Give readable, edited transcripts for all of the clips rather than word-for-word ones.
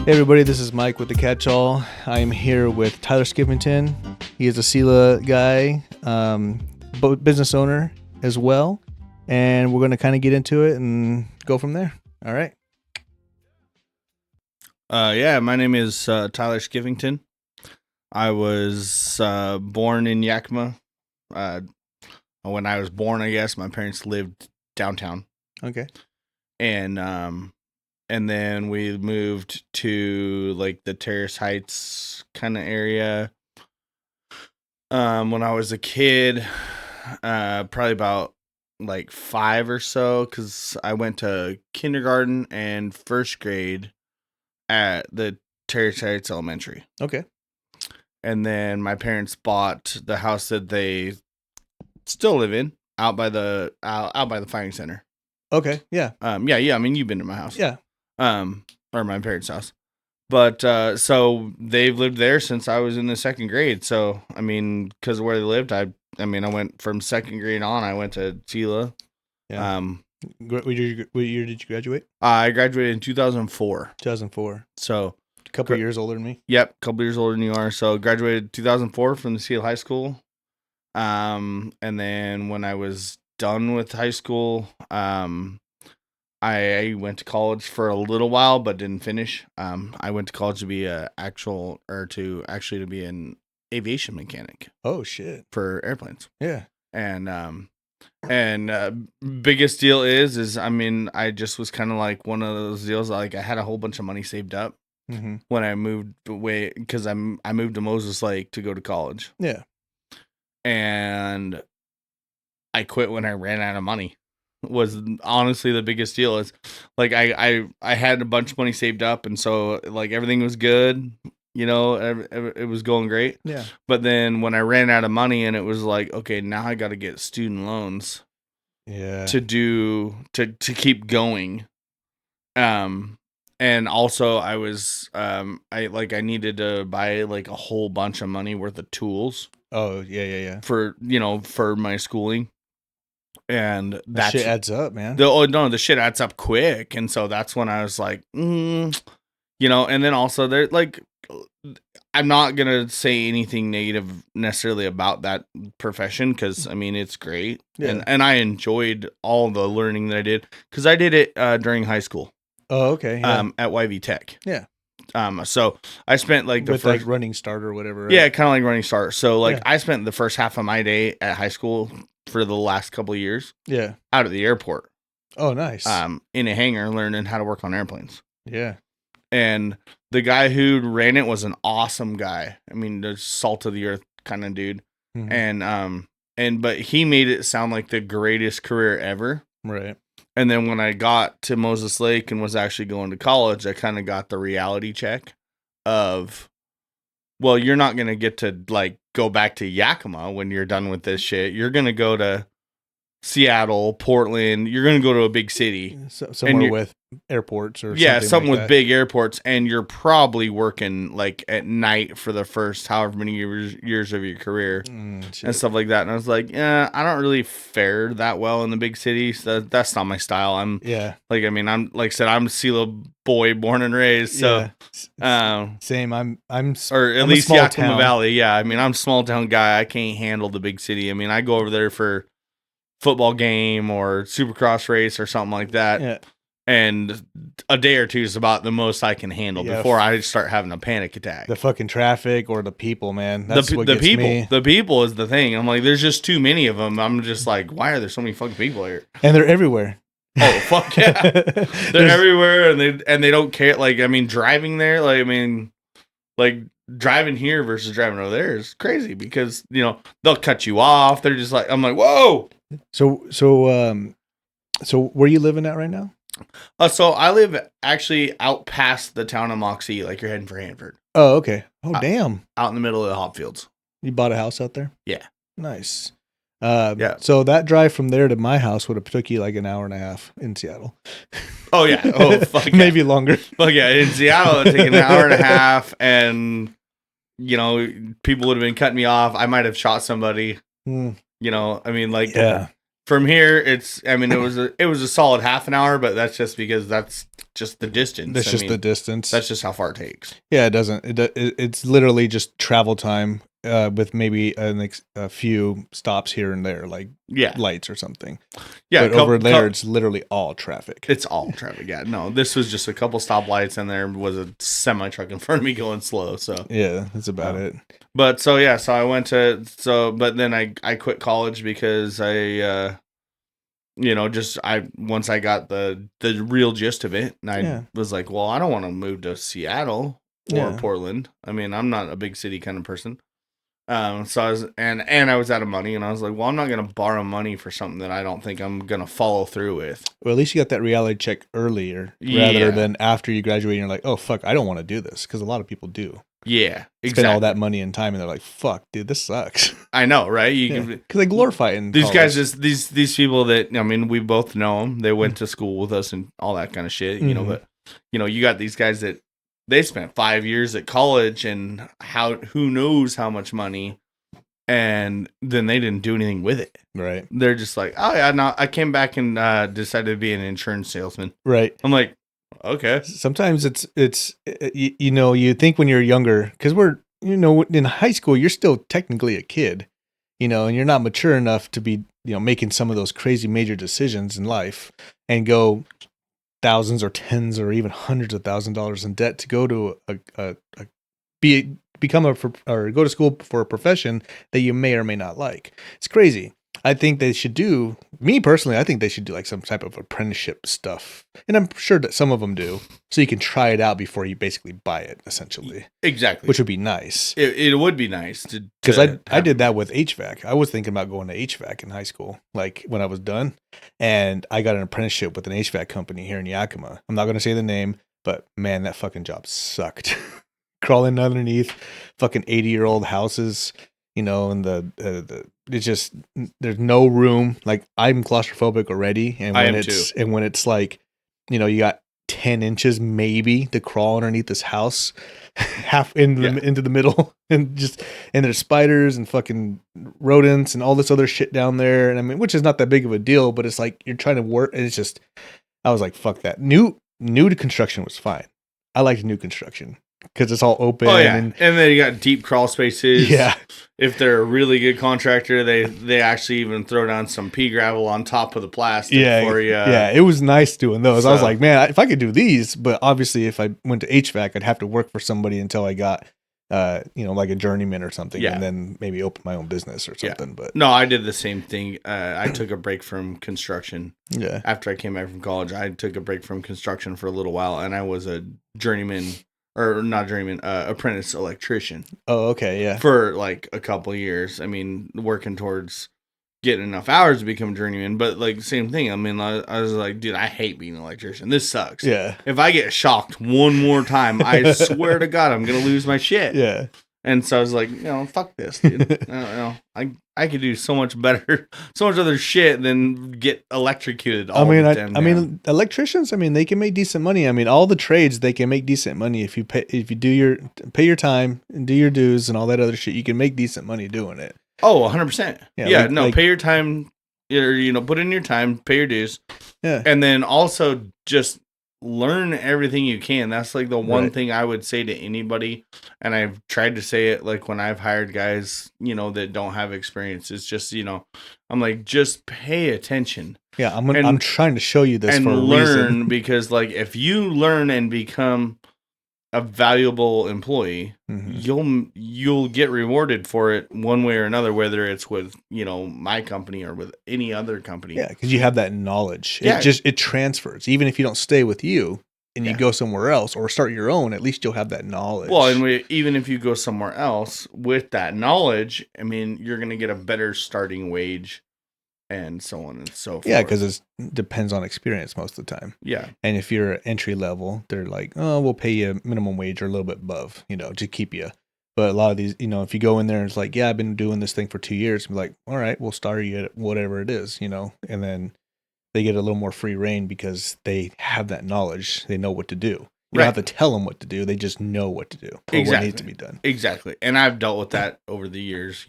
Hey everybody, this is Mike with the CatchAll. I am here with Tyler Skiffington. He is a Selah guy, business owner as well, and we're going to kind of get into it and go from there. All right. My name is Tyler Skiffington. I was born in Yakima. When I was born, I guess my parents lived downtown. Okay. And then we moved to like the Terrace Heights kind of area. When I was a kid, probably about like 5 or so, because I went to kindergarten and first grade at the Terrace Heights Elementary. Okay. And then my parents bought the house that they still live in out by the firing center. Okay. Yeah. I mean, you've been to my house. Yeah. Or my parents' house. But so they've lived there since I was in the second grade. So I mean, because of where they lived, I went from second grade on. I went to Selah. Yeah. What year did you graduate? I graduated in 2004. 2004. So a couple years older than me. Yep, a couple years older than you are. So graduated 2004 from the Selah High School. And then when I was done with high school, I went to college for a little while, but didn't finish. I went to college to be to be an aviation mechanic. Oh shit! For airplanes. Yeah. And biggest deal is I just was kind of like one of those deals. Like I had a whole bunch of money saved up when I moved away because I moved to Moses Lake to go to college. Yeah. And I quit when I ran out of money. Was honestly the biggest deal. Is like I had a bunch of money saved up, and so like everything was good, it was going great. Yeah. But then when I ran out of money, and it was like, okay, now I got to get student loans. Yeah. To keep going. And also I was I needed to buy like a whole bunch of money worth of tools. Oh yeah. For my schooling. And that shit adds up, man. The shit adds up quick. And so that's when I was like, and then also there, like, I'm not going to say anything negative necessarily about that profession. Cause I mean, it's great. Yeah. And I enjoyed all the learning that I did. Cause I did it, during high school. Oh, okay. Yeah. At YV Tech. Yeah. So I spent like the first running start or whatever. Right? Yeah. Kind of like running start. So like I spent the first half of my day at high school for the last couple of years. Yeah. Out of the airport. Oh, nice. In a hangar learning how to work on airplanes. Yeah. And the guy who ran it was an awesome guy. I mean, the salt of the earth kind of dude. Mm-hmm. But he made it sound like the greatest career ever. Right. And then when I got to Moses Lake and was actually going to college, I kind of got the reality check of, well, you're not going to get to like go back to Yakima when you're done with this shit. You're going to go to Seattle, Portland. You're going to go to a big city. Somewhere with airports or something like with big airports. And you're probably working like at night for the first however many years of your career and stuff like that. And I was like, yeah, I don't really fare that well in the big cities. That's not my style. I'm like I said, I'm a Selah boy born and raised. So same. I'm or at least Yakima Valley. Yeah. I mean, I'm a small town guy. I can't handle the big city. I mean, I go over there for football game or supercross race or something like that. Yeah. And a day or two is about the most I can handle before I start having a panic attack. The fucking traffic or the people, man. That's what gets me. The people is the thing. I'm like, there's just too many of them. I'm just like, why are there so many fucking people here? And they're everywhere. Oh fuck yeah, they're everywhere, and they don't care. Like, I mean, driving there, like driving here versus driving over there is crazy because they'll cut you off. They're just like, I'm like, whoa. So where are you living at right now? So I live actually out past the town of Moxie, like you're heading for Hanford. Oh, okay. Oh, damn. Out in the middle of the hop fields. You bought a house out there? Yeah. Nice. Yeah. So that drive from there to my house would have took you like an hour and a half in Seattle. Oh yeah. Oh fuck. Yeah. Maybe longer. Fuck yeah. In Seattle, it would take an hour and a half, and people would have been cutting me off. I might have shot somebody. I mean, like, yeah. From here, it was a solid half an hour, but that's just because that's just the distance. That's just the distance. That's just how far it takes. Yeah, it doesn't. It's literally just travel time with maybe a few stops here and there, like lights or something. Yeah, but over there, it's literally all traffic. It's all traffic. Yeah, no, this was just a couple stoplights, and there was a semi truck in front of me going slow. So yeah, that's about it. But so I went but then I quit college because once I got the real gist of it, and I was like, well, I don't want to move to Seattle or Portland. I mean, I'm not a big city kind of person. So I was, and I was out of money, and I was like, well, I'm not going to borrow money for something that I don't think I'm going to follow through with. Well, at least you got that reality check earlier rather than after you graduate and you're like, oh, fuck, I don't want to do this. Because a lot of people do. Yeah, exactly. Spend all that money and time, and they're like, fuck, dude, this sucks. I know, right? Because they glorify it in these college. Guys, these people that, I mean, we both know them. They went to school with us and all that kind of shit, but, you got these guys that they spent 5 years at college and who knows how much money, and then they didn't do anything with it. Right. They're just like, oh yeah, no, I came back and decided to be an insurance salesman. Right. I'm like, okay. Sometimes it's you think when you're younger, because we're, in high school, you're still technically a kid, and you're not mature enough to be, making some of those crazy major decisions in life and go thousands or tens or even hundreds of $1,000s in debt to go to go to school for a profession that you may or may not like. It's crazy. I think they should do, me personally, I think they should do like some type of apprenticeship stuff. And I'm sure that some of them do. So you can try it out before you basically buy it, essentially. Exactly. Which would be nice. It would be nice. Because I did that with HVAC. I was thinking about going to HVAC in high school, like when I was done. And I got an apprenticeship with an HVAC company here in Yakima. I'm not going to say the name, but man, that fucking job sucked. Crawling underneath fucking 80-year-old houses, and it's just, there's no room. Like, I'm claustrophobic already, and when it's like, you got 10 inches maybe to crawl underneath this house, half into the middle, and there's spiders and fucking rodents and all this other shit down there, and I mean, which is not that big of a deal, but it's like you're trying to work, and it's just, I was like, fuck that. New to construction was fine. I liked new construction. Because it's all open. Oh, yeah. And then you got deep crawl spaces. Yeah. If they're a really good contractor, they actually even throw down some pea gravel on top of the plastic for you. Yeah, it was nice doing those. So, I was like, man, if I could do these, but obviously if I went to HVAC, I'd have to work for somebody until I got, like a journeyman or something, and then maybe open my own business or something. Yeah. But no, I did the same thing. I took a break from construction. Yeah. After I came back from college, I took a break from construction for a little while, and I was a journeyman. Or not journeyman, apprentice electrician. Oh, okay, yeah. For like a couple of years. I mean, working towards getting enough hours to become a journeyman. But like, same thing. I mean, I was like, dude, I hate being an electrician. This sucks. Yeah. If I get shocked one more time, I swear to God, I'm going to lose my shit. Yeah. And so I was like, fuck this, dude. I could do so much better, so much other shit than get electrocuted. I mean, electricians. I mean, they can make decent money. I mean, all the trades they can make decent money if you pay your time and do your dues and all that other shit. You can make decent money doing it. Oh, 100%. Yeah, pay your time. Or put in your time, pay your dues. Yeah, and then also just learn everything you can. That's like the one thing I would say to anybody, and I've tried to say it like when I've hired guys, that don't have experience. It's just, I'm like, just pay attention. Yeah, I'm trying to show you this and for a learn reason. Because like if you learn and become a valuable employee, you'll get rewarded for it one way or another, whether it's with my company or with any other company. Yeah, because you have that knowledge. Yeah. It transfers. Even if you don't stay with you and you go somewhere else or start your own, at least you'll have that knowledge. Well, and even if you go somewhere else with that knowledge, I mean, you're going to get a better starting wage. And so on and so forth. Yeah, because it depends on experience most of the time. Yeah. And if you're entry level, they're like, oh, we'll pay you minimum wage or a little bit above, to keep you. But a lot of these, if you go in there and it's like, yeah, I've been doing this thing for 2 years, be like, all right, we'll start you at whatever it is, and then they get a little more free reign because they have that knowledge. They know what to do. You don't have to tell them what to do. They just know what to do. Or what needs to be done. Exactly. And I've dealt with that over the years,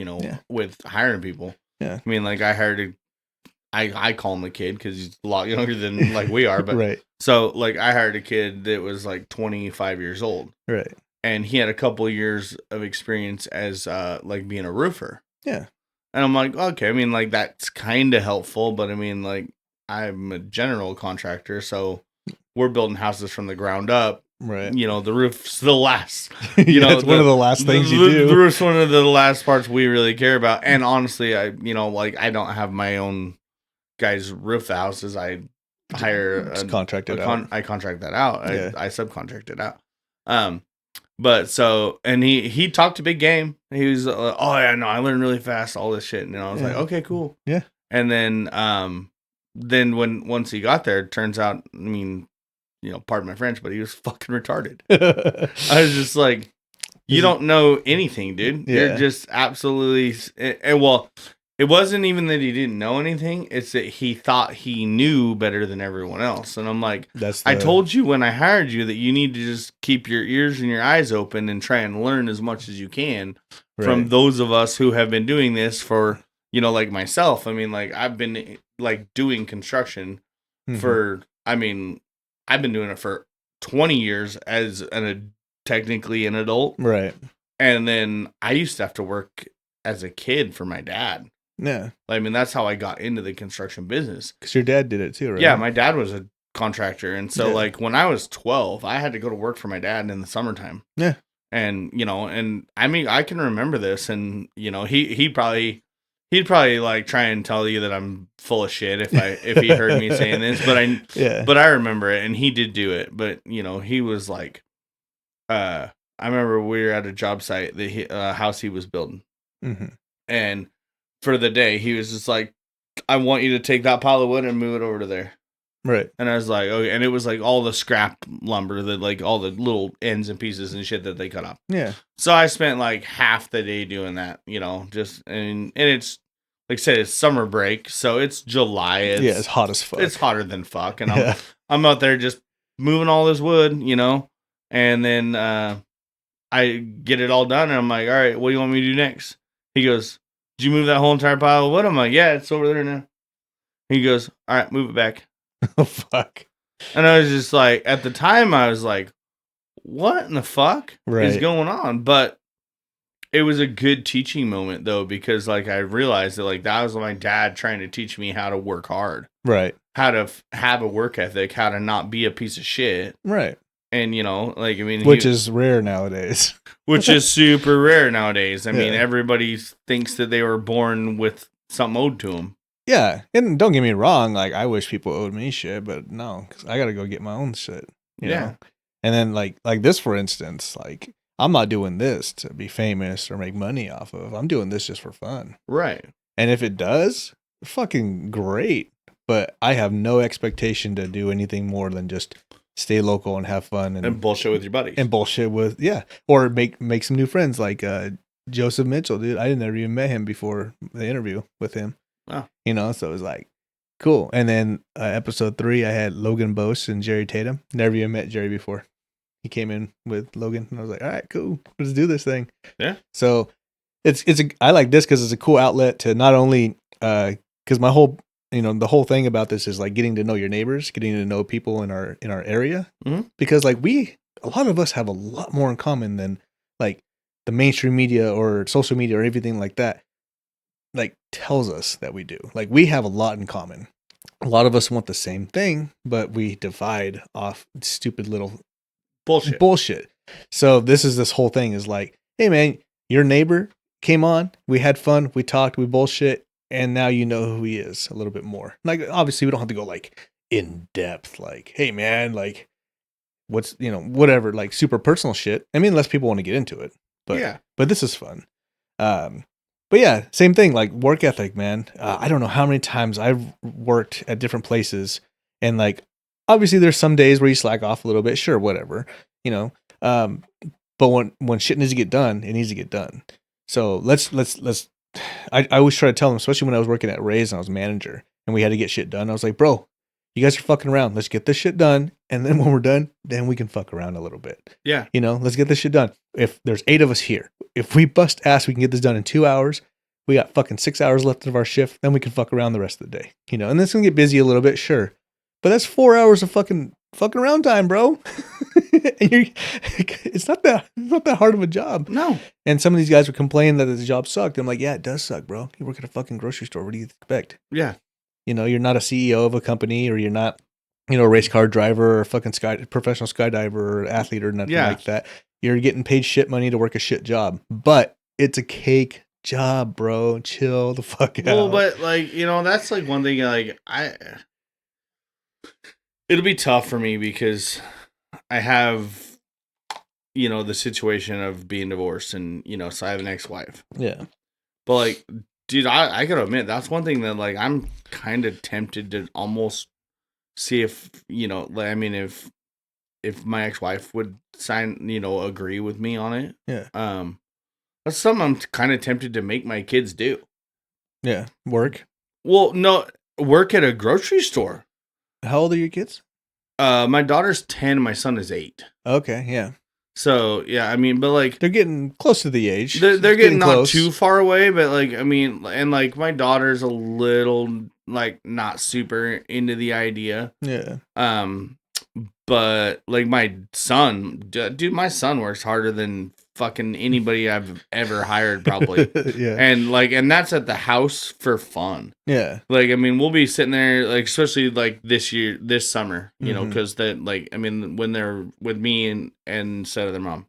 with hiring people. Yeah. I mean, like I I call him a kid because he's a lot younger than like we are. But right. So like I hired a kid that was like 25 years old. Right. And he had a couple years of experience as like being a roofer. Yeah. And I'm like, okay, I mean, like that's kind of helpful, but I mean, like I'm a general contractor, so we're building houses from the ground up. Right. You know, the roof's the last. You know, it's one of the last things you do. The roof's one of the last parts we really care about. And honestly, I don't have my own guys roof the houses. I hire I contract that out. I subcontract it out. But so, and he talked a big game. He was, oh yeah, no, I learned really fast, all this shit. And I was like, okay, cool. Yeah. And then once he got there, it turns out, I mean, you know, pardon my French, but he was fucking retarded. I was just like, you don't know anything, dude. Yeah. You're just absolutely, well, it wasn't even that he didn't know anything. It's that he thought he knew better than everyone else. And I'm like, I told you when I hired you that you need to just keep your ears and your eyes open and try and learn as much as you can from those of us who have been doing this for, you know, like myself. I mean, like I've been like doing construction for, I mean, I've been doing it for 20 years as technically an adult. Right. And then I used to have to work as a kid for my dad. Yeah. I mean, that's how I got into the construction business. Because your dad did it too, right? Yeah, my dad was a contractor. And so, like, when I was 12, I had to go to work for my dad in the summertime. Yeah. And, you know, and I mean, I can remember this. And, you know, he'd probably like try and tell you that I'm full of shit if he heard me saying this. But I remember it. And he did do it. But, you know, he was like, I remember we were at a job site, the house he was building. Mm-hmm. And for the day, he was just like, I want you to take that pile of wood and move it over to there. Right. And I was like, okay. And it was like all the scrap lumber, that like all the little ends and pieces and shit that they cut up. Yeah. So I spent like half the day doing that, you know, just, and it's, like I said, it's summer break. So it's July. It's hot as fuck. It's hotter than fuck. And I'm out there just moving all this wood, you know, and then I get it all done. And I'm like, all right, what do you want me to do next? He goes, did you move that whole entire pile of wood? I'm like, yeah, it's over there now. He goes, all right, move it back. Oh, fuck. And I was just like, at the time, I was like, what in the fuck is going on? But it was a good teaching moment, though, because, like, I realized that, like, that was my dad trying to teach me how to work hard. Right. How to have a work ethic, how to not be a piece of shit. Right. And, you know, like, I mean... Which is rare nowadays. Which is super rare nowadays. I mean, everybody thinks that they were born with something owed to them. Yeah. And don't get me wrong. Like, I wish people owed me shit, but no. Because I got to go get my own shit. You know? And then, like this, for instance, like, I'm not doing this to be famous or make money off of. I'm doing this just for fun. Right. And if it does, fucking great. But I have no expectation to do anything more than just stay local and have fun and bullshit with your buddies and bullshit with or make some new friends like Joseph Mitchell, dude. I never even met him before the interview with him. Oh. You know, so it was like cool. And then episode 3, I had Logan Bose and Jerry Tatum. Never even met Jerry before. He came in with Logan, and I was like, all right, cool, let's do this thing. Yeah. So I like this because it's a cool outlet to not only because my whole. You know, the whole thing about this is like getting to know your neighbors, getting to know people in our area, because like a lot of us have a lot more in common than like the mainstream media or social media or everything like that. Like tells us that we do. Like we have a lot in common. A lot of us want the same thing, but we divide off stupid little bullshit. So this whole thing is like, hey man, your neighbor came on, we had fun, we talked, we bullshit. And now you know who he is a little bit more. Like, obviously, we don't have to go, like, in depth. Like, hey, man, like, what's, you know, whatever, like, super personal shit. I mean, unless people want to get into it. But this is fun. But, yeah, same thing. Like, work ethic, man. I don't know how many times I've worked at different places. And, like, obviously, there's some days where you slack off a little bit. Sure, whatever. You know. But when shit needs to get done, it needs to get done. So, let's I always try to tell them, especially when I was working at Ray's and I was manager and we had to get shit done. I was like, bro, you guys are fucking around. Let's get this shit done. And then when we're done, then we can fuck around a little bit. Yeah. You know, let's get this shit done. If there's 8 of us here, if we bust ass, we can get this done in 2 hours. We got fucking 6 hours left of our shift. Then we can fuck around the rest of the day, you know. And this can get busy a little bit, sure, but that's 4 hours of fucking around time, bro. And it's not that hard of a job. No. And some of these guys were complaining that the job sucked. I'm like, yeah, it does suck, bro. You work at a fucking grocery store. What do you expect? Yeah. You know, you're not a CEO of a company, or you're not, you know, a race car driver or a fucking professional skydiver or athlete or nothing like that. You're getting paid shit money to work a shit job, but it's a cake job, bro. Chill the fuck out. Well, but like, you know, that's like one thing. Like, it'll be tough for me because I have, you know, the situation of being divorced, and you know, so I have an ex-wife. Yeah. But like, dude, I gotta admit, that's one thing that like I'm kind of tempted to almost see if, you know, like, I mean, if my ex-wife would sign, you know, agree with me on it. Yeah. That's something I'm kind of tempted to make my kids do. Yeah. Work. Well, no, work at a grocery store. How old are your kids? My daughter's 10, my son is 8. Okay, yeah. So, yeah, I mean, but like, they're getting close to the age. They're getting not close. too far away, but like, I mean, and like my daughter's a little like not super into the idea. Yeah. But like my son, dude, my son works harder than fucking anybody I've ever hired, probably. Yeah. And like, and that's at the house for fun. Yeah. Like, I mean, we'll be sitting there, like, especially like this summer, you know, because that, like, I mean, when they're with me and instead of their mom,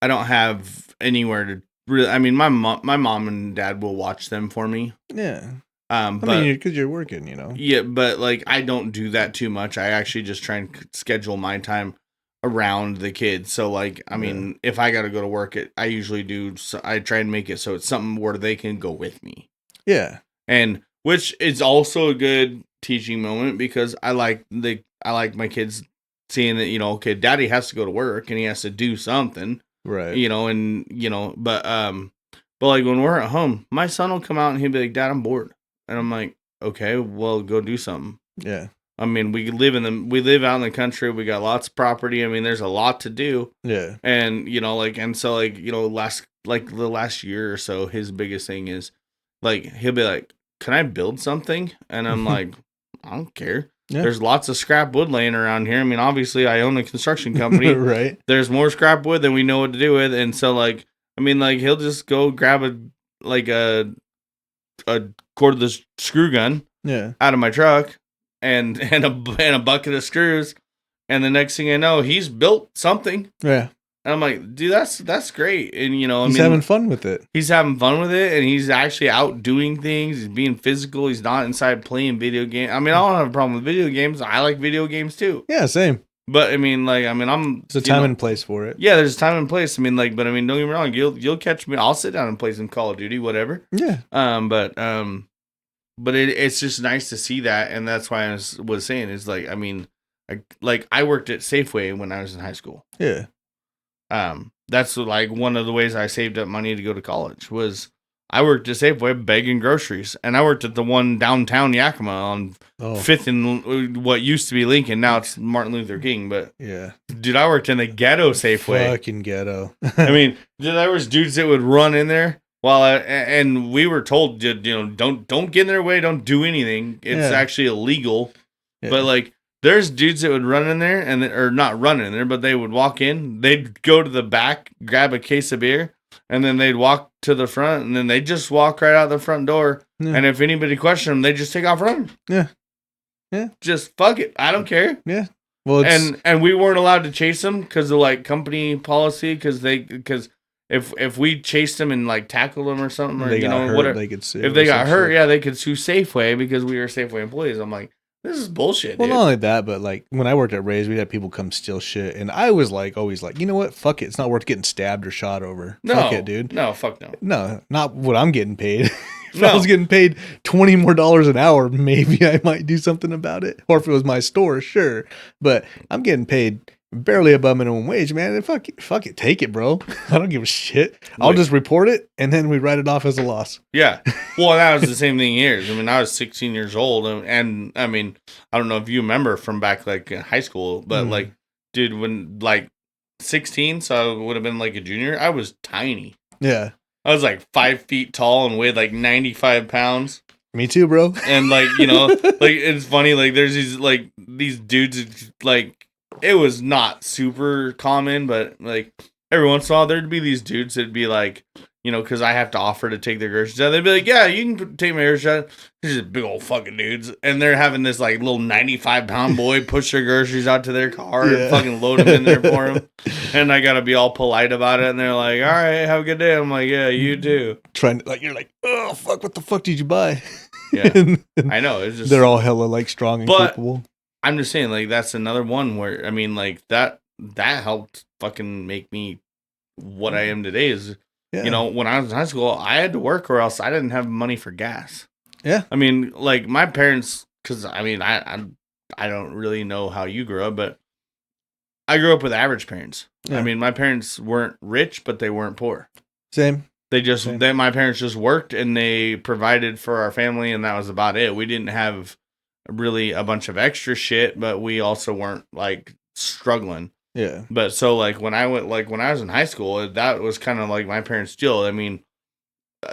I don't have anywhere to really. I mean, my mom and dad will watch them for me. Yeah. I mean, because you're working, you know. Yeah, but like, I don't do that too much. I actually just try and schedule my time around the kids. So like, I mean, if I got to go to work, I usually do. So I try and make it so it's something where they can go with me. Yeah. And which is also a good teaching moment because I like my kids seeing that, you know, okay, daddy has to go to work and he has to do something. Right. You know, and you know, but like when we're at home, my son will come out and he'll be like, "Dad, I'm bored." And I'm like, "Okay, well, go do something." Yeah. I mean, we live out in the country. We got lots of property. I mean, there's a lot to do. Yeah. And, you know, like, and so like, you know, the last year or so, his biggest thing is like, he'll be like, "Can I build something?" And I'm like, "I don't care." Yeah. There's lots of scrap wood laying around here. I mean, obviously I own a construction company. Right. There's more scrap wood than we know what to do with. And so like, I mean, like he'll just go grab a cordless screw gun out of my truck and a bucket of screws. And the next thing I know, he's built something. Yeah. And I'm like, dude, that's great. And, you know, he's having fun with it. He's having fun with it. And he's actually out doing things. He's being physical. He's not inside playing video games. I mean, I don't have a problem with video games. I like video games too. Yeah, same. But I mean, like, I mean, there's a time and place for it. Yeah, there's a time and place. I mean, like, but I mean, don't get me wrong. You'll catch me. I'll sit down and play some Call of Duty, whatever. Yeah. But it's just nice to see that. And that's why I was saying is like, I mean, I worked at Safeway when I was in high school. Yeah. That's like one of the ways I saved up money to go to college was I worked at Safeway begging groceries, and I worked at the one downtown Yakima on 5th and what used to be Lincoln. Now it's Martin Luther King, but yeah, dude, I worked in the ghetto Safeway. Fucking ghetto. I mean, there was dudes that would run in there and we were told, you know, don't get in their way, don't do anything. It's actually illegal. Yeah. But like, there's dudes that would run in there or not run in there, but they would walk in. They'd go to the back, grab a case of beer, and then they'd walk to the front, and then they'd just walk right out the front door. Yeah. And if anybody questioned them, they just take off running. Yeah. Yeah. Just fuck it. I don't care. Yeah. Well, and we weren't allowed to chase them because of like company policy, because if we chased them and like tackled them or something, or you know, whatever, they could sue. If they got hurt, they could sue Safeway because we were Safeway employees. I'm like, this is bullshit. Well, dude. Not only that, but like when I worked at Ray's, we'd have people come steal shit, and I was like, always like, you know what? Fuck it. It's not worth getting stabbed or shot over. No, fuck it, dude. No, fuck no. No, not what I'm getting paid. If I was getting paid $20 more an hour, maybe I might do something about it. Or if it was my store, sure. But I'm getting paid barely above minimum wage, man. And fuck it, take it, bro. I don't give a shit. I'll just report it, and then we write it off as a loss. Yeah. Well, that was the same thing here. I mean, I was 16 years old, and I mean, I don't know if you remember from back like in high school, but like, dude, when like 16, so I would have been like a junior. I was tiny. Yeah. I was like 5 feet tall and weighed like 95 pounds. Me too, bro. And like, you know, like it's funny, like there's these dudes, like it was not super common, but like every once in a while there'd be these dudes that'd be like, you know, because I have to offer to take their groceries out. They'd be like, yeah, you can take my groceries out. These are big old fucking dudes. And they're having this like little 95-pound boy push their groceries out to their car and fucking load them in there for them. And I got to be all polite about it. And they're like, all right, have a good day. I'm like, yeah, you too. Trying to, like, you're like, oh, fuck, what the fuck did you buy? Yeah, and I know. It's just, they're all hella like strong and capable. I'm just saying, like, that's another one where, I mean, like, that helped fucking make me what I am today is, you know, when I was in high school, I had to work or else I didn't have money for gas. Yeah. I mean, like, my parents, because, I mean, I don't really know how you grew up, but I grew up with average parents. Yeah. I mean, my parents weren't rich, but they weren't poor. Same. My parents just worked and they provided for our family, and that was about it. We didn't have really a bunch of extra shit, but we also weren't like struggling. Yeah. But so like when I was in high school, that was kind of like my parents' deal. I mean,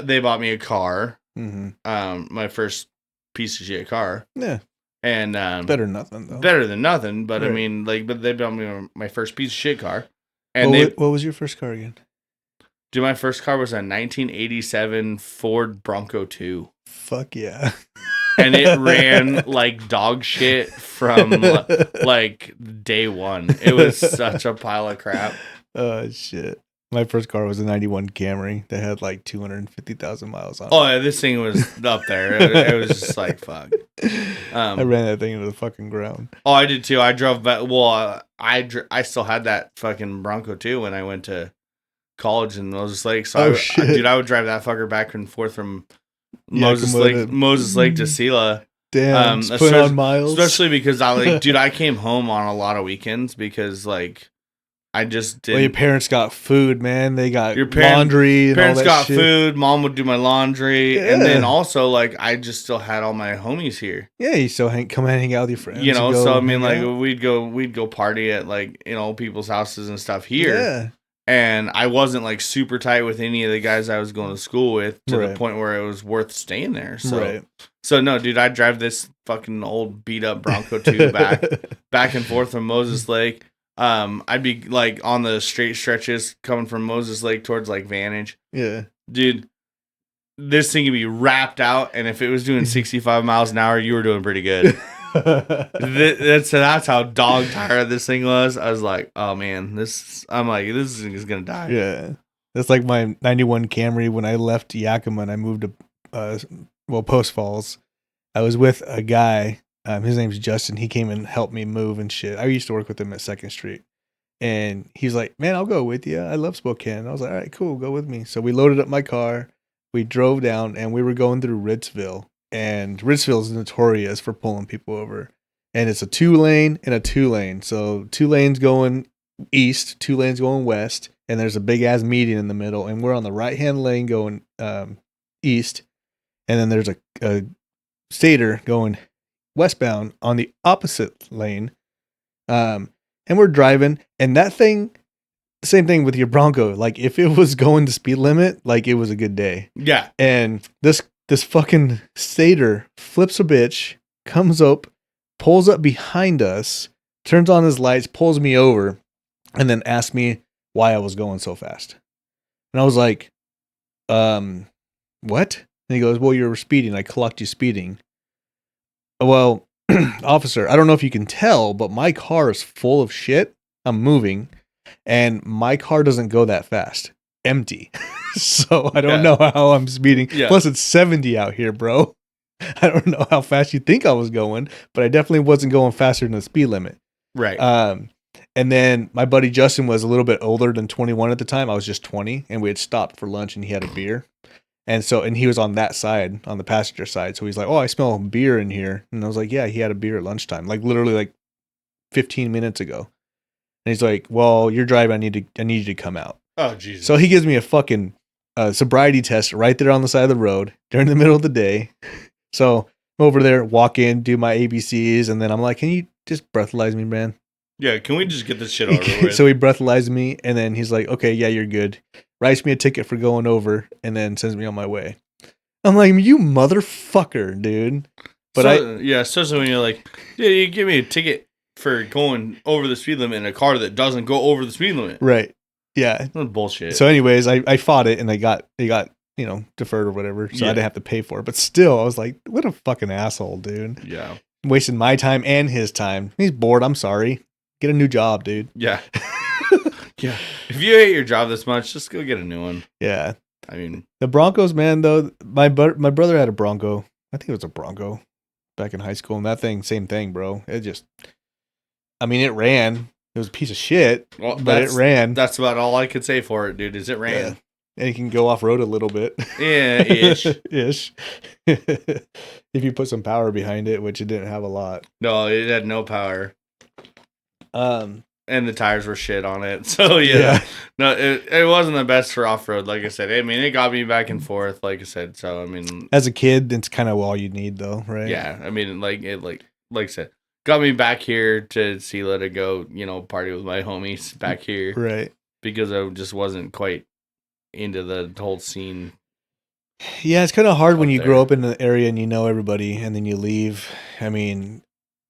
they bought me a car, my first piece of shit car. Yeah. And better than nothing though. Better than nothing, but right. I mean, like, but they bought me my first piece of shit car. And what was your first car again? Dude, my first car was a 1987 Ford Bronco 2. Fuck yeah. And it ran like dog shit from like day one. It was such a pile of crap. Oh, shit. My first car was a 91 Camry that had like 250,000 miles on it. Oh, yeah, this thing was up there. It was just like, fuck. I ran that thing into the fucking ground. Oh, I did too. I drove back. Well, I still had that fucking Bronco too when I went to college in Moses Lake. So I would drive that fucker back and forth from Moses Lake to Selah. Damn, put on miles. Especially because I came home on a lot of weekends because like I just did. Well, your parents got food, man. They got laundry. And parents all that got shit. Food. Mom would do my laundry, and then also like I just still had all my homies here. Yeah, you still come and hang out with your friends. You know, so I mean, like we'd go party at like people's houses and stuff here. Yeah. And I wasn't like super tight with any of the guys I was going to school with to the point where it was worth staying there. So no, dude, I'd drive this fucking old beat up Bronco 2 back and forth from Moses Lake. I'd be like on the straight stretches coming from Moses Lake towards like Vantage. Yeah. Dude, this thing could be wrapped out, and if it was doing 65 miles an hour, you were doing pretty good. That's how dog tired this thing was. I was like, oh man, this thing is gonna die. Yeah, that's like my 91 Camry when I left Yakima and I moved to Post Falls. I was with a guy, his name's Justin. He came and helped me move and shit. I used to work with him at 2nd Street, and he's like, man, I'll go with you, I love Spokane. I was like, all right, cool, go with me. So we loaded up my car, we drove down, and we were going through Ritzville. And Ritzville is notorious for pulling people over. And it's a 2-lane and a 2-lane. So 2 lanes going east, 2 lanes going west. And there's a big ass median in the middle. And we're on the right-hand lane going east. And then there's a stater going westbound on the opposite lane. And we're driving. And that thing, same thing with your Bronco. Like if it was going the speed limit, like it was a good day. Yeah. And this fucking stater flips a bitch, comes up, pulls up behind us, turns on his lights, pulls me over, and then asks me why I was going so fast. And I was like, what? And he goes, well, you were speeding. I clocked you speeding. Well, officer, I don't know if you can tell, but my car is full of shit. I'm moving, and my car doesn't go that fast. Empty. So I don't know how I'm speeding. Yeah. Plus it's 70 out here, bro. I don't know how fast you think I was going, but I definitely wasn't going faster than the speed limit. Right. And then my buddy Justin was a little bit older than 21 at the time. I was just 20, and we had stopped for lunch and he had a beer. And he was on that side, on the passenger side. So he's like, oh, I smell beer in here. And I was like, yeah, he had a beer at lunchtime, like literally like 15 minutes ago. And he's like, well, you're driving. I need you to come out. Oh, Jesus. So he gives me a fucking sobriety test right there on the side of the road during the middle of the day. So I'm over there, walk in, do my ABCs, and then I'm like, can you just breathalyze me, man? Yeah, can we just get this shit over with? So he breathalyzed me, and then he's like, okay, yeah, you're good. writes me a ticket for going over, and then sends me on my way. I'm like, you motherfucker, dude. But especially when you're like, yeah, you give me a ticket for going over the speed limit in a car that doesn't go over the speed limit. Right. Yeah. That's bullshit. So anyways, I fought it, and it got deferred or whatever, so I didn't have to pay for it. But still, I was like, what a fucking asshole, dude. Yeah. Wasting my time and his time. He's bored. I'm sorry. Get a new job, dude. Yeah. Yeah. If you hate your job this much, just go get a new one. Yeah. I mean, the Broncos, man, though, my brother had a Bronco. I think it was a Bronco back in high school. And that thing, same thing, bro. It just, I mean, it ran. It was a piece of shit, but it ran. That's about all I could say for it, dude, is it ran. Yeah. And you can go off-road a little bit. Yeah, ish. Ish. If you put some power behind it, which it didn't have a lot. No, it had no power. And the tires were shit on it. So, yeah. No, it wasn't the best for off-road, like I said. I mean, it got me back and forth, like I said. So, I mean... As a kid, it's kind of all you need, though, right? Yeah. I mean, like I said, got me back here to Selah to go, party with my homies back here. Right. Because I just wasn't quite into the whole scene. Yeah, it's kind of hard when you grow up in the area and you know everybody and then you leave. I mean,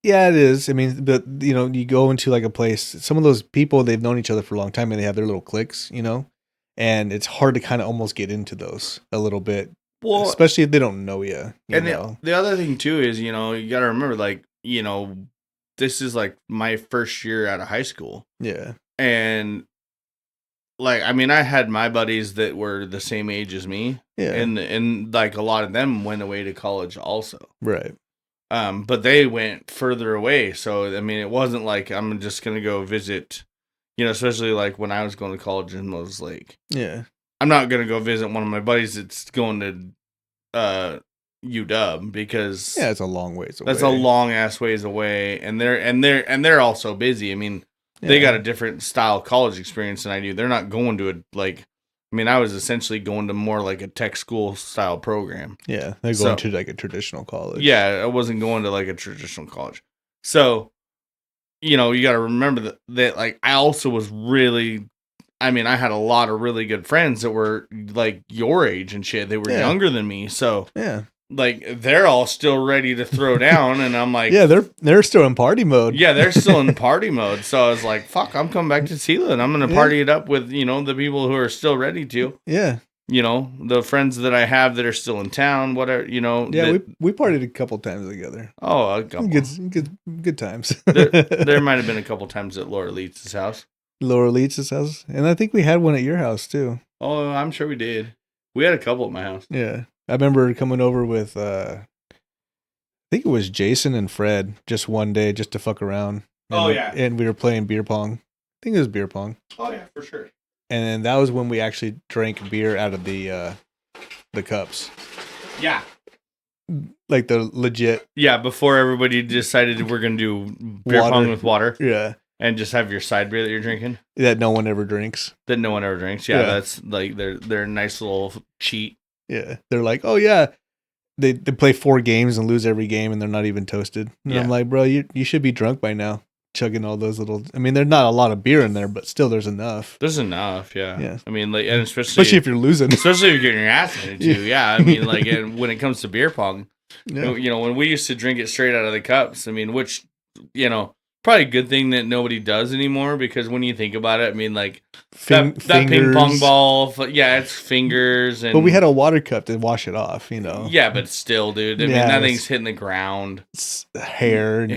yeah, it is. I mean, but you go into like a place, some of those people, they've known each other for a long time and they have their little cliques, and it's hard to kind of almost get into those a little bit. Well, especially if they don't know you. The other thing too is, you got to remember, like, this is like my first year out of high school. Yeah. And like, I mean, I had my buddies that were the same age as me. Yeah. And like a lot of them went away to college also. Right. But they went further away. So, I mean, it wasn't like I'm just going to go visit, especially like when I was going to college in Moses Lake. Yeah. I'm not going to go visit one of my buddies that's going to UW because it's a long ways away. That's a long ass ways away. And they're also busy. I mean, they got a different style college experience than I do. They're not going to I was essentially going to more like a tech school style program. Yeah, they're going to like a traditional college. Yeah, I wasn't going to like a traditional college. So, you got to remember that like I also was really, I had a lot of really good friends that were like your age and shit. They were younger than me. So, like they're all still ready to throw down, and I'm like, yeah, they're still in party mode. Yeah, they're still in party mode. So I was like, fuck, I'm coming back to Selah, and I'm gonna party it up with the people who are still ready to. Yeah, the friends that I have that are still in town, whatever. Yeah, we partied a couple times together. Oh, a couple. Good times. there might have been a couple times at Laura Leeds' house. Laura Leeds' house, and I think we had one at your house too. Oh, I'm sure we did. We had a couple at my house. Yeah. I remember coming over with, I think it was Jason and Fred, just one day, just to fuck around. And we were playing beer pong. I think it was beer pong. Oh, yeah, for sure. And then that was when we actually drank beer out of the cups. Yeah. Like the legit. Yeah, before everybody decided we're going to do beer pong with water. Yeah. And just have your side beer that you're drinking. That no one ever drinks. Yeah, that's like their nice little cheat. Yeah, they're like, oh yeah, they play 4 games and lose every game, and they're not even toasted. And I'm like, bro, you should be drunk by now, chugging all those little. I mean, there's not a lot of beer in there, but still, there's enough. There's enough, yeah. Yeah. I mean, like, and especially if you're losing, especially if you're getting your ass handed to you. Yeah, I mean, like, and when it comes to beer pong, when we used to drink it straight out of the cups. I mean, which probably a good thing that nobody does anymore, because when you think about it, I mean, like that ping pong ball, it's fingers. But we had a water cup to wash it off, Yeah, but still, dude. I mean, that thing's hitting the ground. Hair,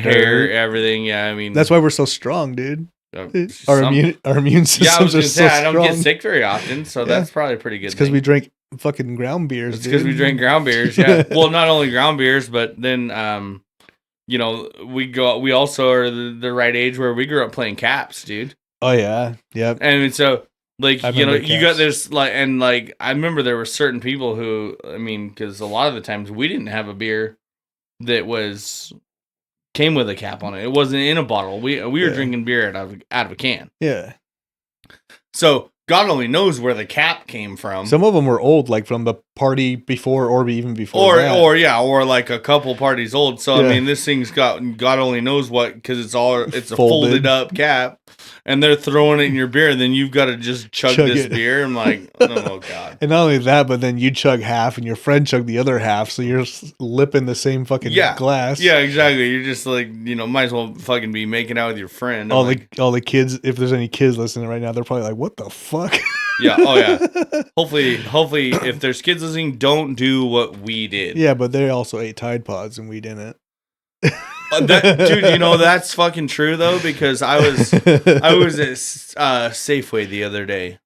everything. Yeah, I mean, that's why we're so strong, dude. Our immune systems I was gonna say, I don't get sick very often, so that's probably a pretty good. Because we drink fucking ground beers. It's because we drink ground beers. Yeah. Well, not only ground beers, but then we also are the right age where we grew up playing caps, dude. Oh yeah, yep. And so like you got this like, and like I remember there were certain people who, I mean, because a lot of the times we didn't have a beer that came with a cap on it. It wasn't in a bottle. We were drinking beer out of a can. Yeah. So God only knows where the cap came from. Some of them were old, like from the party before or even before that. or like a couple parties old. So I mean, this thing's got God only knows what, because it's a folded up cap, and they're throwing it in your beer, and then you've got to just chug this beer. I'm like, oh God. And not only that, but then you chug half, and your friend chug the other half, so you're lipping the same fucking glass. Yeah, exactly. You're just like, might as well fucking be making out with your friend. All the kids, if there's any kids listening right now, they're probably like, "What the fuck?" Yeah. Oh yeah. Hopefully, if there's kids listening, don't do what we did. Yeah, but they also ate Tide Pods and we didn't. Dude, that's fucking true though, because I was at Safeway the other day,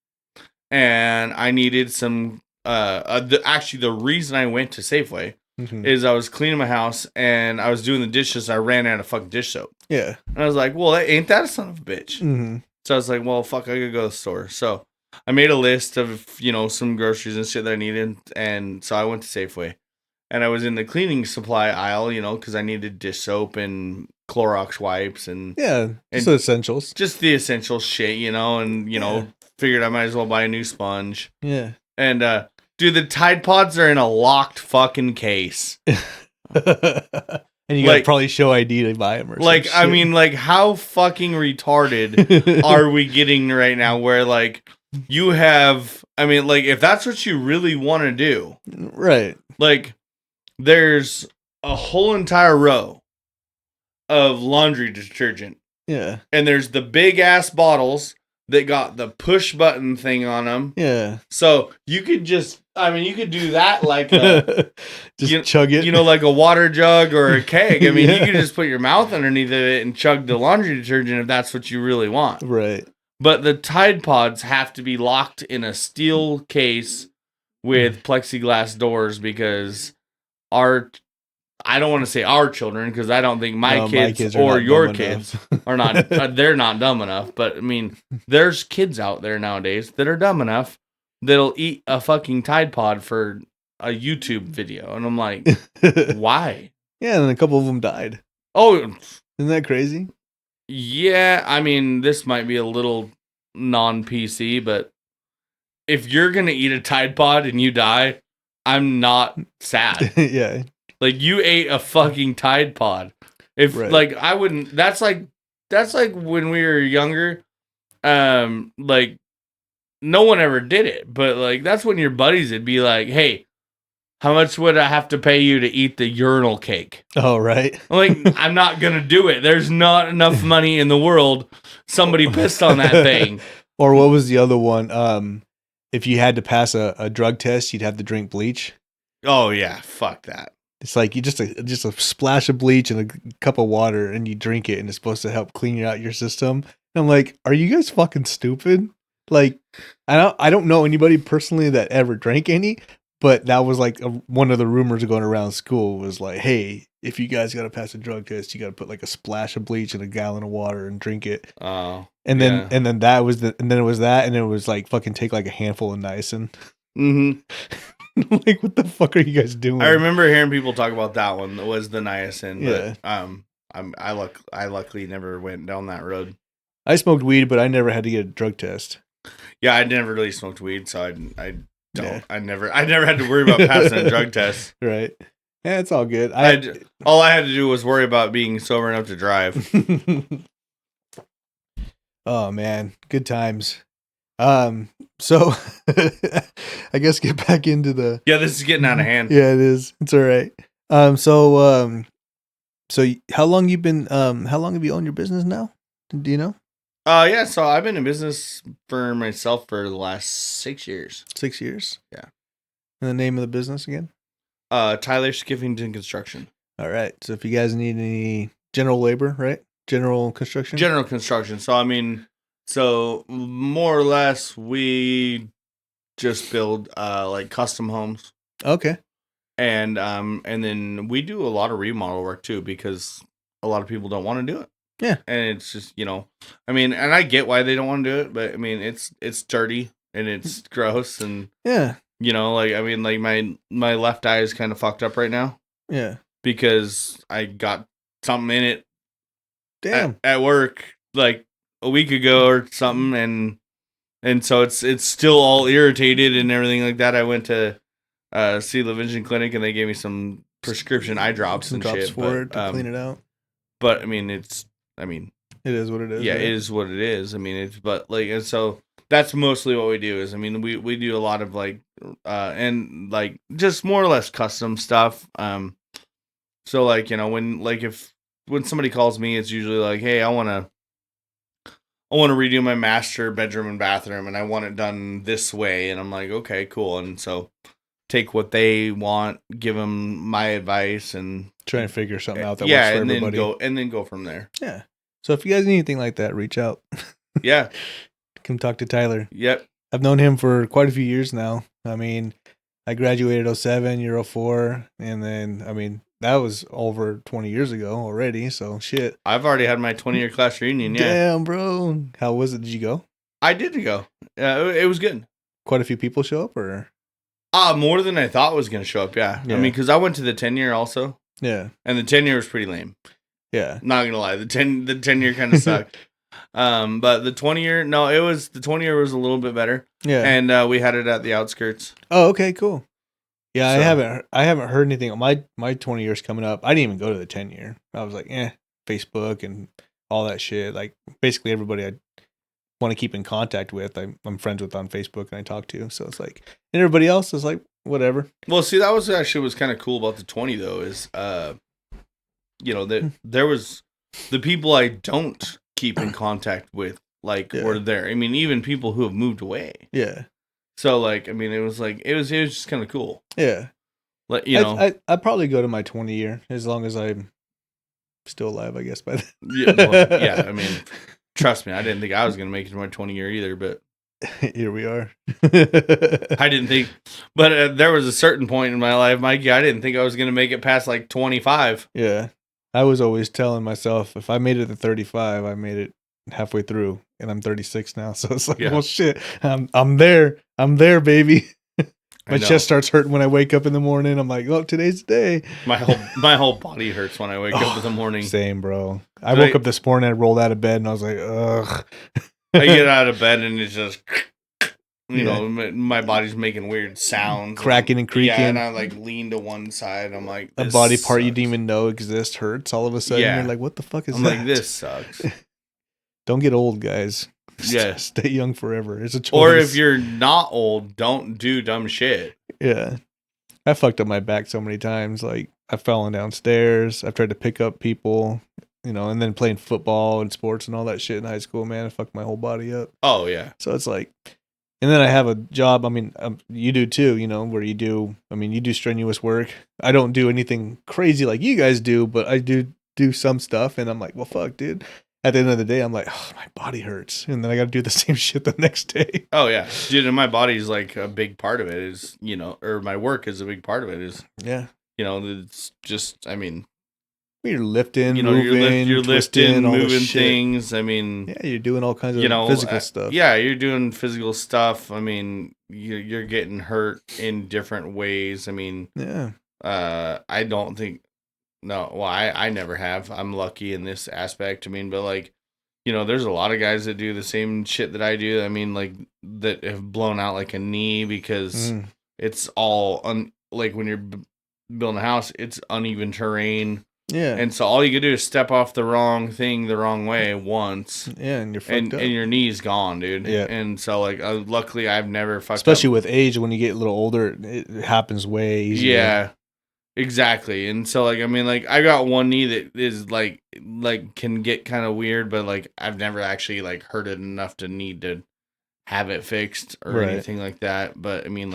and I needed some. Actually, the reason I went to Safeway is I was cleaning my house and I was doing the dishes. I ran out of fucking dish soap. Yeah, and I was like, "Well, ain't that a son of a bitch?" Mm-hmm. So I was like, "Well, fuck, I gotta go to the store." So I made a list of, some groceries and shit that I needed. And so I went to Safeway, and I was in the cleaning supply aisle, because I needed dish soap and Clorox wipes and just the essentials. Just the essential shit, and, figured I might as well buy a new sponge. Yeah. And, dude, the Tide Pods are in a locked fucking case. And you gotta probably show ID to buy them or something. I mean, how fucking retarded are we getting right now where, you have, if that's what you really want to do. Right. There's a whole entire row of laundry detergent. Yeah. And there's the big ass bottles that got the push button thing on them. Yeah. So you could just, you could do that chug it. Like a water jug or a keg. You could just put your mouth underneath of it and chug the laundry detergent if that's what you really want. Right. But the Tide Pods have to be locked in a steel case with plexiglass doors, because I don't want to say our children, because I don't think my kids or your kids are not, they're not dumb enough. But there's kids out there nowadays that are dumb enough that'll eat a fucking Tide Pod for a YouTube video. And I'm like, why? Yeah, and a couple of them died. Oh, isn't that crazy? Yeah, this might be a little non-PC, but if you're going to eat a Tide Pod and you die, I'm not sad. Yeah. You ate a fucking Tide Pod. If I wouldn't, that's like when we were younger, no one ever did it, but that's when your buddies would be like, "Hey, how much would I have to pay you to eat the urinal cake?" Oh, right. I'm not going to do it. There's not enough money in the world. Somebody pissed on that thing. Or what was the other one? If you had to pass a drug test, you'd have to drink bleach. Oh, yeah. Fuck that. It's you just a splash of bleach and a cup of water, and you drink it, and it's supposed to help clean out your system. And I'm like, are you guys fucking stupid? I don't know anybody personally that ever drank any, but that was one of the rumors going around school was hey, if you guys got to pass a drug test, you got to put a splash of bleach in a gallon of water and drink it. Oh, and then it was that, and it was fucking take a handful of niacin. Mm-hmm. What the fuck are you guys doing? I remember hearing people talk about that one. That was the niacin. Yeah. But I luckily never went down that road. I smoked weed, but I never had to get a drug test. Yeah, I never really smoked weed, so I don't. Yeah. I never had to worry about passing a drug test. Right. Yeah, it's all good. All I had to do was worry about being sober enough to drive. Oh man, good times. So I guess get back into the. Yeah, this is getting out of hand. Yeah, it is. It's all right. So how long have you owned your business now? Do you know? Yeah, so I've been in business for myself for the last 6 years. 6 years? Yeah. And the name of the business again? Tyler Skiffington Construction. All right. So if you guys need any general labor, right? General construction? General construction. So more or less we just build custom homes. Okay. And then we do a lot of remodel work too, because a lot of people don't want to do it. Yeah. And it's just, and I get why they don't want to do it, but it's dirty and it's gross and yeah. My left eye is kind of fucked up right now. Yeah. Because I got something in it. Damn. At work a week ago or something, and so it's still all irritated and everything like that. I went to Selah Vision Clinic, and they gave me some prescription eye drops Some and drops shit. for it to clean it out. But I mean, it is what it is. Yeah, right? it is what it is. I mean, and so that's mostly what we do. Is, I mean, we do a lot of and just more or less custom stuff. So when somebody calls me, it's usually like, hey, I want to redo my master bedroom and bathroom, and I want it done this way. And I'm like, okay, cool. And so take what they want, give them my advice, and try and figure something out that works for everybody. And then go from there. Yeah. So if you guys need anything like that, reach out. Yeah. Come talk to Tyler. Yep. I've known him for quite a few years now. I mean, I graduated 07, you're 04, and then, I mean, that was over 20 years ago already, so shit. I've already had my 20-year class reunion, yeah. Damn, bro. How was it? Did you go? I did go. It was good. Quite a few people show up, or? More than I thought was going to show up, yeah. I mean, because I went to the 10-year also. Yeah. And the 10-year was pretty lame. Yeah. Not going to lie. The 10-year kind of sucked. But the 20-year, no, the 20-year was a little bit better. Yeah. And we had it at the outskirts. Oh, okay, cool. Yeah, so. I haven't heard anything. My 20 years coming up. I didn't even go to the 10-year. I was like, Facebook and all that shit. Like basically everybody I want to keep in contact with, I'm friends with on Facebook and I talk to. So it's like, and everybody else is like, whatever. Well, see, that was actually what's kind of cool about the 20 though is, that there was the people I don't keep in contact with, were there. I mean, even people who have moved away. Yeah. So, I mean, it was just kind of cool. Yeah. I'd probably go to my 20-year as long as I'm still alive, I guess, by then. Yeah, I mean, trust me, I didn't think I was going to make it to my 20-year either, but here we are. I didn't think, but there was a certain point in my life, Mikey, I didn't think I was going to make it past 25. Yeah. I was always telling myself, if I made it to 35, I made it halfway through, and I'm 36 now. So it's like, well, shit, I'm there. I'm there, baby. My chest starts hurting when I wake up in the morning. I'm like, oh, today's the day. My whole body hurts when I wake up in the morning. Same, bro. I woke up this morning, I rolled out of bed, and I was like, ugh. I get out of bed, and it's just, my body's making weird sounds. Cracking and creaking. Yeah, and I lean to one side. I'm like, a body part you didn't even know exists hurts all of a sudden. Yeah. You're like, what the fuck is that? I'm like, this sucks. Don't get old, guys. Yeah. Stay young forever. It's a choice. Or if you're not old, don't do dumb shit. Yeah. I fucked up my back so many times. Like, I've fallen downstairs. I've tried to pick up people, and then playing football and sports and all that shit in high school, man. I fucked my whole body up. Oh, yeah. So it's like, and then I have a job. I mean, you do too, where you do strenuous work. I don't do anything crazy like you guys do, but I do some stuff. And I'm like, well, fuck, dude. At the end of the day, I'm like, oh, my body hurts. And then I got to do the same shit the next day. Oh, yeah. Dude, and my body's a big part of it is, or my work is a big part of it is, it's just, I mean. You're lifting, moving, you're lifting, moving things. I mean. Yeah, you're doing all kinds of physical stuff. Yeah, you're doing physical stuff. I mean, you're getting hurt in different ways. I mean. Yeah. I don't think. No, well, I never have. I'm lucky in this aspect. I mean, but there's a lot of guys that do the same shit that I do. I mean, that have blown out a knee because it's all when you're building a house, it's uneven terrain. Yeah. And so all you can do is step off the wrong thing the wrong way once. Yeah, and you're fucked up. And your knee's gone, dude. Yeah. And so luckily I've never fucked Especially with age, when you get a little older, it happens way easier. Yeah. Exactly. And so I mean I got one knee that is can get kind of weird, but I've never actually hurt it enough to need to have it fixed or anything like that. But I mean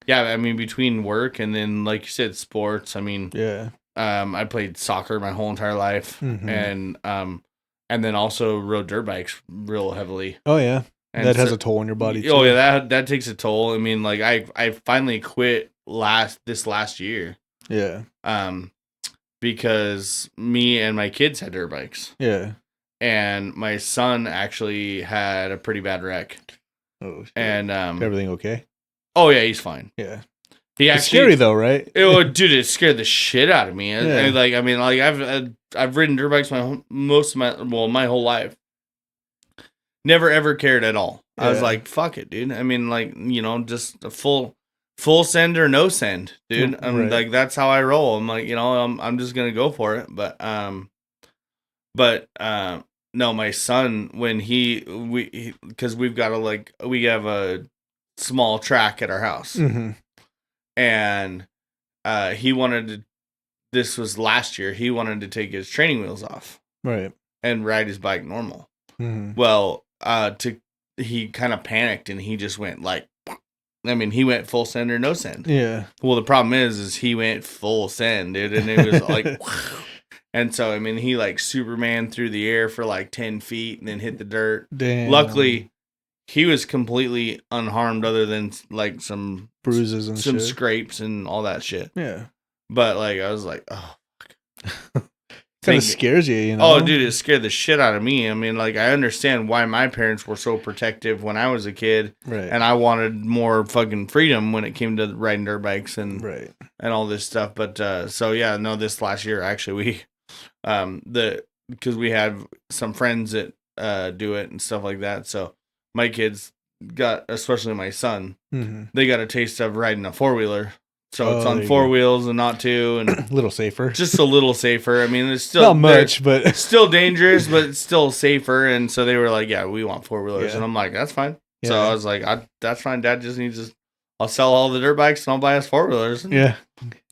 I mean between work and then you said sports, I mean I played soccer my whole entire life and then also rode dirt bikes real heavily. Oh yeah. And that has a toll on your body too. Oh yeah, that takes a toll. I mean I finally quit this last year. Yeah. Because me and my kids had dirt bikes. Yeah. And my son actually had a pretty bad wreck. Oh shit. And everything okay? Oh yeah, he's fine. Yeah. It's scary though, right? Dude, it scared the shit out of me. Yeah. I've ridden dirt bikes my whole life. Never ever cared at all. Yeah. I was like, fuck it, dude. I mean, just a full full send or no send, dude. I'm Right. like, that's how I roll. I'm like, I'm just gonna go for it. But no, my son, when because we have a small track at our house, Mm-hmm. and he wanted to. This was last year. He wanted to take his training wheels off, Right. and ride his bike normal. Mm-hmm. Well, he kind of panicked and he just went like, he went full send or no send. Yeah. Well, the problem is he went full send, dude, and it was like, and so he like Superman through the air for like 10 feet and then hit the dirt. Damn. Luckily, he was completely unharmed, other than like some bruises and some shit. scrapes and all that shit. Yeah. But like, I was like, oh. Kind of scares you, you know? Oh, dude, it scared the shit out of me. I understand why my parents were so protective when I was a kid. Right. And I wanted more fucking freedom when it came to riding dirt bikes and all this stuff. But, this last year, actually, because we have some friends that do it and stuff like that. So my kids especially my son, they got a taste of riding a four-wheeler. So it's on four wheels and not two, and a little safer. Just a little safer. It's still not much, but it's still dangerous, but it's still safer. And so they were like, "Yeah, we want four wheelers," and I'm like, "That's fine." Yeah. So I was like, "That's fine. Dad just needs to. I'll sell all the dirt bikes and I'll buy us four wheelers." Yeah,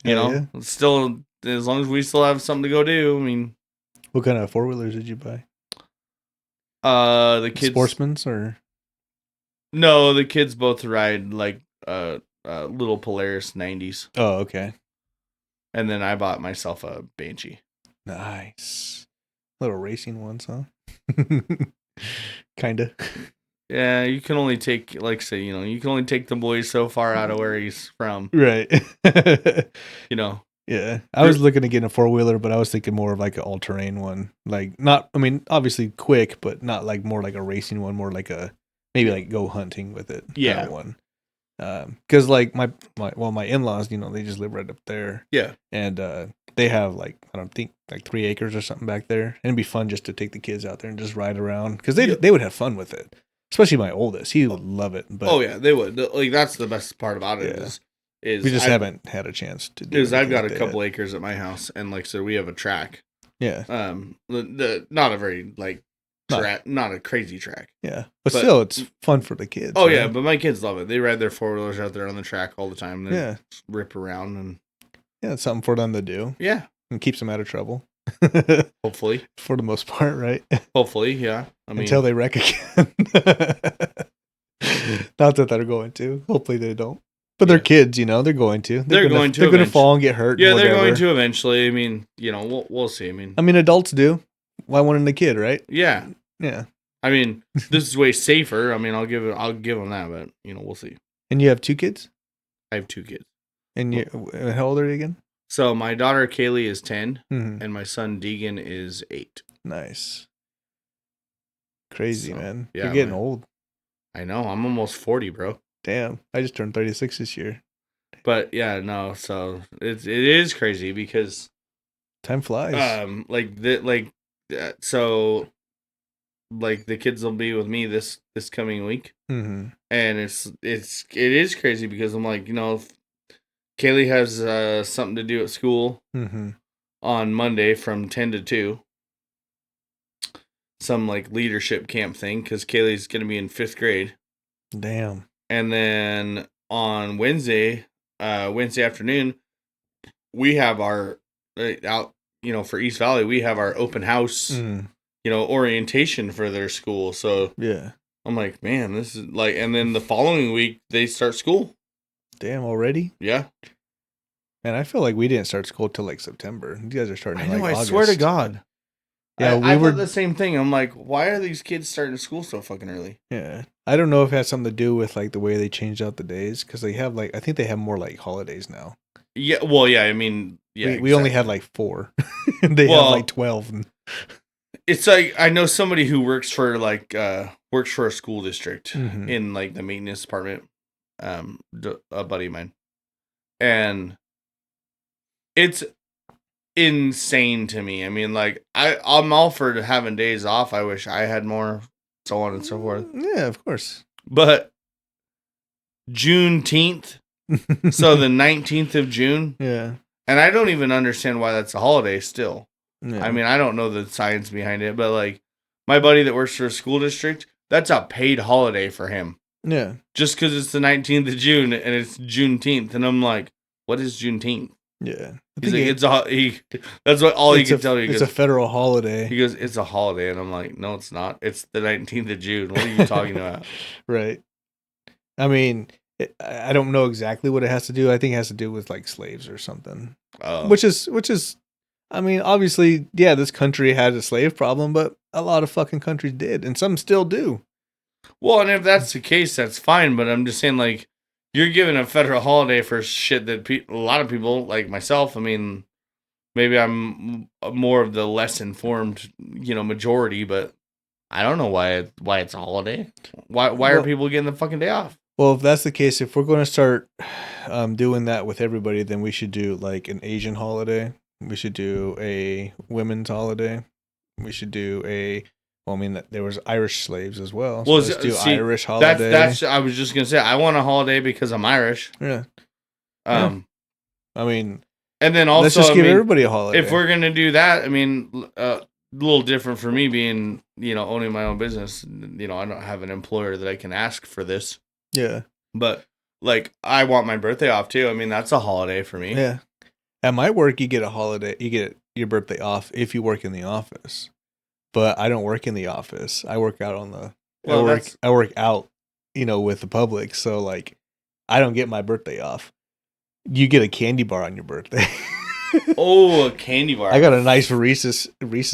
It's still, as long as we still have something to go do. What kind of four wheelers did you buy? The kids, Sportsman's or no, the kids both ride like little Polaris 90s. Oh, okay. And then I bought myself a Banshee. Nice. Little racing ones, huh? Kinda. Yeah, you can only take, you can only take the boys so far out of where he's from. Right. Yeah. I was looking to get a four-wheeler, but I was thinking more of like an all-terrain one. Like, obviously quick, but not like more like a racing one, more like maybe like go hunting with it. Yeah. Kind of one. Because like my in-laws, they just live right up there. Yeah. And they have like, I don't think like 3 acres or something back there. And it'd be fun just to take the kids out there and just ride around. Because they would have fun with it. Especially my oldest. He would love it. But, oh, yeah, they would. Like, that's the best part about it is we just haven't had a chance to do it. I've got a couple acres at my house. And like, so we have a track. Yeah. Not a very, like, not a crazy track. Yeah. But still, it's fun for the kids. Oh, right? Yeah. But my kids love it. They ride their four-wheelers out there on the track all the time. They rip around. And yeah, it's something for them to do. Yeah. And keeps them out of trouble. Hopefully. For the most part, right? Hopefully, yeah. Until they wreck again. Not that they're going to. Hopefully they don't. But they're kids, they're going to. They're going to fall and get hurt. Yeah, they're going to eventually. We'll see. Adults do. Why wouldn't a kid, right? Yeah. Yeah. This is way safer. I'll give them that, but we'll see. And you have 2 kids? I have 2 kids. And how old are you again? So my daughter Kaylee is 10, and my son Deegan is 8. Nice. Crazy, man. Yeah, you're getting old. I know. I'm almost 40, bro. Damn. I just turned 36 this year. But yeah, no. So it is crazy because time flies. The kids will be with me this coming week, and it is crazy because I'm like, Kaylee has something to do at school on Monday from 10 to 2. Some like leadership camp thing because Kaylee's going to be in 5th grade. Damn. And then on Wednesday afternoon, we have our out, for East Valley, we have our open house, orientation for their school. So yeah, I'm like, man, this is like, and then the following week they start school. Damn, already? Yeah. Man, I feel like we didn't start school till like September. You guys are starting in I August. Swear to God. Yeah, I thought the same thing. I'm like, why are these kids starting school so fucking early? Yeah. I don't know if it has something to do with like the way they changed out the days because they have I think they have more like holidays now. Yeah. Well, yeah. We only had like 4. They have like 12. It's like I know somebody who works for a school district in like the maintenance department. A buddy of mine, and it's insane to me. I'm all for having days off. I wish I had more, so on and so forth. Yeah, of course. But Juneteenth So the 19th of June. Yeah. And I don't even understand why that's a holiday still. Yeah. I mean, I don't know the science behind it, but like my buddy that works for a school district, that's a paid holiday for him. Yeah. Just because it's the 19th of June and it's Juneteenth. And I'm like, what is Juneteenth? Yeah. He's like, that's what all he can tell me. It's a federal holiday. He goes, it's a holiday. And I'm like, no, it's not. It's the 19th of June. What are you talking about? Right. I mean, I don't know exactly what it has to do. I think it has to do with like slaves or something. Which is, I mean, obviously, yeah, this country had a slave problem, but a lot of fucking countries did, and some still do. Well, and if that's the case, that's fine. But I'm just saying, like, you're giving a federal holiday for shit that a lot of people, like myself, I mean, maybe I'm more of the less informed, majority, but I don't know why it's a holiday. Why are people getting the fucking day off? Well, if that's the case, if we're going to start doing that with everybody, then we should do like an Asian holiday. We should do a women's holiday. We should do there was Irish slaves as well. So let's do Irish holiday. That's I was just gonna say I want a holiday because I'm Irish. Yeah. I mean, and then also let's just give everybody a holiday. If we're gonna do that, I mean, a little different for me being owning my own business. I don't have an employer that I can ask for this. Yeah. But like, I want my birthday off too. I mean, that's a holiday for me. Yeah. At my work, you get a holiday. You get your birthday off if you work in the office. But I don't work in the office. I work out on the. I work out, with the public. So like, I don't get my birthday off. You get a candy bar on your birthday. Oh, a candy bar! I got a nice Reese's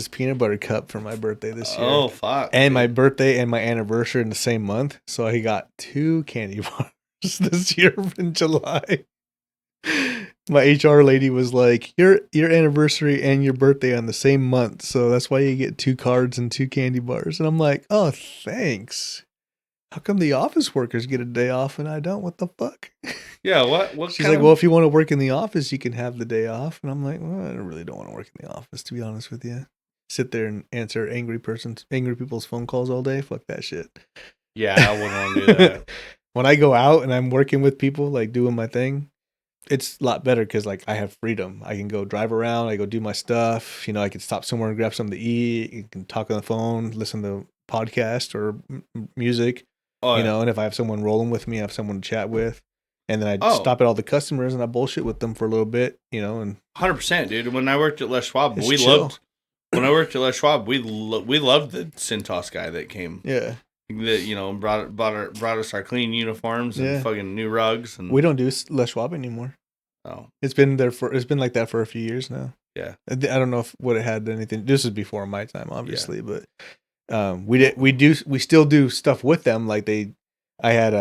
peanut butter cup for my birthday this year. Oh fuck! And my birthday and my anniversary in the same month, so I got 2 candy bars this year in July. My HR lady was like, your anniversary and your birthday on the same month, so that's why you get 2 cards and 2 candy bars. And I'm like, oh, thanks. How come the office workers get a day off and I don't? What the fuck? Yeah, what? She's like, well, if you want to work in the office, you can have the day off. And I'm like, well, I really don't want to work in the office, to be honest with you. Sit there and answer angry people's phone calls all day. Fuck that shit. Yeah, I wouldn't want to do that. When I go out and I'm working with people, like doing my thing, it's a lot better because like I have freedom. I can go drive around. I go do my stuff. I can stop somewhere and grab something to eat. You can talk on the phone, listen to podcast or music. Oh, yeah. And if I have someone rolling with me, I have someone to chat with. And then I stop at all the customers and I bullshit with them for a little bit, and 100%, dude. When I worked at Les Schwab, we loved the Cintas guy that came. Yeah. That brought us our clean uniforms and fucking new rugs. And we don't do Les Schwab anymore. Oh, it's been like that for a few years now. Yeah. I don't know if it had anything. This is before my time, obviously, but we still do stuff with them. Like I had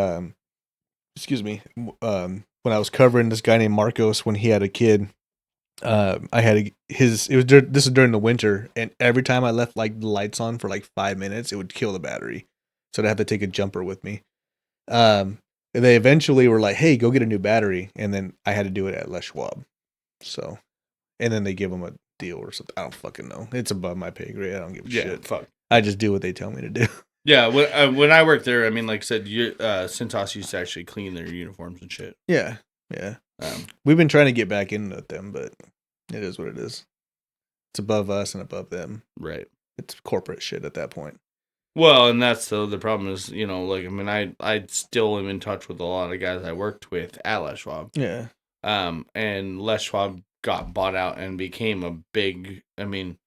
when I was covering this guy named Marcos when he had a kid, this is during the winter, and every time I left like the lights on for like 5 minutes, it would kill the battery. So I'd have to take a jumper with me. They eventually were like, hey, go get a new battery. And then I had to do it at Les Schwab. So, and then they give them a deal or something. I don't fucking know. It's above my pay grade. I don't give a shit. Fuck. I just do what they tell me to do. Yeah, when I worked there, I mean, like I said, Cintas used to actually clean their uniforms and shit. Yeah, yeah. We've been trying to get back in with them, but it is what it is. It's above us and above them. Right. It's corporate shit at that point. Well, and that's the problem is, like, I mean, I still am in touch with a lot of guys I worked with at Les Schwab. Yeah. And Les Schwab got bought out and became a big, I mean,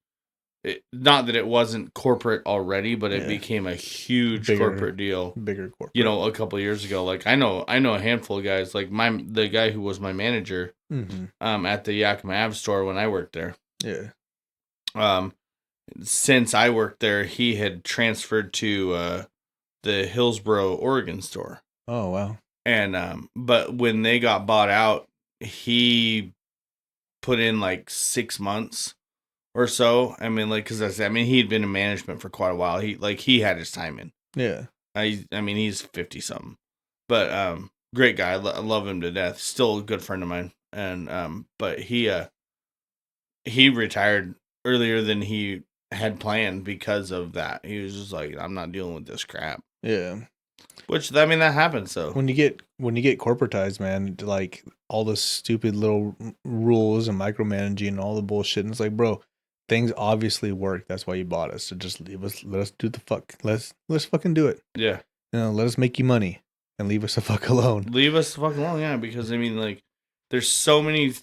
not that it wasn't corporate already, but it became a huge corporate deal. Bigger corporate. A couple of years ago. Like I know a handful of guys. Like the guy who was my manager, at the Yakima Ave store when I worked there. Yeah. Since I worked there, he had transferred to the Hillsboro, Oregon store. Oh wow. And but when they got bought out, he put in like 6 months. Or so. I mean, like, because he'd been in management for quite a while. He had his time in. Yeah. I mean, he's 50 something, but great guy. I love him to death. Still a good friend of mine. And but he retired earlier than he had planned because of that. He was just like, I'm not dealing with this crap. Yeah. Which, I mean, that happens, so. When you get corporatized, man, like all the stupid little rules and micromanaging and all the bullshit, and it's like, bro, things obviously work. That's why you bought us. So just leave us. Let us do the fuck. Let's fucking do it. Yeah. Let us make you money and leave us the fuck alone. Leave us the fuck alone, yeah. Because I mean, like, there's so many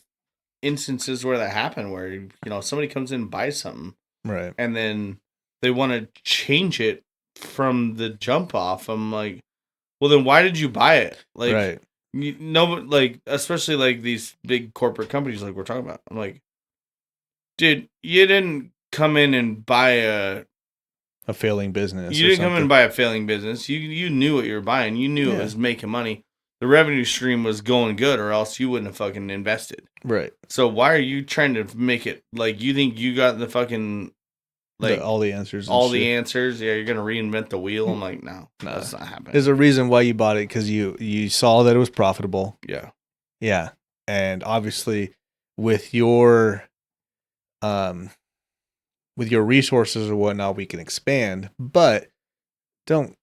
instances where that happen, where somebody comes in and buys something, right, and then they want to change it from the jump off. I'm like, well, then why did you buy it? Like, right. Like, especially like these big corporate companies like we're talking about. I'm like, dude, you didn't come in and buy a failing business. You didn't come in and buy a failing business. You knew what you were buying. You knew it was making money. The revenue stream was going good, or else you wouldn't have fucking invested. Right. So why are you trying to make it like you think you got the fucking all the answers? All the answers. Yeah, you're gonna reinvent the wheel. I'm like, no, that's not happening. There's a reason why you bought it, because you saw that it was profitable. Yeah. Yeah, and obviously with your resources or whatnot, we can expand. But don't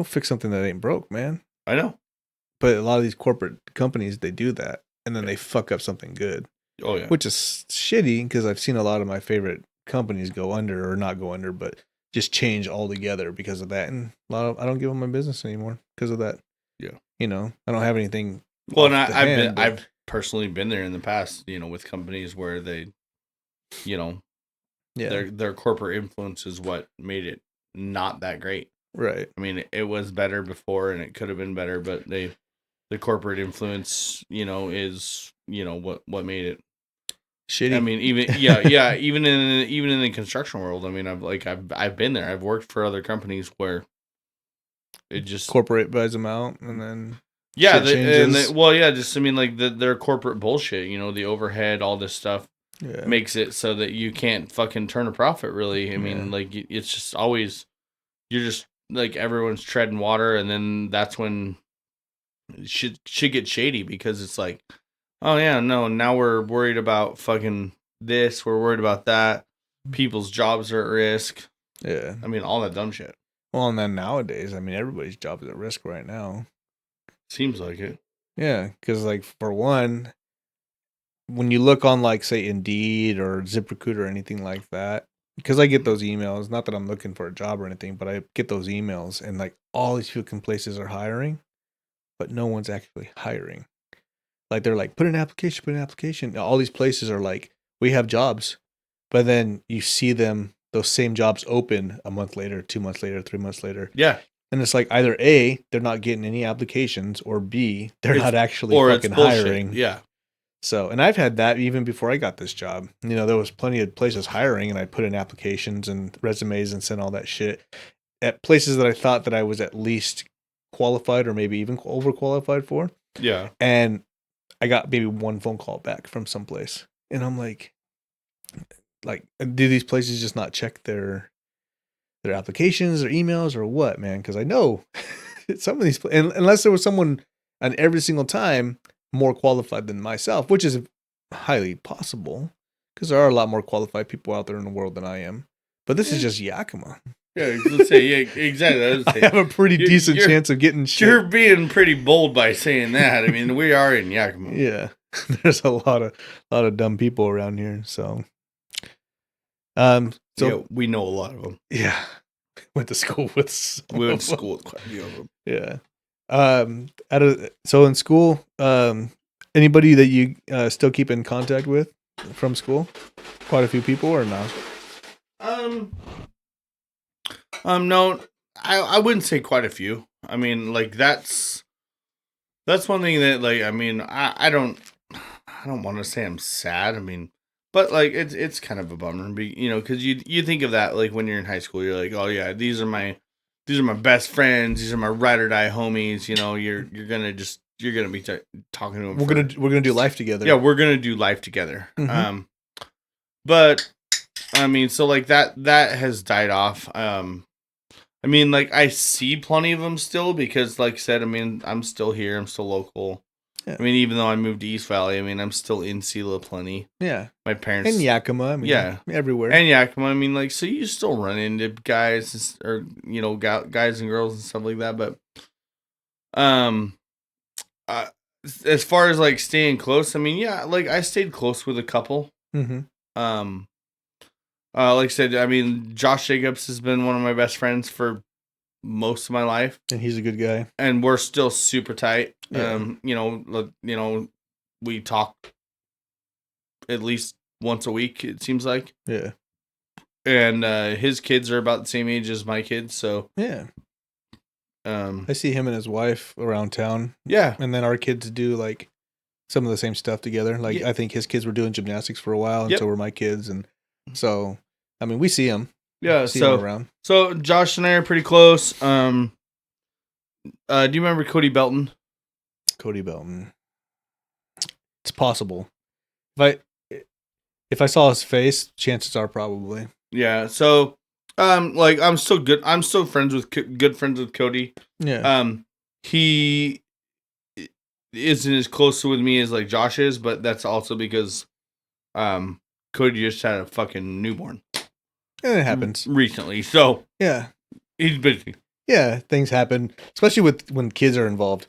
fix something that ain't broke, man. I know. But a lot of these corporate companies, they do that, and then they fuck up something good. Oh yeah. Which is shitty, because I've seen a lot of my favorite companies go under, or not go under, but just change altogether because of that. And I don't give them my business anymore because of that. Yeah. I don't have anything. Well, and I've personally been there in the past, with companies where they, their corporate influence is what made it not that great. Right. I mean, it was better before, and it could have been better, but the corporate influence, is what made it shitty. I mean, even in the construction world. I mean, I've been there. I've worked for other companies where it just corporate buys them out, and then just I mean, like their corporate bullshit. The overhead, all this stuff makes it so that you can't fucking turn a profit. Really, I mean, like it's just always you're just like everyone's treading water, and then that's when it should get shady, because it's like, oh yeah, no, now we're worried about fucking this, we're worried about that. People's jobs are at risk. Yeah. I mean, all that dumb shit. Well, and then nowadays, I mean, everybody's job is at risk right now. Seems like it. Yeah, because like for one, when you look on like say Indeed or ZipRecruiter or anything like that, because I get those emails, not that I'm looking for a job or anything, but I get those emails, and like all these fucking places are hiring, but no one's actually hiring. Like they're like, put an application. All these places are like, we have jobs, but then you see those same jobs open a month later, 2 months later, 3 months later. Yeah. And it's like either A, they're not getting any applications, or B, they're not actually fucking hiring. Yeah. So, and I've had that even before I got this job. There was plenty of places hiring, and I put in applications and resumes and sent all that shit at places that I thought that I was at least qualified or maybe even overqualified for. Yeah. And I got maybe one phone call back from someplace, and I'm like, do these places just not check their applications or emails or what, man? Because I know some of these, unless there was someone on every single time more qualified than myself, which is highly possible, because there are a lot more qualified people out there in the world than I am. But this is just Yakima. Yeah, let's say, yeah, exactly. I have a pretty decent chance of getting shit. You're being pretty bold by saying that. I mean, we are in Yakima. Yeah, there's a lot of dumb people around here. So, we know a lot of them. Yeah, went to school with. We went to school with quite a few of them. Yeah. So in school, anybody that you still keep in contact with from school? Quite a few people, or no? No, I wouldn't say quite a few. I mean, like that's one thing that, like, I mean, I don't want to say I'm sad. I mean, but like it's kind of a bummer, because you think of that, like when you're in high school, you're like, oh yeah, these are my best friends, these are my ride or die homies. You're gonna be talking to them. We're gonna do life together. Yeah, we're gonna do life together. Mm-hmm. But I mean, so like that has died off. I mean, like, I see plenty of them still, because, like I said, I mean, I'm still here. I'm still local. Yeah. I mean, even though I moved to East Valley, I mean, I'm still in Selah plenty. Yeah. My parents. And Yakima. I mean, yeah. Everywhere. And Yakima. I mean, like, so you still run into guys, or, guys and girls and stuff like that. But Um, as far as like staying close, I mean, yeah, like I stayed close with a couple. Mm-hmm. Like I said, I mean, Josh Jacobs has been one of my best friends for most of my life, And he's a good guy. and we're still super tight. Yeah. We talk at least once a week, it seems like. Yeah. And his kids are about the same age as my kids, so yeah. I see him and his wife around town. Yeah. And then our kids do like some of the same stuff together. Like I think his kids were doing gymnastics for a while, and so were my kids, and so I mean we see him. Yeah, see him around. So Josh and I are pretty close. Do you remember Cody Belton? Cody Belton. It's possible. If I saw his face, chances are probably. Yeah. So, like I'm still good. I'm still good friends with Cody. Yeah. He isn't as close with me as like Josh is, but that's also because, Cody just had a fucking newborn. And it happens recently. So yeah, he's busy. Yeah, things happen, especially when kids are involved.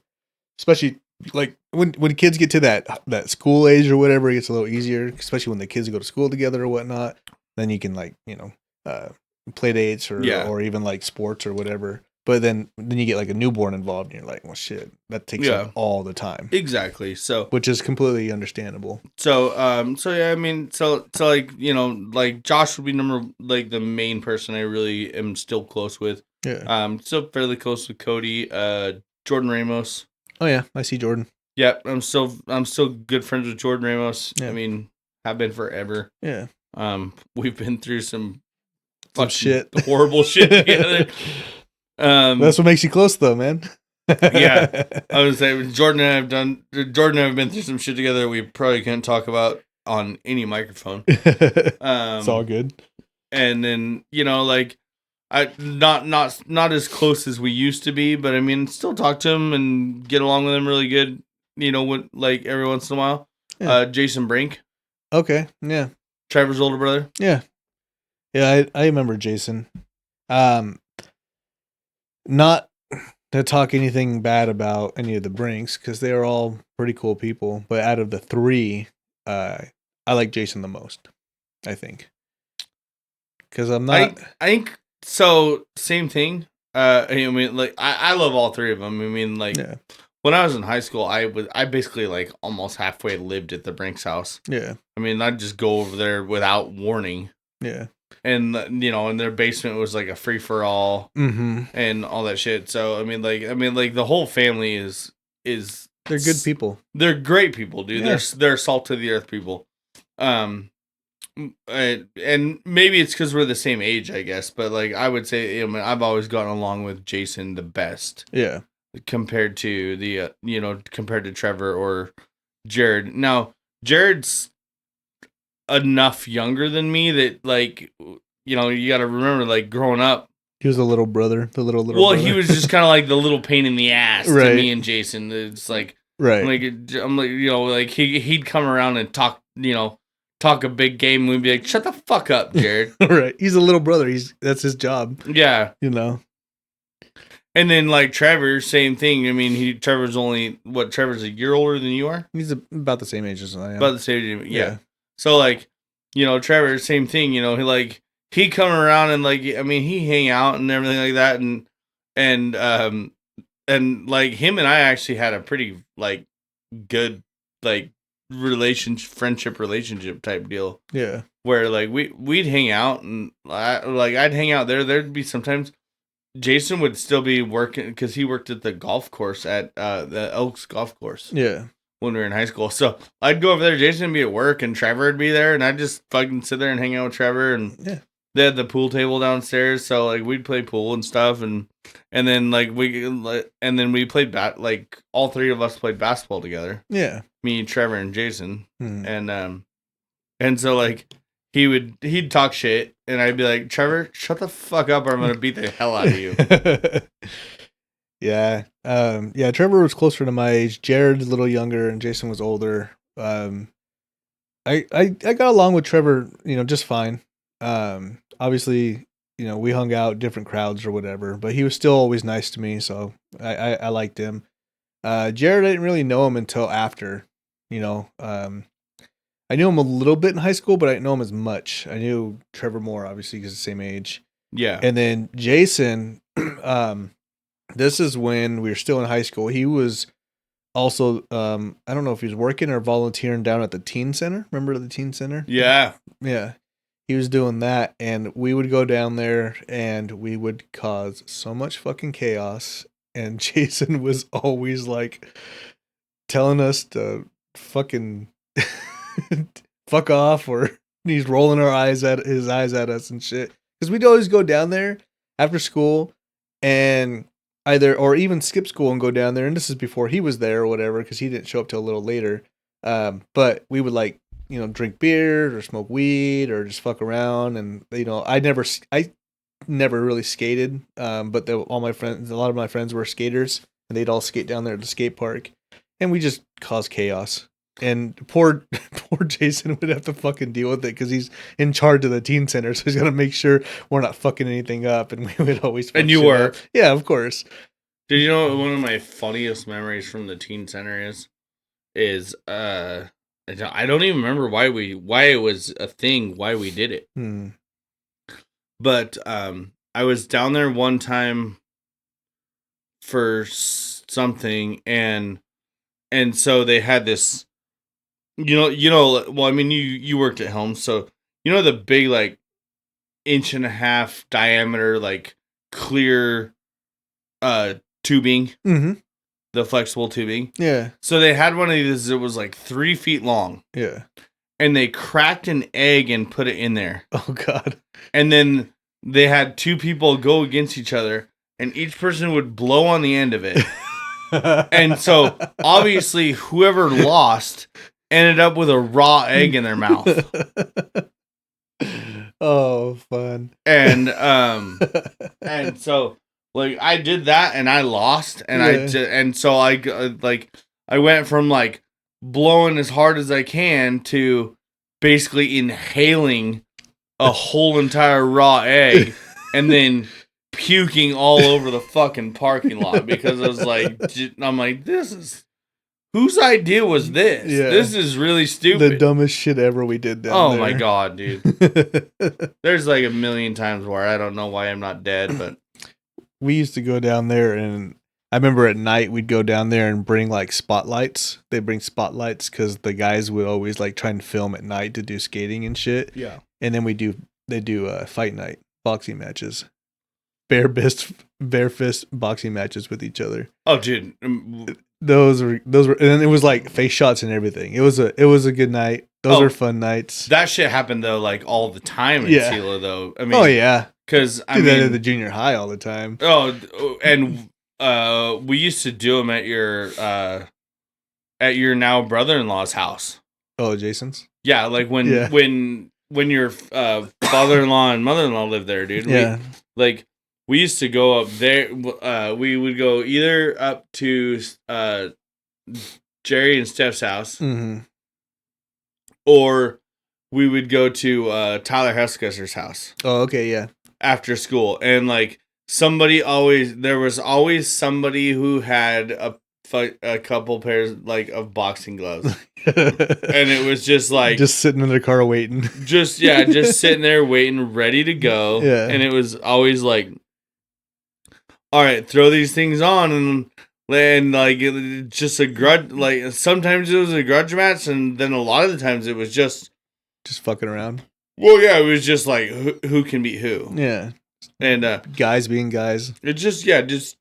Especially like when kids get to that school age or whatever, it gets a little easier. Especially when the kids go to school together or whatnot. Then you can like play dates or even like sports or whatever. But then you get like a newborn involved, and you're like, well, shit, that takes up all the time. Exactly. So, which is completely understandable. So, yeah, I mean, so like like Josh would be the main person I really am still close with. Yeah. Still fairly close with Cody. Jordan Ramos. Oh yeah, I see Jordan. Yep, I'm still good friends with Jordan Ramos. Yeah. I mean, have been forever. Yeah. We've been through some shit, horrible shit together. That's what makes you close, though, man. Yeah, I would say Jordan and I have been through some shit together we probably can't talk about on any microphone. It's all good. And then like I not as close as we used to be, but I mean still talk to him and get along with him really good. With like every once in a while. Yeah. Jason Brink. Okay. Yeah. Trevor's older brother. Yeah. Yeah, I remember Jason. Not to talk anything bad about any of the Brinks, because they are all pretty cool people. But out of the three, I like Jason the most, I think. Because I'm not... I think, so, same thing. I mean, like, I love all three of them. I mean, like, when I was in high school, I basically, like, almost halfway lived at the Brinks house. Yeah. I mean, I'd just go over there without warning. Yeah. And and their basement was like a free for all, and all that shit. So I mean, like the whole family is they're good people. They're great people, dude. Yeah. They're salt to the earth people. And maybe it's because we're the same age, I guess. But like I would say, I've always gotten along with Jason the best. Yeah. Compared to compared to Trevor or Jared. Now Jared's enough younger than me that like you got to remember, like, growing up he was the little brother, well brother. He was just kind of like the little pain in the ass to me and Jason. It's like I'm like like he'd come around and talk a big game, and we'd be like, shut the fuck up, Jared. Right, he's a little brother, that's his job. Yeah. And then like Trevor, same thing. I mean, Trevor's a year older than you are. He's about the same age as I am. About the same age. Yeah. So like, Trevor, same thing, he'd come around and like, I mean, he hang out and everything like that. And like him and I actually had a pretty like good, like friendship relationship type deal. Yeah. Where like we'd hang out and I'd hang out there. There'd be sometimes Jason would still be working because he worked at the golf course at the Elks golf course. Yeah. When we were in high school. So I'd go over there, Jason would be at work, and Trevor would be there, and I'd just fucking sit there and hang out with Trevor, and they had the pool table downstairs, so like we'd play pool and stuff, and then like we played like all three of us played basketball together. Yeah. Me, Trevor, and Jason. And so like he'd talk shit, and I'd be like, Trevor, shut the fuck up or I'm gonna beat the hell out of you. Yeah. Trevor was closer to my age. Jared's a little younger and Jason was older. I got along with Trevor, just fine. Obviously, we hung out different crowds or whatever, but he was still always nice to me, so I liked him. Jared, I didn't really know him until after, you know. I knew him a little bit in high school, but I didn't know him as much. I knew Trevor more, obviously, because the same age. Yeah. And then Jason, this is when we were still in high school. He was also, I don't know if he was working or volunteering down at the teen center. Remember the teen center? Yeah. Yeah. He was doing that, and we would go down there, and we would cause so much fucking chaos. And Jason was always like telling us to fucking fuck off, or he's rolling his eyes at us and shit. Because we'd always go down there after school and or even skip school and go down there. And this is before he was there or whatever, because he didn't show up till a little later. But we would drink beer or smoke weed or just fuck around. And, I never really skated. But a lot of my friends were skaters, and they'd all skate down there at the skate park, and we just caused chaos. And poor Jason would have to fucking deal with it because he's in charge of the teen center, so he's got to make sure we're not fucking anything up. And we would always. And you were, yeah, of course. Did you know one of my funniest memories from the teen center is I don't even remember why it was a thing, why we did it. But I was down there one time for something, and so they had this, well, I mean, you worked at home, so the big, like, 1.5 inch diameter, like, clear tubing, the flexible tubing. Yeah. So they had one of these that was like 3 feet long. Yeah. And they cracked an egg and put it in there. Oh God. And then they had 2 people go against each other, and each person would blow on the end of it. And so obviously whoever lost ended up with a raw egg in their mouth. Oh, fun. And so, like, I did that and I lost, and so I went from, like, blowing as hard as I can to basically inhaling a whole entire raw egg and then puking all over the fucking parking lot, because I was like, I'm like, whose idea was this? Yeah. This is really stupid. The dumbest shit ever we did down there. Oh my God, dude. There's like a million times where I don't know why I'm not dead, but we used to go down there, and I remember at night we'd go down there and bring, like, spotlights. They bring spotlights because the guys would always, like, try and film at night to do skating and shit. Yeah. And then they do fight night, boxing matches. Bare fist boxing matches with each other. Oh, dude. Those were, and then it was like face shots and everything. It was a good night. Those are fun nights. That shit happened though, like, all the time in Selah, though. I mean, oh yeah, because I do mean, that at the junior high all the time. Oh, and we used to do them at your now brother-in-law's house. Oh, Jason's. Yeah, like when your father-in-law and mother-in-law lived there, dude. Yeah, We used to go up there. We would go either up to Jerry and Steph's house, or we would go to Tyler Skiffington's house. Oh, okay, yeah. After school, and like there was always somebody who had a couple pairs, like, of boxing gloves, and it was just like sitting in their car waiting, just sitting there waiting, ready to go. Yeah, and it was always like, all right, throw these things on, and like, just a grudge. Like, sometimes it was a grudge match, and then a lot of the times it was just fucking around. Well, yeah, it was just like who can beat who. Yeah, and guys being guys. It's just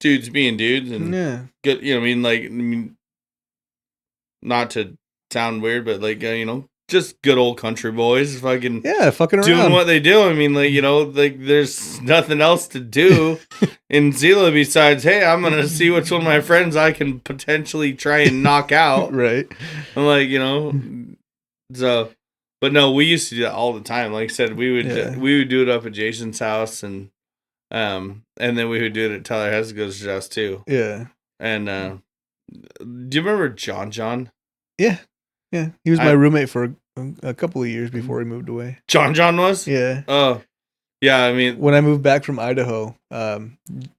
dudes being dudes, and good. I mean, not to sound weird, but like just good old country boys, fucking fucking around, doing what they do. I mean, like there's nothing else to do in Selah besides, hey, I'm gonna see which one of my friends I can potentially try and knock out. Right. I'm like, so, but no, we used to do that all the time. Like I said, we would do it up at Jason's house, and then we would do it at Tyler Skiffington's house too. Yeah. And do you remember John? Yeah. Yeah, he was my roommate for a couple of years before he moved away. John was? Yeah. Oh, yeah. I mean, when I moved back from Idaho,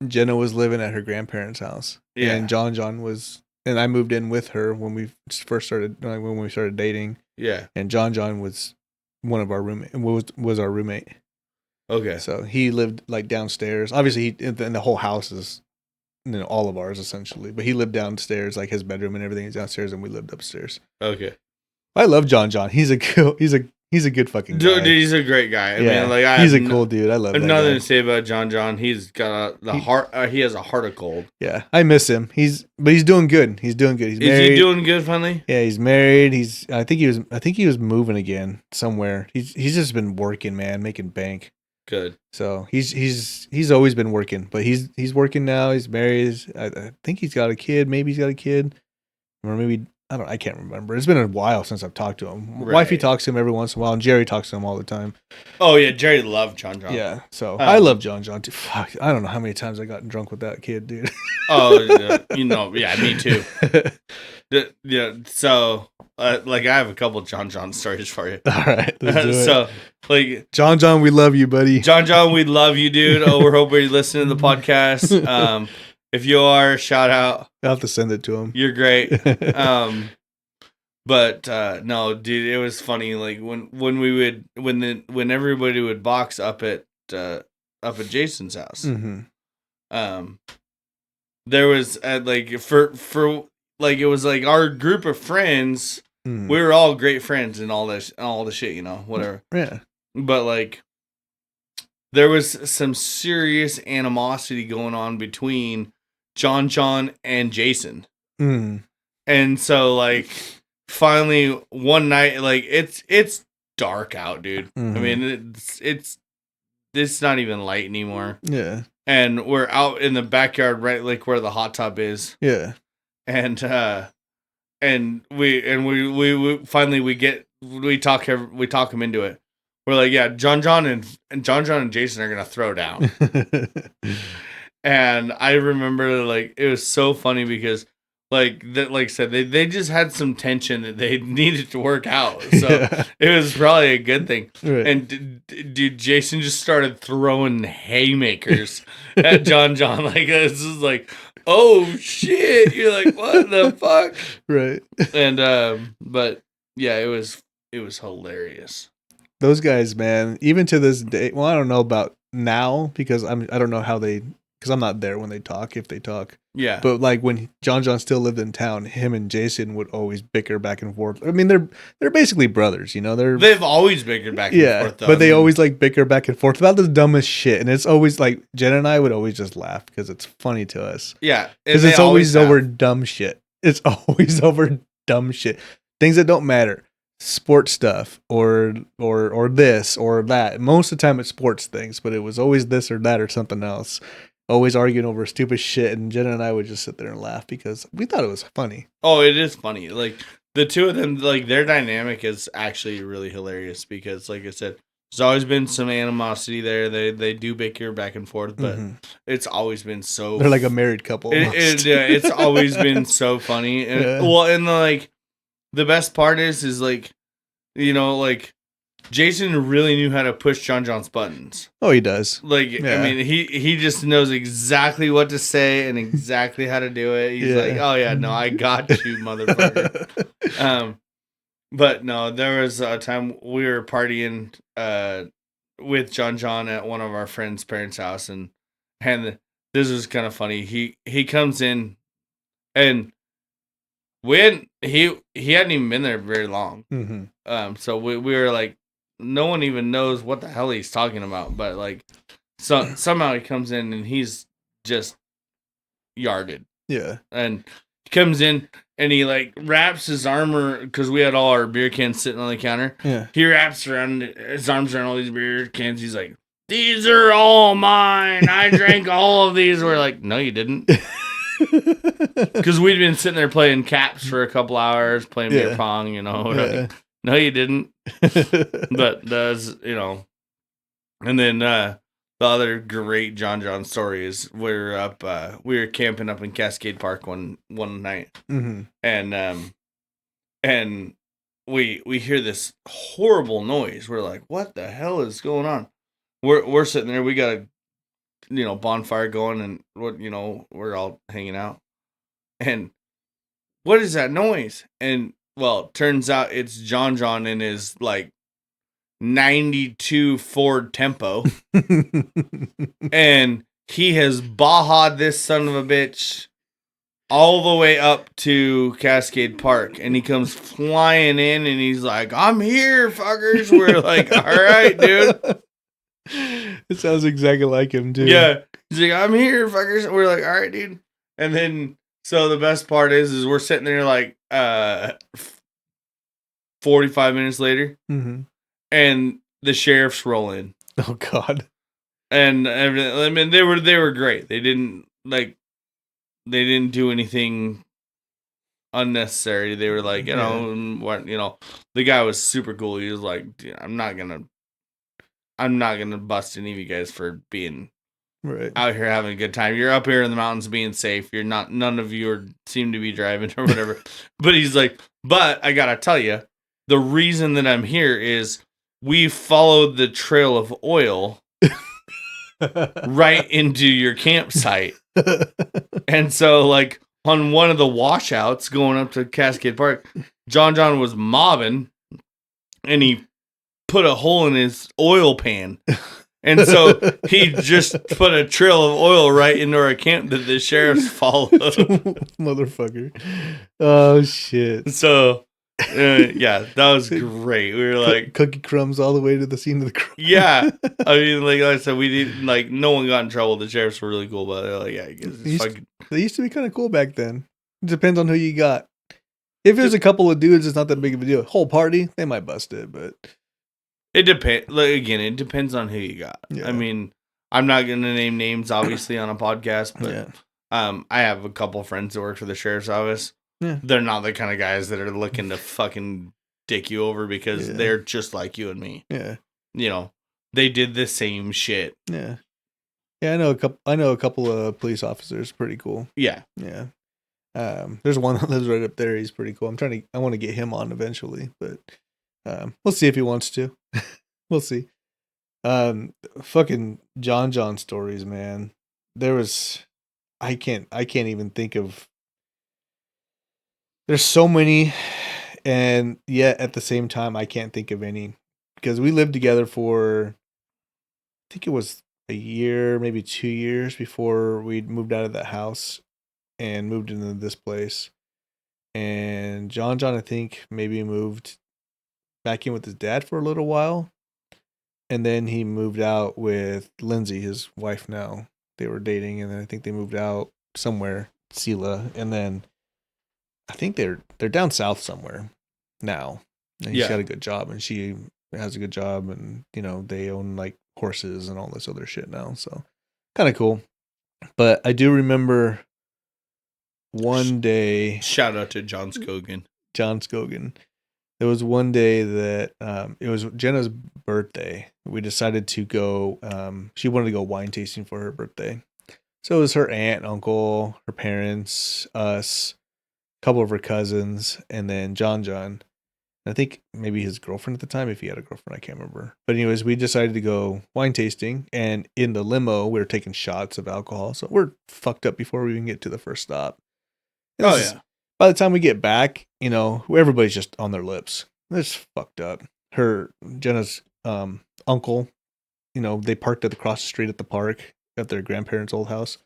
Jenna was living at her grandparents' house, and John was and I moved in with her when we first started, when we started dating. Yeah. And John was one of our roommate, was our roommate. Okay. So he lived like downstairs. Obviously, and the whole house is, all of ours essentially. But he lived downstairs, like his bedroom and everything is downstairs, and we lived upstairs. Okay. I love John. He's a good fucking guy. Dude, he's a great guy. I mean, like he's a cool dude. I love him. Nothing to say about John. He's got heart. He has a heart of gold. Yeah, I miss him. He's doing good. He's doing good. He's married. Is he doing good finally? Yeah, he's married. I think he was moving again somewhere. He's just been working, man, making bank. Good. So he's always been working, but he's working now. He's married. I think he's got a kid. Maybe he's got a kid, or maybe I can't remember. It's been a while since I've talked to him. Right. Wifey talks to him every once in a while, and Jerry talks to him all the time. Oh yeah, Jerry loved John. Yeah, so I love John too. Fuck, I don't know how many times I got drunk with that kid, dude. Oh, yeah, me too. Yeah, so like I have a couple John stories for you. All right, let's do it. So like John, we love you, buddy. John, we love you, dude. Oh, we're hoping you're listening to the podcast. If you are, shout out. I'll have to send it to him. You're great. But no, dude, it was funny. Like when everybody would box up at Jason's house. Mm-hmm. There was like for like it was like our group of friends. We were all great friends and all the shit, whatever. Yeah. But like there was some serious animosity going on between John and Jason. And so like finally one night, like it's dark out, dude. I mean it's not even light anymore. Yeah. And we're out in the backyard, right, like where the hot tub is. Yeah. And we finally we talk him into it. We're like, yeah, John and Jason are gonna throw down. And I remember like it was so funny because like I said, they just had some tension that they needed to work out. So it was probably a good thing. Right. And dude, Jason just started throwing haymakers at John. Like this is like, oh shit! You're like, what the fuck? Right. And but yeah, it was hilarious. Those guys, man, even to this day. Well, I don't know about now because I don't know how because I'm not there when they talk, if they talk. Yeah. But like when John still lived in town, him and Jason would always bicker back and forth. I mean, they're basically brothers, They've always bickered back and forth, though. But they always like bicker back and forth about the dumbest shit. And it's always like Jen and I would always just laugh because it's funny to us. Yeah. Because it's always over dumb shit. It's always over dumb shit. Things that don't matter. Sports stuff or this or that. Most of the time it's sports things, but it was always this or that or something else. Always arguing over stupid shit, and Jenna and I would just sit there and laugh because we thought it was funny. Oh, it is funny. Like the two of them, like their dynamic is actually really hilarious because, like I said, there's always been some animosity there. They do bicker back and forth, but it's always been so. They're like a married couple. It's always been so funny. And, well, and like the best part is like, like. Jason really knew how to push John's buttons. Oh, he does. Like, I mean, he just knows exactly what to say and exactly how to do it. He's like, oh yeah, no, I got you, motherfucker. But no, there was a time we were partying with John at one of our friends' parents' house, and this was kind of funny. He comes in, and he hadn't even been there very long. So we were like. No one even knows what the hell he's talking about, but like, somehow he comes in and he's just yarded. Yeah. And he comes in and he like wraps his arm because we had all our beer cans sitting on the counter. Yeah. He wraps his arms around all these beer cans. He's like, "These are all mine. I drank all of these." We're like, "No, you didn't." Because we'd been sitting there playing caps for a couple hours, playing beer pong, Like, no, you didn't. But that's, and then the other great John story is we were camping up in Cascade Park one night, and we hear this horrible noise. We're like, what the hell is going on? We're sitting there. We got a bonfire going, and we're all hanging out, and what is that noise? And, well, turns out it's John in his, like, 92 Ford Tempo. And he has baha'd this son of a bitch all the way up to Cascade Park. And he comes flying in and he's like, I'm here, fuckers. We're like, all right, dude. It sounds exactly like him, dude. Yeah. He's like, I'm here, fuckers. We're like, all right, dude. And then, so the best part is we're sitting there like 45 minutes later. Mm-hmm. And the sheriffs roll in. Oh, God. And everything. I mean, they were great. They didn't do anything unnecessary. They were like, the guy was super cool. He was like, I'm not gonna bust any of you guys for being out here having a good time. You're up here in the mountains being safe. None of you seem to be driving or whatever. But he's like, but I gotta tell you, the reason that I'm here is we followed the trail of oil right into your campsite. And so, like, on one of the washouts going up to Cascade Park, John was mobbing, and he put a hole in his oil pan. And so he just put a trail of oil right into our camp that the sheriffs followed. Motherfucker. Oh, shit. So... yeah, that was great. We were like cookie crumbs all the way to the scene of the crime. Yeah, I mean, like I said, we didn't like. No one got in trouble. The sheriffs were really cool, but like, yeah, they used to be kind of cool back then. It depends on who you got. If there's a couple of dudes, it's not that big of a deal. Whole party, they might bust it, but it depends. Like again, it depends on who you got. Yeah. I mean, I'm not gonna name names, obviously, on a podcast, but I have a couple friends that work for the sheriff's office. Yeah. They're not the kind of guys that are looking to fucking dick you over because they're just like you and me. Yeah. You know, they did the same shit. Yeah. Yeah, I know a couple of police officers pretty cool. Yeah. Yeah. There's one that lives right up there. He's pretty cool. I want to get him on eventually, but we'll see if he wants to. We'll see. Fucking John stories, man. I can't even think of. There's so many, and yet at the same time, I can't think of any because we lived together for, I think it was a year, maybe 2 years before we moved out of that house and moved into this place. And John, I think maybe moved back in with his dad for a little while. And then he moved out with Lindsay, his wife now. They were dating, and then I think they moved out somewhere, Selah, and then I think they're down south somewhere now. And he's got a good job, and she has a good job, and they own like horses and all this other shit now. So kind of cool. But I do remember one day. Shout out to John Scogan. There was one day that it was Jenna's birthday. We decided to go. She wanted to go wine tasting for her birthday. So it was her aunt, uncle, her parents, us, a couple of her cousins, and then John. I think maybe his girlfriend at the time, if he had a girlfriend, I can't remember. But anyways, we decided to go wine tasting, and in the limo, we were taking shots of alcohol. So we're fucked up before we even get to the first stop. And by the time we get back, everybody's just on their lips. It's fucked up. Jenna's uncle, they parked across the street at the park at their grandparents' old house,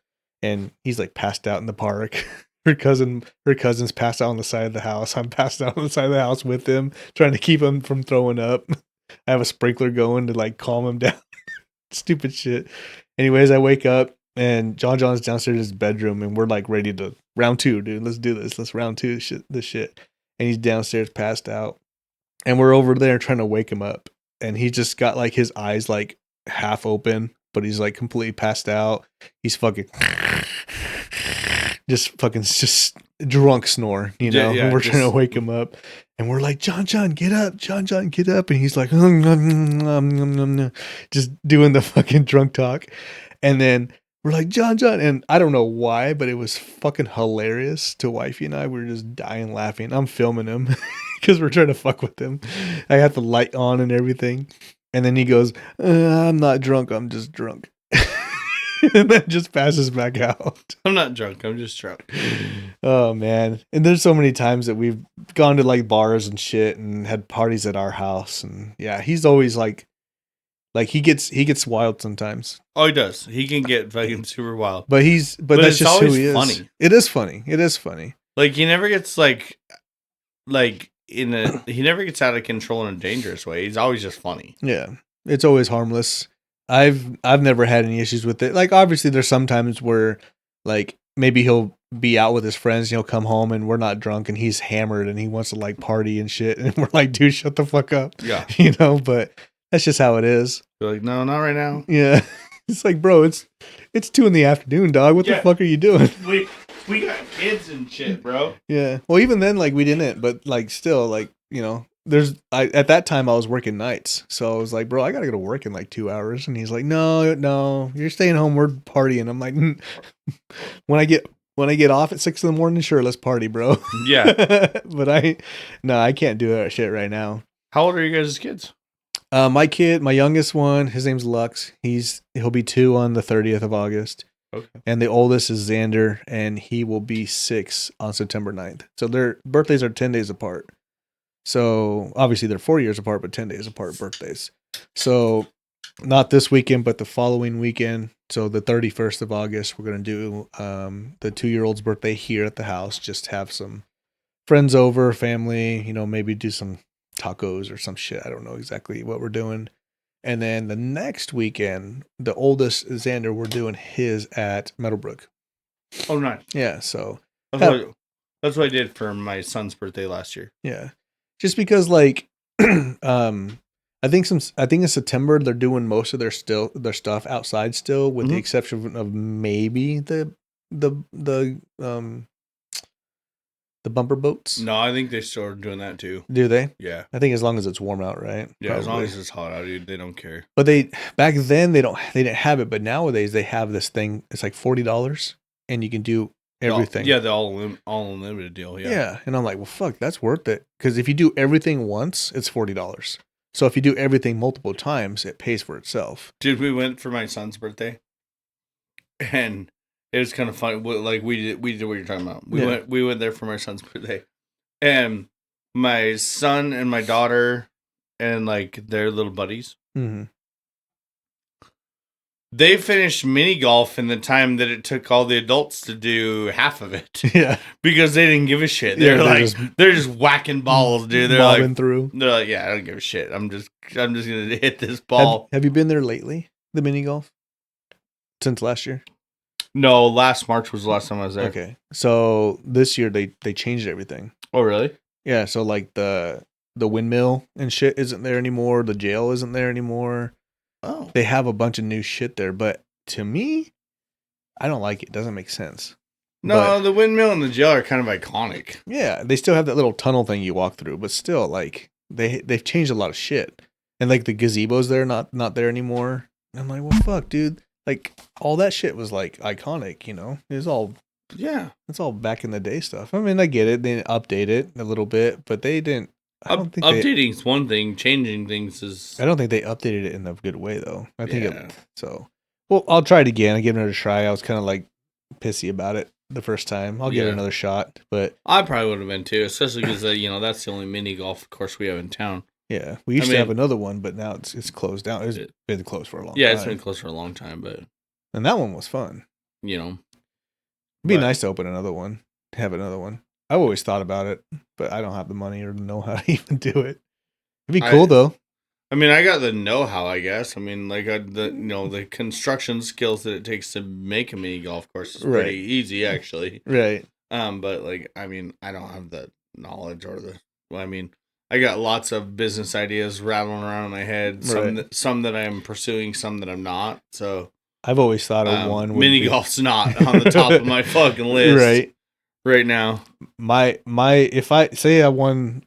and he's like passed out in the park. Her cousin's passed out on the side of the house. I'm passed out on the side of the house with him, trying to keep him from throwing up. I have a sprinkler going to like calm him down. Stupid shit. Anyways, I wake up and John's downstairs in his bedroom, and we're like ready to round 2, dude. Let's do this. Let's round 2 this shit. And he's downstairs passed out, and we're over there trying to wake him up, and he just got like his eyes like half open, but he's like completely passed out. He's fucking. Just drunk snore, and we're trying to wake him up, and we're like, John, get up, get up, and he's like, just doing the fucking drunk talk, and then we're like, John, and I don't know why, but it was fucking hilarious to wifey and I. We were just dying laughing. I'm filming him because we're trying to fuck with him. I got the light on and everything, and then he goes, I'm not drunk, I'm just drunk. and then just passes back out. I'm not drunk. I'm just drunk. Oh man. And there's so many times that we've gone to like bars and shit and had parties at our house. And yeah, he's always like he gets wild sometimes. Oh, he does. He can get fucking super wild. But that's just who he is. Funny. It is funny. It is funny. Like he never gets like he never gets out of control in a dangerous way. He's always just funny. Yeah. It's always harmless. I've never had any issues with it. Like obviously there's some times where like maybe he'll be out with his friends and he'll come home and we're not drunk and he's hammered and he wants to like party and shit and we're like, dude, shut the fuck up. Yeah. You know, but that's just how it is. You're like, no, not right now. Yeah. It's like, bro, it's 2 p.m, dog. What the fuck are you doing? We got kids and shit, bro. Yeah. Well, even then, like we didn't, but like still, like, you know, at that time I was working nights. So I was like, bro, I gotta go to work in like 2 hours. And he's like, no, you're staying home. We're partying. I'm like, when I get off at 6 a.m, sure, let's party, bro. Yeah. But I can't do that shit right now. How old are you guys' kids? My youngest one, his name's Lux. He'll be 2 on the 30th of August. Okay. And the oldest is Xander, and he will be 6 on September 9th. So their birthdays are 10 days apart. So obviously they're 4 years apart, but 10 days apart birthdays. So not this weekend, but the following weekend. So the 31st of August, we're going to do the 2-year-old's birthday here at the house. Just have some friends over, family, you know, maybe do some tacos or some shit. I don't know exactly what we're doing. And then the next weekend, the oldest Xander, we're doing his at Meadowbrook. Oh, nice. Yeah, so that's what I did for my son's birthday last year. Yeah, just because like, I think in September they're doing most of their stuff outside still, with the exception of maybe the bumper boats. No, I think they started doing that too. Do they? Yeah. I think as long as it's warm out, right? Yeah, Probably. as long as it's hot out, dude, they don't care. But back then they didn't have it, but nowadays they have this thing. It's like $40, and you can do everything. The all unlimited deal. Yeah. Yeah, and I'm like, well, fuck, that's worth it, because if you do everything once, it's $40. So if you do everything multiple times, it pays for itself. Dude, we went for my son's birthday, and it was kind of funny. Like we did what you're talking about. We went there for my son's birthday, and my son and my daughter and like their little buddies. Mm-hmm. They finished mini golf in the time that it took all the adults to do half of it. Yeah, because they didn't give a shit. They're just whacking balls, dude. They're like through. They're like, yeah, I don't give a shit. I'm just gonna hit this ball. Have you been there lately? The mini golf since last year? No, last March was the last time I was there. Okay. So this year they changed everything. Oh, really? Yeah, so like the windmill and shit isn't there anymore. The jail isn't there anymore. Oh. They have a bunch of new shit there, but to me, I don't like it. It doesn't make sense. No, the windmill and the jail are kind of iconic. Yeah, they still have that little tunnel thing you walk through, but still, like, they've changed a lot of shit. And like the gazebo's there, not there anymore. And I'm like, well, fuck, dude. Like, all that shit was, like, iconic, you know? It was all... Yeah. It's all back in the day stuff. I mean, I get it. They update it a little bit, but they didn't... Updating's one thing. Changing things is... I don't think they updated it in a good way, though. I think so... Well, I'll try it again. I'll give it another try. I was kind of, like, pissy about it the first time. I'll give it another shot, but... I probably would have been, too. Especially because, that's the only mini golf course we have in town. Yeah, we used to have another one, but now it's closed down. It's been closed for a long time. Yeah, it's been closed for a long time, but... And that one was fun. It'd be nice to open another one, have another one. I've always thought about it, but I don't have the money or know how to even do it. It'd be cool, though. I mean, I got the know-how, I guess. I mean, like, the construction skills that it takes to make a mini golf course is pretty easy, actually. Right. But, like, I mean, I don't have the knowledge or I got lots of business ideas rattling around in my head. Some that I'm pursuing, some that I'm not. So I've always thought of one. Mini golf's not on the top of my fucking list right now. If I won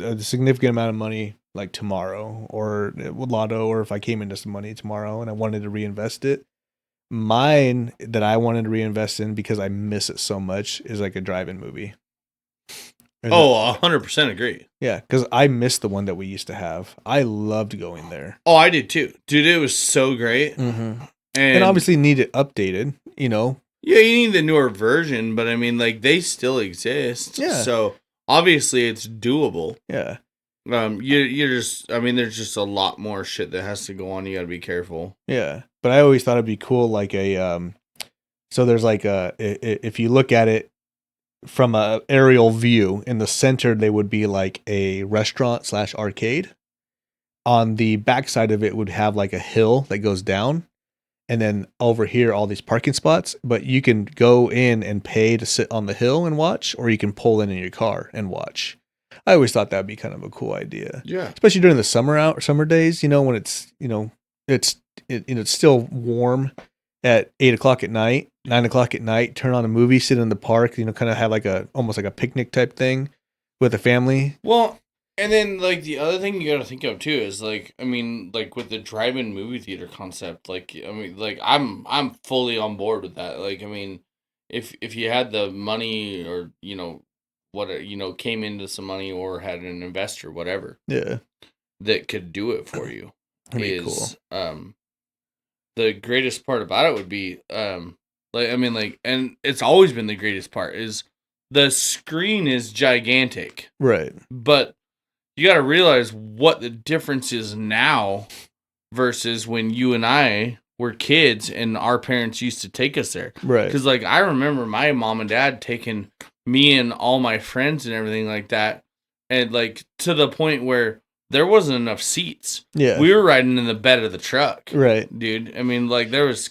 a significant amount of money like tomorrow or lotto, or if I came into some money tomorrow and I wanted to reinvest it, mine that I wanted to reinvest in because I miss it so much is like a drive-in movie. 100% agree. Yeah, because I missed the one that we used to have. I loved going there. Oh, I did too. Dude, it was so great. Mm-hmm. And obviously need it updated, you know. Yeah, you need the newer version, but I mean, like, they still exist. Yeah. So obviously it's doable. Yeah. You're just, I mean, there's just a lot more shit that has to go on. You got to be careful. Yeah. But I always thought it'd be cool, like so there's like if you look at it from a aerial view, in the center, they would be like a restaurant / arcade. On the backside of it would have like a hill that goes down. And then over here, all these parking spots, but you can go in and pay to sit on the hill and watch, or you can pull in your car and watch. I always thought that'd be kind of a cool idea. Yeah. Especially during the summer days, you know, when it's, you know, it's still warm at 8:00 at night, 9:00 at night, turn on a movie, sit in the park, you know, kind of have like almost like a picnic type thing with a family. Well, and then, like, the other thing you got to think of, too, is, like, I mean, like, with the drive-in movie theater concept, like, I mean, like, I'm fully on board with that. Like, I mean, if you had the money or, you know, what, you know, came into some money or had an investor, whatever. Yeah. That could do it for you. That'd be cool. The greatest part about it would be, like, I mean, like, and it's always been the greatest part, is the screen is gigantic. Right. But you got to realize what the difference is now versus when you and I were kids and our parents used to take us there. Right. Because, like, I remember my mom and dad taking me and all my friends and everything like that. And, like, to the point where there wasn't enough seats. Yeah. We were riding in the bed of the truck. Right. Dude. I mean, like, there was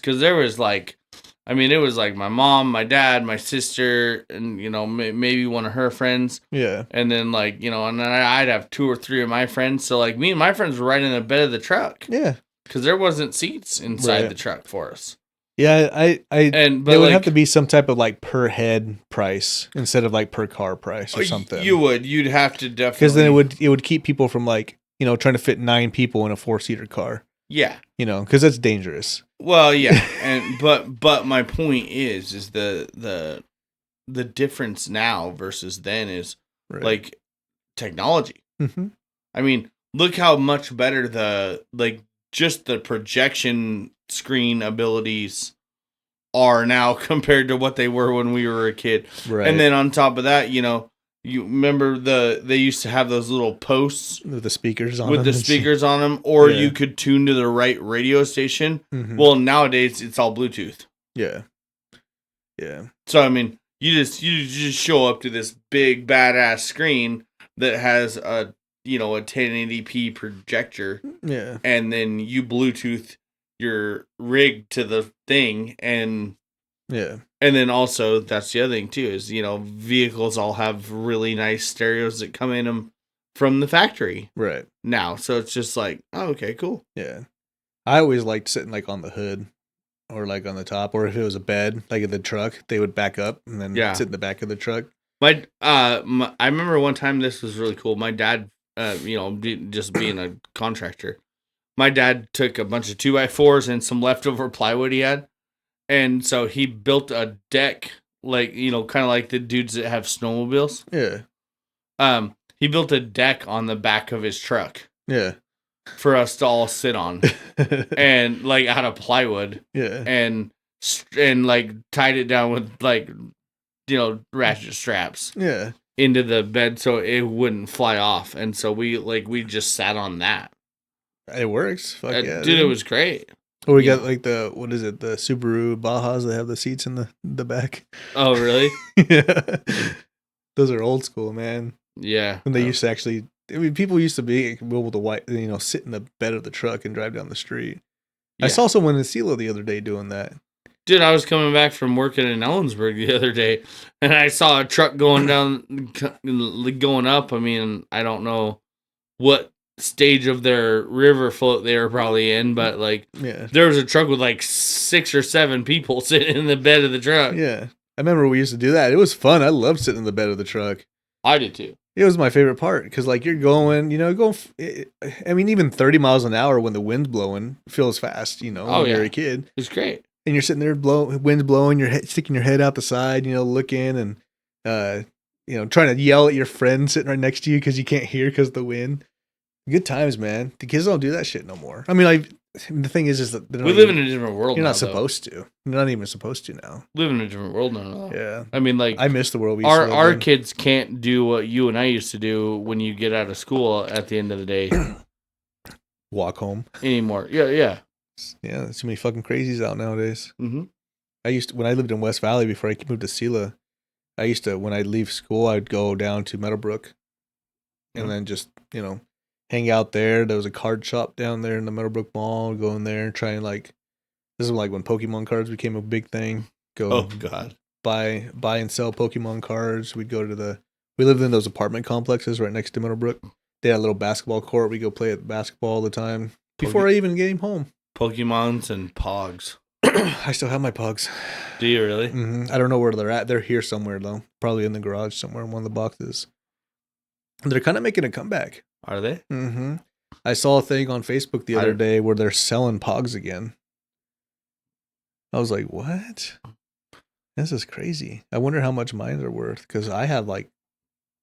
like, I mean, it was like my mom, my dad, my sister, and, you know, maybe one of her friends. Yeah. And then, like, you know, and then I'd have 2 or 3 of my friends. So, like, me and my friends were riding in the bed of the truck. Yeah. Because there wasn't seats inside the truck for us. Yeah, but there would have to be some type of, like, per head price instead of, like, per car price or something. You'd have to definitely. Because then it would keep people from, like, you know, trying to fit 9 people in a 4-seater car. Yeah. You know, because that's dangerous. Well, yeah, and but my point is the difference now versus then is like technology. Mm-hmm. I mean, look how much better just the projection screen abilities are now compared to what they were when we were a kid. Right. And then on top of that, you know, you remember they used to have those little posts with the speakers on them, or you could tune to the right radio station. Mm-hmm. Well, nowadays it's all Bluetooth. Yeah. Yeah. So I mean, you just show up to this big badass screen that has a 1080p projector. Yeah. And then you Bluetooth your rig to the thing, and yeah. And then also, that's the other thing, too, is, you know, vehicles all have really nice stereos that come in them from the factory. Right. Now. So it's just like, oh, okay, cool. Yeah. I always liked sitting, like, on the hood or, like, on the top. Or if it was a bed, like, in the truck, they would back up and then sit in the back of the truck. I remember one time, this was really cool. My dad, just being a contractor, my dad took a bunch of 2x4s and some leftover plywood he had. And so he built a deck, like, you know, kind of like the dudes that have snowmobiles. Yeah. He built a deck on the back of his truck. Yeah. For us to all sit on. And, like, out of plywood. Yeah. And like, tied it down with, like, you know, ratchet straps. Yeah. Into the bed so it wouldn't fly off. And so we just sat on that. It works. Fuck yeah. Dude, it was great. Or we got like the Subaru Bajas that have the seats in the back. Oh, really? Yeah. Those are old school, man. Yeah. When they used to actually, I mean, people used to be able to sit in the bed of the truck and drive down the street. Yeah. I saw someone in Selah the other day doing that. Dude, I was coming back from working in Ellensburg the other day, and I saw a truck going up. I mean, I don't know what stage of their river float they were probably in, but like there was a truck with like 6 or 7 people sitting in the bed of the truck. Yeah, I remember we used to do that. It was fun. I loved sitting in the bed of the truck. I did too. It was my favorite part because like you're going, I mean, even 30 miles an hour when the wind's blowing feels fast, when you're a kid. It's great. And you're sitting there, wind's blowing, sticking your head out the side, looking and trying to yell at your friend sitting right next to you because you can't hear because of the wind. Good times, man. The kids don't do that shit no more. I mean, The thing is that we live in a different world. You're now, not supposed to. You're not even supposed to now. Live in a different world now. Yeah. I mean, like I miss the world we used to live our in. kids can't do what you and I used to do when you get out of school at the end of the day. Walk home anymore. Yeah. There's too many fucking crazies out nowadays. Mm-hmm. When I lived in West Valley before I moved to Selah, when I'd leave school, I'd go down to Meadowbrook and then just, hang out there. There was a card shop down there in the Meadowbrook Mall. Go in there and try and this is like when Pokemon cards became a big thing. Oh God. Buy and sell Pokemon cards. We lived in those apartment complexes right next to Meadowbrook. They had a little basketball court. We go play at basketball all the time before I even came home. Pokemons and Pogs. I still have my Pogs. Do you really? Mm-hmm. I don't know where they're at. They're here somewhere though. Probably in the garage somewhere in one of the boxes. They're kind of making a comeback. Are they? Mm-hmm. I saw a thing on Facebook the other day where they're selling Pogs again. I was like, what? This is crazy. I wonder how much mine are worth because I have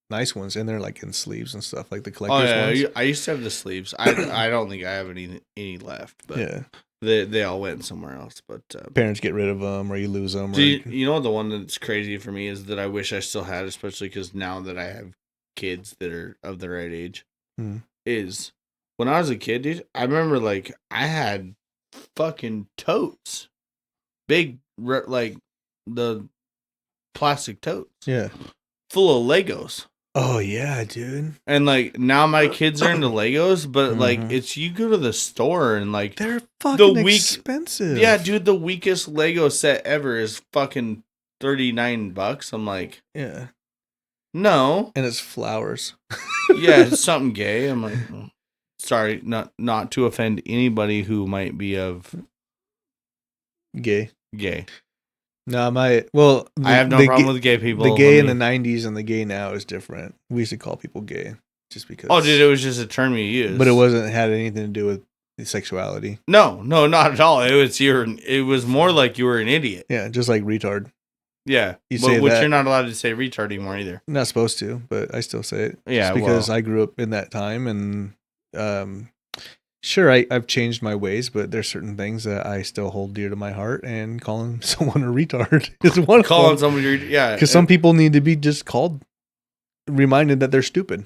nice ones and they're in sleeves and stuff like the collector's ones. I used to have the sleeves. I don't think I have any left. But yeah, they all went somewhere else. But parents get rid of them or you lose them. You know the one that's crazy for me is that I wish I still had, especially because now that I have kids that are of the right age, is when I was a kid, dude. I remember I had fucking totes, big the plastic totes, full of Legos. Oh yeah, dude. And now my kids are into Legos, but it's you go to the store and they're fucking expensive. Yeah, dude, the weakest Lego set ever is fucking $39. I'm like, yeah, no, and it's flowers. Yeah, it's something gay. I'm like, sorry, not to offend anybody who might be of gay. No, I have no problem with gay people. The gay in the 90s and the gay now is different. We used to call people gay just because. Oh, dude, it was just a term you used. But it had anything to do with sexuality. No, not at all. It was more like you were an idiot. Yeah, just like retard. Yeah, you're not allowed to say retard anymore either. I'm not supposed to, but I still say it. Yeah, because I grew up in that time and sure, I've changed my ways, but there's certain things that I still hold dear to my heart, and calling someone a retard is one of them. Calling somebody, yeah. Because some people need to be just reminded that they're stupid.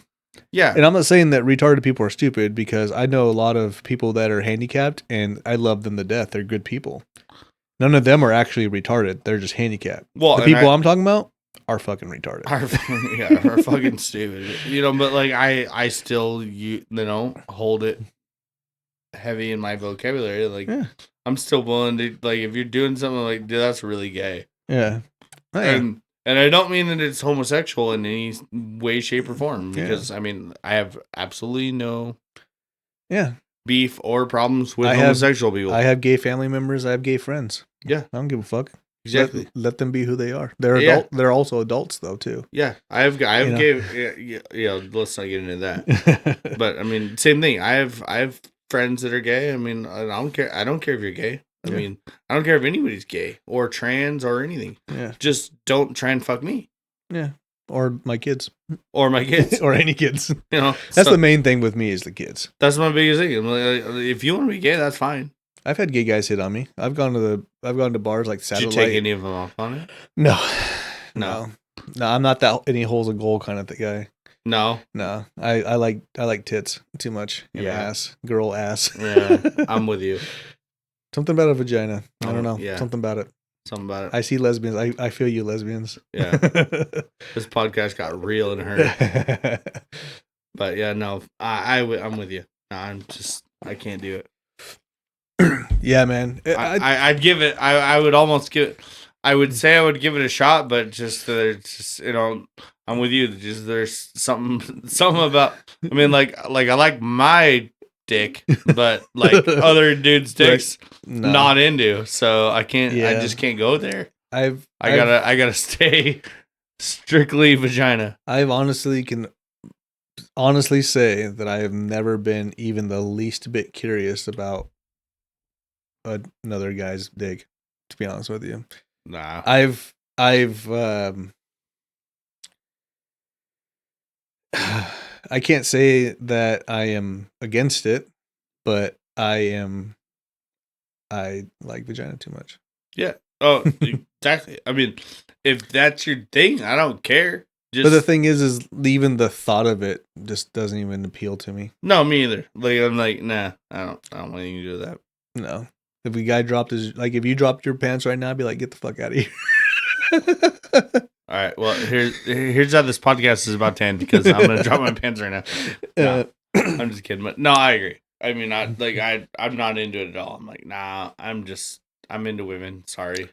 Yeah. And I'm not saying that retarded people are stupid, because I know a lot of people that are handicapped, and I love them to death. They're good people. None of them are actually retarded. They're just handicapped. Well, the people I'm talking about are fucking retarded. Are fucking stupid. But I still hold it heavy in my vocabulary. I'm still willing to if you're doing something dude, that's really gay. Yeah. And I don't mean that it's homosexual in any way, shape, or form, because I have absolutely no beef or problems with homosexual people. I have gay family members. I have gay friends. Yeah, I don't give a fuck. Exactly. Let them be who they are. They're They're also adults though too. Yeah, I have gay. Yeah, let's not get into that. But same thing. I have friends that are gay. I don't care. I don't care if you're gay. I don't care if anybody's gay or trans or anything. Yeah. Just don't try and fuck me. Yeah. Or my kids. Or my kids. Or any kids. That's the main thing with me is the kids. That's my biggest thing. If you want to be gay, that's fine. I've had gay guys hit on me. I've gone to bars like Satellite. Did you take any of them off on it? No. I'm not that any holes of gold kind of guy. No. I like tits too much. Ass, girl ass. Yeah, I'm with you. Something about a vagina. I don't know. Yeah. Something about it. I see lesbians. I feel you, lesbians. Yeah. This podcast got real and hurt. But yeah, no, I'm with you. No, I can't do it. Yeah, man. I'd give it. I would almost give it. I would say I would give it a shot, but just I'm with you. Just there's something about. I like my dick, but other dudes' dicks, not into. So I can't. Yeah. I just can't go there. I gotta stay strictly vagina. I can honestly say that I have never been even the least bit curious about another guy's dick, to be honest with you. Nah. I've I can't say that I am against it, but I am I like vagina too much. Yeah. Oh, exactly. I mean, if that's your thing, I don't care. But the thing is even the thought of it just doesn't even appeal to me. No, me either. Like I'm like, nah, I don't want anything to do with that. No. If a guy dropped if you dropped your pants right now, I'd be like, get the fuck out of here. All right. Well, here's how this podcast is about to end because I'm gonna drop my pants right now. No, I'm just kidding. But no, I agree. I mean, I'm not into it at all. I'm like, nah. I'm into women. Sorry.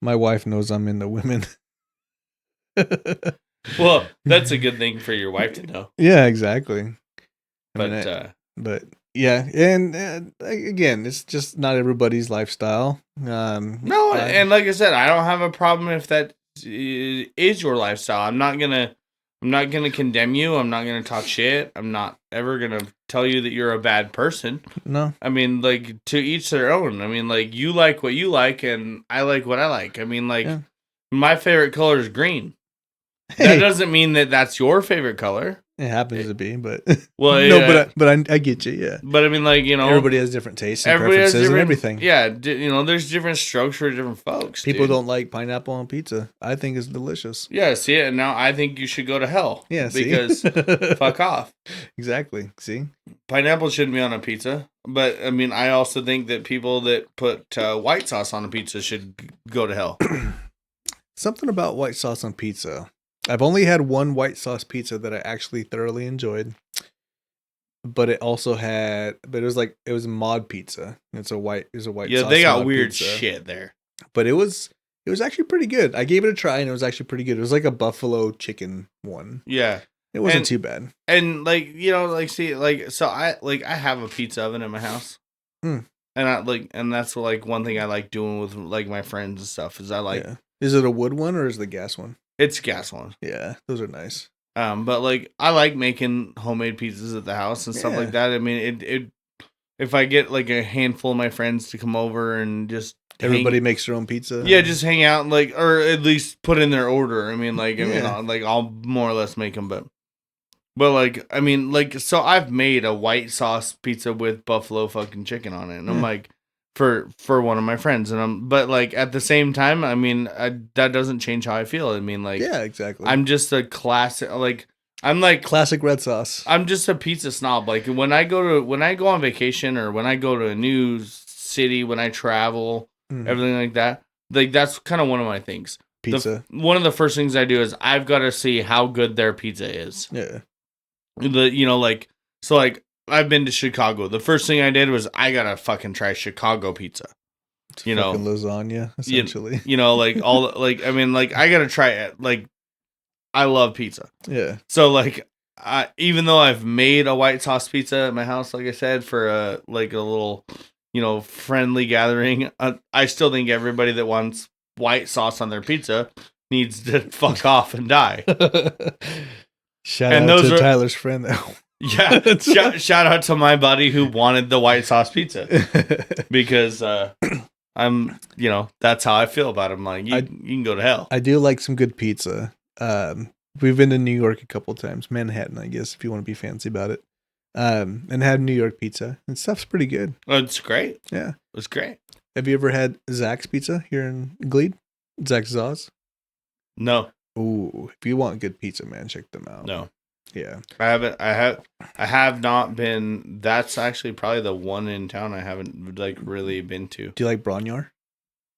My wife knows I'm into women. Well, that's a good thing for your wife to know. Yeah, exactly. But yeah, and again, it's just not everybody's lifestyle. No, and like I said, I don't have a problem if that is your lifestyle. I'm not gonna condemn you. I'm not gonna talk shit. I'm not ever gonna tell you that you're a bad person. No. I mean, like, to each their own. I mean, like, you like what you like, and I like what I like. I mean, like, my favorite color is green. Hey. That doesn't mean that that's your favorite color. It happens to be, but well, no, yeah. but I get you, yeah. But I mean, like, you know, everybody has different tastes and preferences and everything. Yeah, you know, there's different strokes for different folks. People don't like pineapple on pizza. I think it's delicious. Yeah, see it, and now I think you should go to hell. Yeah, because fuck off. Exactly. See, pineapple shouldn't be on a pizza, but I mean, I also think that people that put white sauce on a pizza should go to hell. Something about white sauce on pizza. I've only had one white sauce pizza that I actually thoroughly enjoyed, but it was mod pizza. It's a white sauce. Yeah, they got weird pizza. Shit there. But it was actually pretty good. I gave it a try and it was actually pretty good. It was like a buffalo chicken one. Yeah. It wasn't too bad. And like, you know, like, see, like, so I have a pizza oven in my house. And and that's like one thing I like doing with like my friends and stuff is I like. Yeah. Is it a wood one or is it the gas one? It's gas one. Yeah, those are nice. But like I like making homemade pizzas at the house and stuff like that. I mean, if I get like a handful of my friends to come over and just everybody makes their own pizza. Yeah, just hang out and like, or at least put in their order. I mean, like, I'll more or less make them, but like, I mean, like, so I've made a white sauce pizza with buffalo fucking chicken on it, and I'm like. For one of my friends, but like at the same time, I mean, that doesn't change how I feel. I mean, like, yeah, exactly. I'm just a classic, like, I'm like classic red sauce. I'm just a pizza snob. Like when I go on vacation or when I go to a new city, when I travel, everything like that, like that's kind of one of my things. Pizza. One of the first things I do is I've got to see how good their pizza is. Yeah. I've been to Chicago. The first thing I did was I gotta fucking try Chicago pizza. It's fucking lasagna, essentially. Like all like I mean like I gotta try it. Like I love pizza. Yeah. So like even though I've made a white sauce pizza at my house, like I said, for a little friendly gathering, I still think everybody that wants white sauce on their pizza needs to fuck off and die. Shout out to Tyler's friend though. Yeah, shout out to my buddy who wanted the white sauce pizza because I'm, that's how I feel about him. Like you can go to hell. I do like some good pizza. We've been to New York a couple times, Manhattan, I guess, if you want to be fancy about it. And had New York pizza and stuff's pretty good. Oh, it's great. Yeah, it's great. Have you ever had Zach's Pizza here in Glebe? Zach's Zaws? No. Ooh, if you want good pizza, man, check them out. No. Yeah. I have not been. That's actually probably the one in town I haven't like really been to. Do you like Bronyar?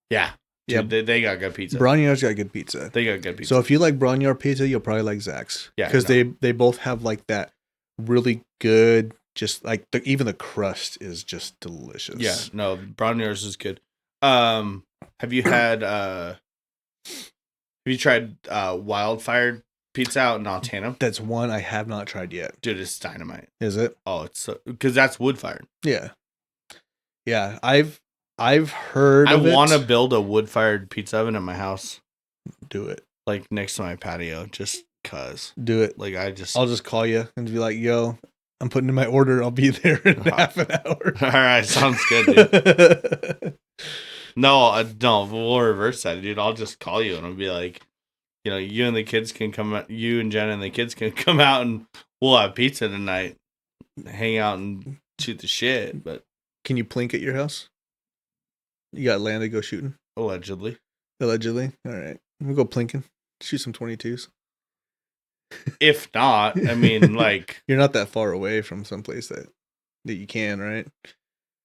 Yeah. Dude, yeah. They got good pizza. Bronyar's got good pizza. They got good pizza. So if you like Bronyar pizza, you'll probably like Zach's. Yeah. Because they both have like that really good, just like even the crust is just delicious. Yeah. No, Bronyar's is good. Have you had tried Wildfire pizza out in Altana? That's one I have not tried yet. Dude, it's dynamite. Is it? Oh, it's because that's wood fired. Yeah. Yeah, I've heard I want to build a wood fired pizza oven at my house. Do it. Like next to my patio, just cuz. Do it. Like I'll just call you and be like, "Yo, I'm putting in my order. I'll be there in half an hour." All right, sounds good, dude. No, we'll reverse that, dude. I'll just call you and I'll be like, you and the kids can come out, you and Jen and the kids can come out and we'll have pizza tonight. Hang out and shoot the shit. But can you plink at your house? You got land to go shooting? Allegedly. Allegedly. All right. We'll go plinking. Shoot some 22s. If not, I mean, like... You're not that far away from someplace that you can, right?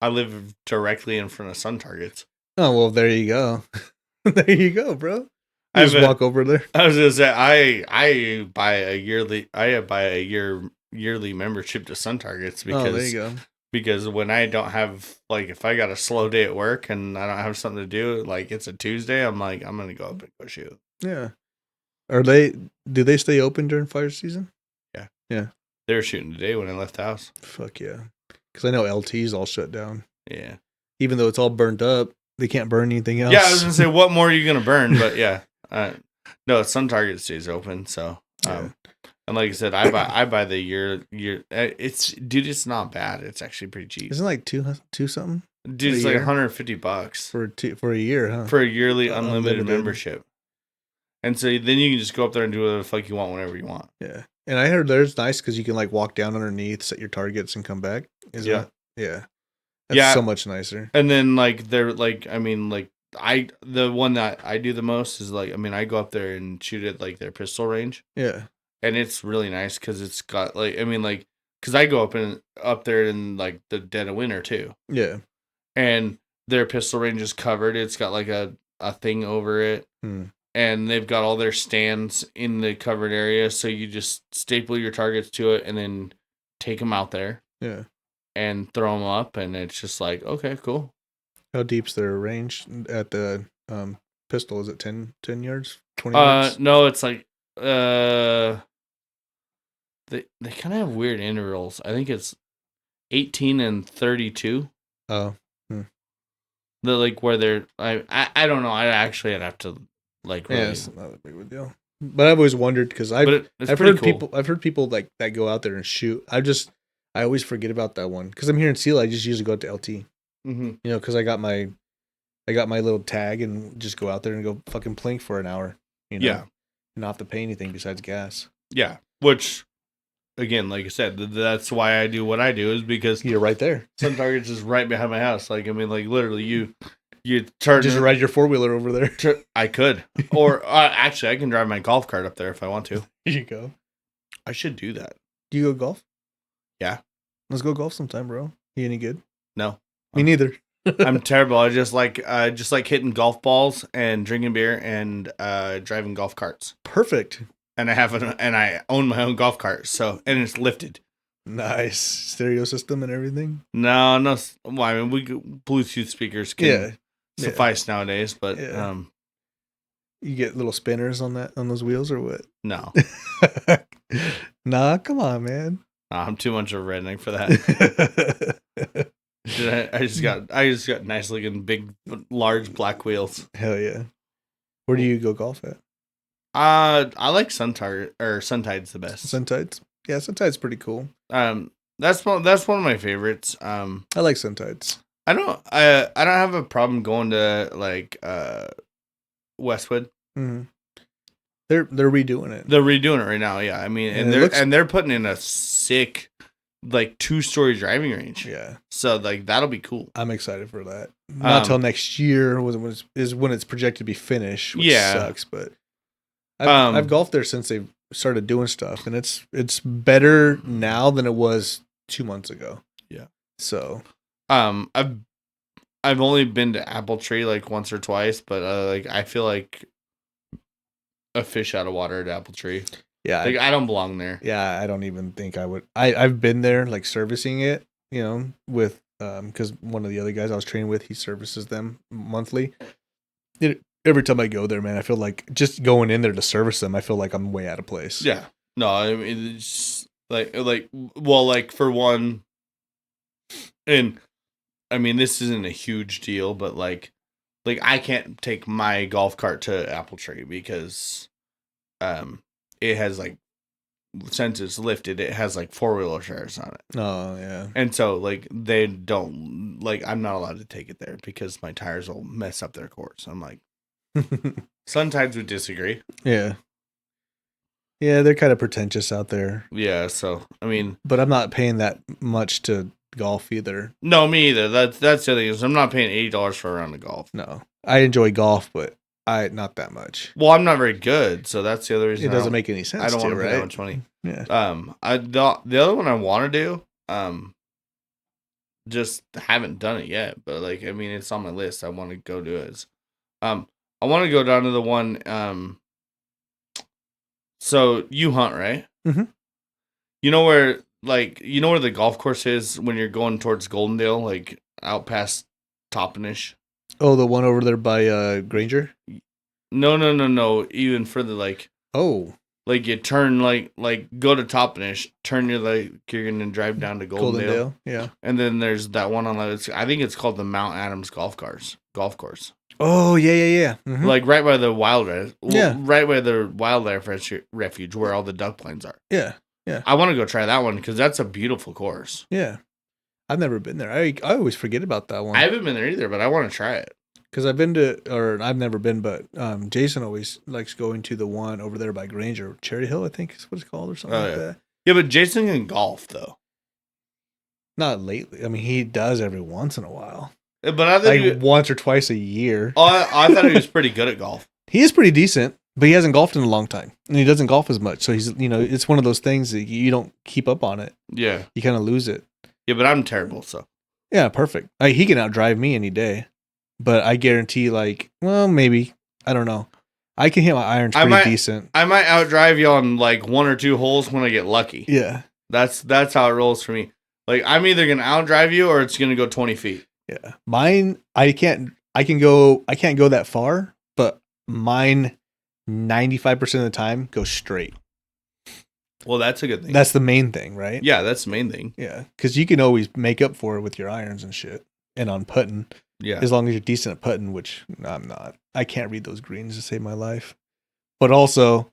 I live directly in front of sun targets. Oh, well, there you go. There you go, bro. You just walk over there. I was gonna say I buy a yearly membership to Sun Targets because there you go. Because when I don't have, like, if I got a slow day at work and I don't have something to do, like it's a Tuesday, I'm like, I'm gonna go up and go shoot. Yeah. Do they stay open during fire season? Yeah. Yeah. They were shooting today when I left the house. Fuck yeah. Because I know LT's all shut down. Yeah. Even though it's all burnt up, they can't burn anything else. Yeah, I was gonna say, what more are you gonna burn? But yeah. No, Sun Target stays open, so and like I said, I buy the year. It's not bad. It's actually pretty cheap. Isn't it like two something? Dude, it's like $150 for a year, huh? For a yearly unlimited membership. And so then you can just go up there and do whatever the fuck you want whenever you want. Yeah, and I heard there's nice because you can like walk down underneath, set your targets, and come back. Yeah. That's so much nicer. And then like they're like, I mean, like. The one that I do the most is like, I mean, I go up there and shoot at like their pistol range. Yeah. And it's really nice because it's got like, I mean, like, because I go up there in like the dead of winter too. Yeah. And their pistol range is covered. It's got like a thing over it. And they've got all their stands in the covered area. So you just staple your targets to it and then take them out there. Yeah. And throw them up. And it's just like, okay, cool. How deep's their range at the pistol? Is it 10 yards? 20 yards? No, it's like they kind of have weird intervals. I think it's 18 and 32. Oh. The like where they're I don't know. I'd have to like really... Yeah, it's not a big of a deal. But I've always wondered because I've heard people like that go out there and shoot. I always forget about that one because I'm here in Selah. I just usually go out to LT. Mm-hmm. You know, because I got my little tag and just go out there and go fucking plink for an hour. You know, yeah, and not have to pay anything besides gas. Yeah, which again, like I said, that's why I do what I do is because you're right there. Sun Target's is right behind my house. Like I mean, like literally, you turn just ride your 4-wheeler over there. I could, or actually, I can drive my golf cart up there if I want to. There you go. I should do that. Do you go golf? Yeah, let's go golf sometime, bro. You any good? No. Me neither. I'm terrible. I just like hitting golf balls and drinking beer and driving golf carts. Perfect. And I own my own golf cart, so and it's lifted. Nice stereo system and everything. No. Well, I mean, Bluetooth speakers can suffice nowadays, but you get little spinners on those wheels or what? No. Nah, come on, man. I'm too much of a redneck for that. I just got nice looking big large black wheels. Hell yeah. Where do you go golf at? I like Suntide's the best. Suntide's? Yeah, Suntide's pretty cool. That's one of my favorites. I like Suntide's. I don't have a problem going to like Westwood. Mm-hmm. They're redoing it. They're redoing it right now, yeah. I mean, and they're putting in a sick like 2-story driving range. Yeah. So like that'll be cool. I'm excited for that. Not till next year is when it's projected to be finished, which sucks, but I've golfed there since they started doing stuff, and it's better now than it was 2 months ago. Yeah. So I've only been to Apple Tree like once or twice, but like I feel like a fish out of water at Apple Tree. Yeah. Like I don't belong there. Yeah, I don't even think I would. I've been there like servicing it, you know, with because one of the other guys I was training with, he services them monthly. Every time I go there, man, I feel like just going in there to service them, I feel like I'm way out of place. Yeah. No, I mean, it's like for one, and I mean, this isn't a huge deal, but like I can't take my golf cart to Apple Tree because, it has like, since it's lifted, it has like 4-wheeler tires on it. Oh yeah. And so like they don't like I'm not allowed to take it there because my tires will mess up their course. I'm like, sometimes we disagree. Yeah. Yeah, they're kind of pretentious out there. Yeah, so I mean, but I'm not paying that much to golf either. No, me either. That's the thing is I'm not paying $80 for a round of golf. No, I enjoy golf, but not that much. Well, I'm not very good, so that's the other reason. It doesn't make any sense. I don't want to right? pay that much money. Yeah. The other one I want to do, just haven't done it yet. But like, I mean, it's on my list. I want to go do it. I want to go down to the one. So you hunt, right? Mm-hmm. You know where the golf course is when you're going towards Goldendale, like out past Toppenish? Oh, the one over there by Granger? No. Even further, like like you turn like go to Toppenish, turn you're gonna drive down to Goldendale. Yeah. And then there's that one on I think it's called the Mount Adams Golf Course. Oh yeah. Mm-hmm. Like right by the right by the wildlife refuge where all the duck planes are. Yeah. I want to go try that one because that's a beautiful course. Yeah. I've never been there. I always forget about that one. I haven't been there either, but I want to try it. Because I've never been, but Jason always likes going to the one over there by Granger, Cherry Hill, I think is what it's called, or something like that. Yeah, but Jason can golf though. Not lately. I mean, he does every once in a while. But I think once or twice a year. Oh, I thought he was pretty good at golf. He is pretty decent, but he hasn't golfed in a long time, and he doesn't golf as much. So he's, it's one of those things that you don't keep up on it. Yeah, you kind of lose it. Yeah, but I'm terrible, so yeah, perfect. He can outdrive me any day, but I guarantee, maybe I don't know. I can hit my irons pretty decent. I might outdrive you on like one or two holes when I get lucky. Yeah, that's how it rolls for me. Like I'm either gonna outdrive you or it's gonna go 20 feet. Yeah, mine. I can't go that far, but mine 95% of the time go straight. Well, that's a good thing. That's the main thing, right? Yeah, that's the main thing. Yeah, because you can always make up for it with your irons and shit, and on putting. Yeah, as long as you're decent at putting, which I'm not. I can't read those greens to save my life. But also,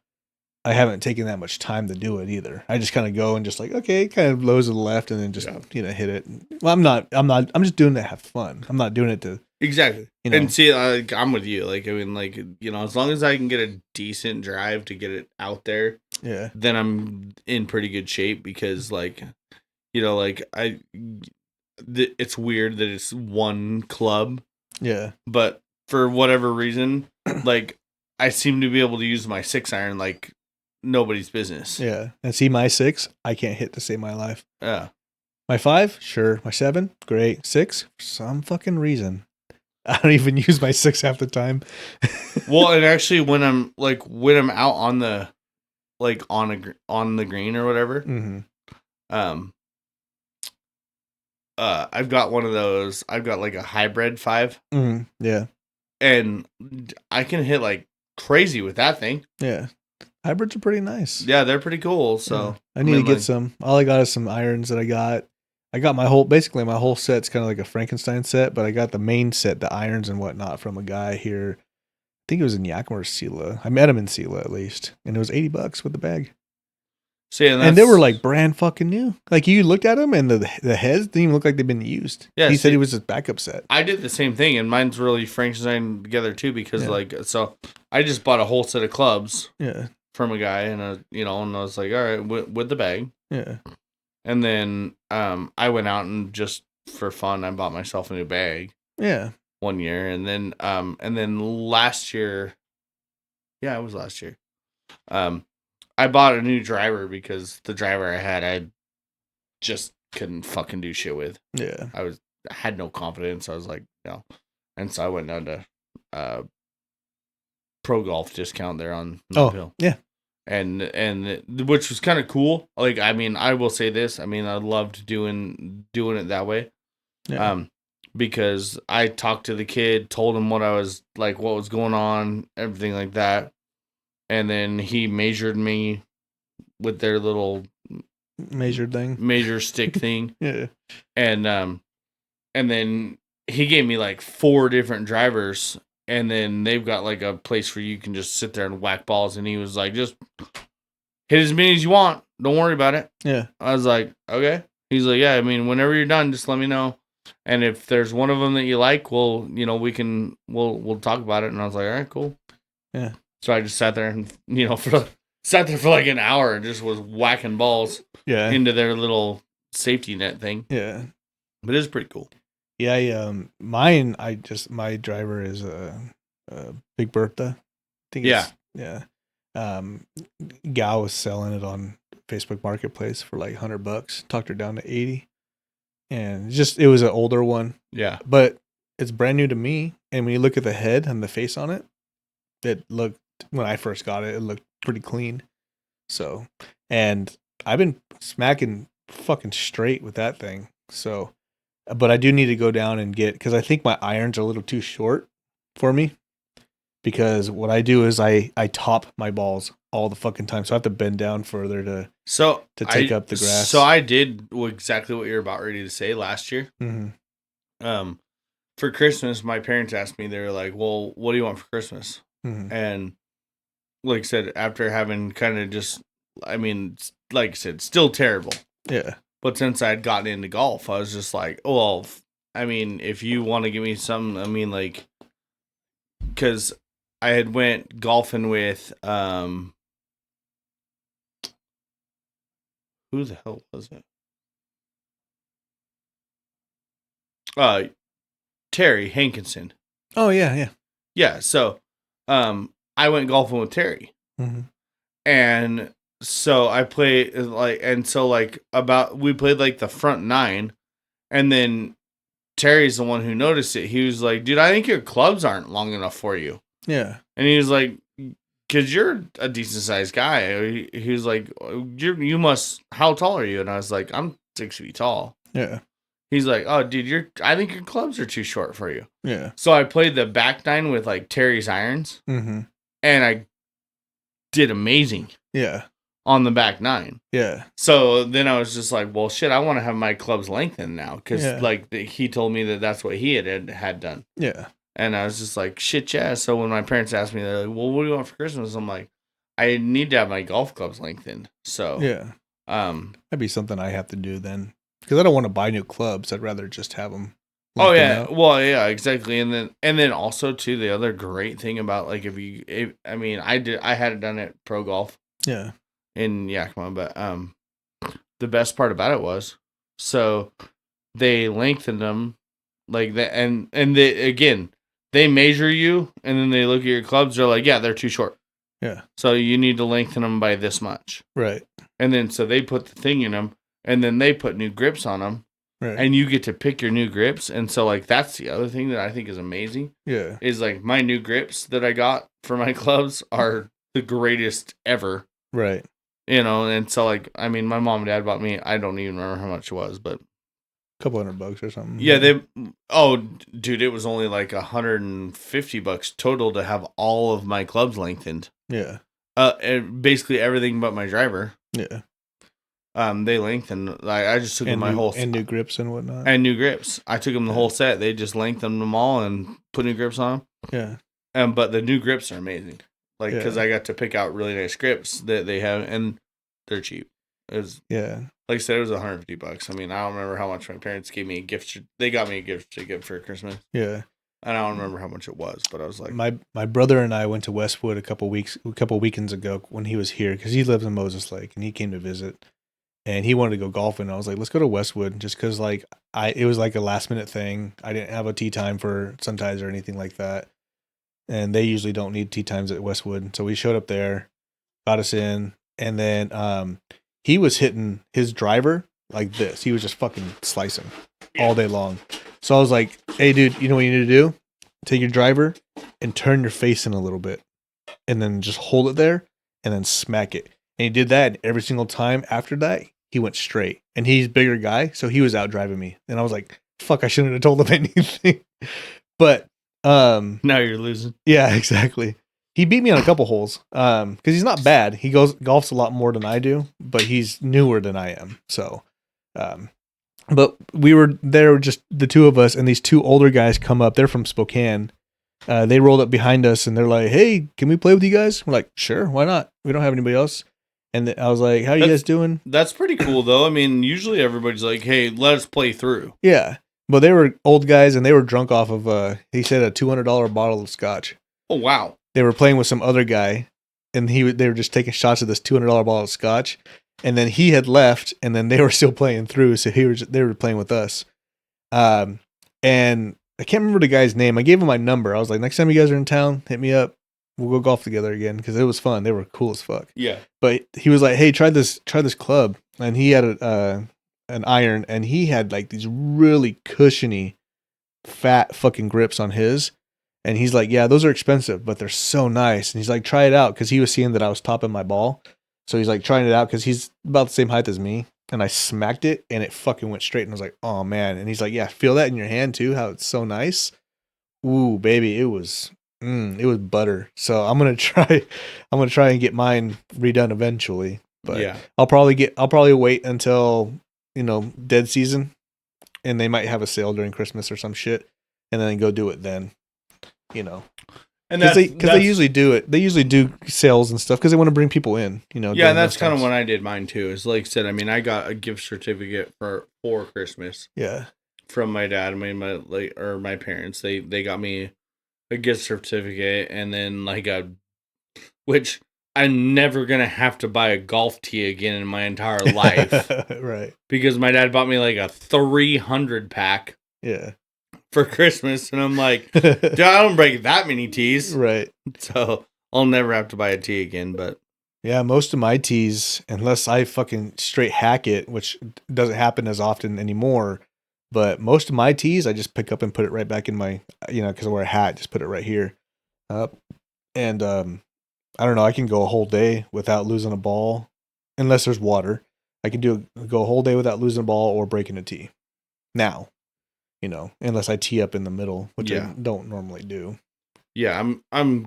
I haven't taken that much time to do it either. I just kind of go and just like, okay, kind of lows to the left, and then just hit it. Well, I'm not. I'm just doing it to have fun. I'm not doing it to exactly. And see, I'm with you. Like I mean, like as long as I can get a decent drive to get it out there, then I'm in pretty good shape because it's weird that it's one club. Yeah. But for whatever reason, like I seem to be able to use my 6-iron like nobody's business. Yeah. And see my 6, I can't hit to save my life. Yeah. My 5, sure. My 7, great. 6, for some fucking reason, I don't even use my 6 half the time. Well, and actually when I'm out on the on the green or whatever, mm-hmm. I've got one of those. I've got like a hybrid 5. Mm-hmm. Yeah. And I can hit like crazy with that thing. Yeah. Hybrids are pretty nice. Yeah, they're pretty cool. So I need to get some. All I got is some irons that I got. I got my whole set's kind of like a Frankenstein set, but I got the main set, the irons and whatnot, from a guy here. I think it was in Yakima or Selah. I met him in Selah at least. And it was $80 with the bag. See, and they were like brand fucking new. Like you looked at them and the heads didn't even look like they've been used. Yeah, he said it was his backup set. I did the same thing, and mine's really Frankenstein together too because so I just bought a whole set of clubs. Yeah. From a guy and and I was like, all right, with the bag. Yeah. And then I went out and just for fun I bought myself a new bag. Yeah. One year and then last year. Yeah, it was last year. I bought a new driver because the driver I had, I just couldn't fucking do shit with. Yeah. I had no confidence. I was like, no. And so I went down to Pro Golf discount there on Hill. Yeah. And which was kind of cool. Like, I mean, I will say this. I mean, I loved doing it that way. Yeah. Because I talked to the kid, told him what was going on, everything like that. And then he measured me with their little measure stick thing. Yeah. And then he gave me like 4 different drivers, and then they've got like a place where you can just sit there and whack balls. And he was like, just hit as many as you want. Don't worry about it. Yeah. I was like, okay. He's like, yeah, I mean, whenever you're done, just let me know. And if there's one of them that you like, we'll talk about it. And I was like, all right, cool. Yeah. So I just sat there and, sat there for like an hour and just was whacking balls into their little safety net thing. Yeah. But it's pretty cool. Yeah, my driver is a Big Bertha. I think yeah. Gal was selling it on Facebook Marketplace for like $100. Talked her down to 80, and it was an older one. Yeah, but it's brand new to me. And when you look at the head and the face on it, when I first got it, it looked pretty clean. So, and I've been smacking fucking straight with that thing. So, but I do need to go down and because I think my irons are a little too short for me. Because what I do is I top my balls all the fucking time, so I have to bend down further to take up the grass. So I did exactly what you're about ready to say last year. Mm-hmm. For Christmas, my parents asked me, they were like, "Well, what do you want for Christmas?" Mm-hmm. And like I said, after having kind of like I said, still terrible. Yeah. But since I had gotten into golf, I was just like, well, I mean, if you want to give me some, I mean, like, because I had went golfing with, who the hell was it? Terry Hankinson. Oh, yeah, yeah. Yeah, so, I went golfing with Terry. Mm-hmm. And so I played, we played, like, the front 9, and then Terry's the one who noticed it. He was like, dude, I think your clubs aren't long enough for you. Yeah. And he was like, because you're a decent sized guy. He was like, how tall are you? And I was like, I'm 6 feet tall. Yeah. He's like, oh, dude, I think your clubs are too short for you. Yeah. So I played the back 9 with like Terry's irons. Mm-hmm. And I did amazing. Yeah. On the back 9. Yeah. So then I was just like, well, shit, I want to have my clubs lengthened now. Because he told me that's what he had done. Yeah. And I was just like, shit, yeah. So when my parents asked me, they're like, well, what do you want for Christmas? I'm like, I need to have my golf clubs lengthened. So, yeah. That'd be something I have to do then. Because I don't want to buy new clubs. I'd rather just have them. Oh, yeah. Out. Well, yeah, exactly. And then also, too, the other great thing about, like, I had it done at Pro Golf. Yeah. In Yakima. But the best part about it was, so they lengthened them like that. And again, they measure you, and then they look at your clubs. They're like, yeah, they're too short. Yeah. So you need to lengthen them by this much. Right. And then so they put the thing in them, and then they put new grips on them. Right. And you get to pick your new grips. And so, like, that's the other thing that I think is amazing. Yeah. Is, like, my new grips that I got for my clubs are the greatest ever. Right. You know, and so, like, I mean, my mom and dad bought me, I don't even remember how much it was, but couple $100 or something. Yeah, dude, it was only like $150 total to have all of my clubs lengthened. Yeah. Basically everything but my driver. Yeah. They lengthened. I just took them my whole and new grips and whatnot. And new grips. I took them the whole set. They just lengthened them all and put new grips on them. Yeah. But the new grips are amazing. Like, because I got to pick out really nice grips that they have, and they're cheap. Like I said, it was $150. I mean, I don't remember how much my parents gave me a gift. They got me a gift to give for Christmas. Yeah. And I don't remember how much it was, but I was like, my brother and I went to Westwood a couple weekends ago when he was here, because he lives in Moses Lake and he came to visit, and he wanted to go golfing. I was like, let's go to Westwood, just because it was like a last minute thing. I didn't have a tee time for sun ties or anything like that, and they usually don't need tee times at Westwood. So we showed up there, got us in, and then he was hitting his driver like this. He was just fucking slicing all day long. So I was like, hey, dude, you know what you need to do? Take your driver and turn your face in a little bit, and then just hold it there and then smack it. And he did that, and every single time after that, he went straight. And he's a bigger guy, so he was out driving me. And I was like, fuck, I shouldn't have told him anything. But now you're losing. Yeah, exactly. He beat me on a couple holes because he's not bad. He golfs a lot more than I do, but he's newer than I am. So, but we were there, just the two of us, and these two older guys come up. They're from Spokane. They rolled up behind us, and they're like, hey, can we play with you guys? We're like, sure, why not? We don't have anybody else. And I was like, how you guys doing? That's pretty cool, though. I mean, usually everybody's like, hey, let us play through. Yeah. But they were old guys, and they were drunk off of, he said, a $200 bottle of scotch. Oh, wow. They were playing with some other guy, and they were just taking shots of this $200 bottle of scotch. And then he had left, and then they were still playing through, so they were playing with us. And I can't remember the guy's name. I gave him my number. I was like, next time you guys are in town, hit me up. We'll go golf together again because it was fun. They were cool as fuck. Yeah. But he was like, hey, try this club. And he had an iron, and he had like these really cushiony, fat fucking grips on his. And he's like, yeah, those are expensive, but they're so nice. And he's like, try it out because he was seeing that I was topping my ball. So he's like trying it out because he's about the same height as me. And I smacked it, and it fucking went straight. And I was like, oh, man. And he's like, yeah, feel that in your hand, too, how it's so nice. Ooh, baby, it was butter. So I'm going to try and get mine redone eventually. But yeah. I'll probably wait until, dead season, and they might have a sale during Christmas or some shit, and then go do it then, And because they usually do it. They usually do sales and stuff because they want to bring people in, Yeah, and that's kind of when I did mine too. Is like I said, I mean, I got a gift certificate for Christmas. Yeah. From my dad, my parents. They got me a gift certificate, and then which I'm never gonna have to buy a golf tee again in my entire life. Right. Because my dad bought me like a 300 pack. Yeah. For Christmas, and I'm like, dude, I don't break that many tees. Right. So I'll never have to buy a tee again, but yeah, most of my tees, unless I fucking straight hack it, which doesn't happen as often anymore, but most of my tees I just pick up and put it right back in my, because I wear a hat, just put it right here. And I don't know, I can go a whole day without losing a ball, unless there's water. I can go a whole day without losing a ball or breaking a tee. Now. Unless I tee up in the middle, which I don't normally do. Yeah, I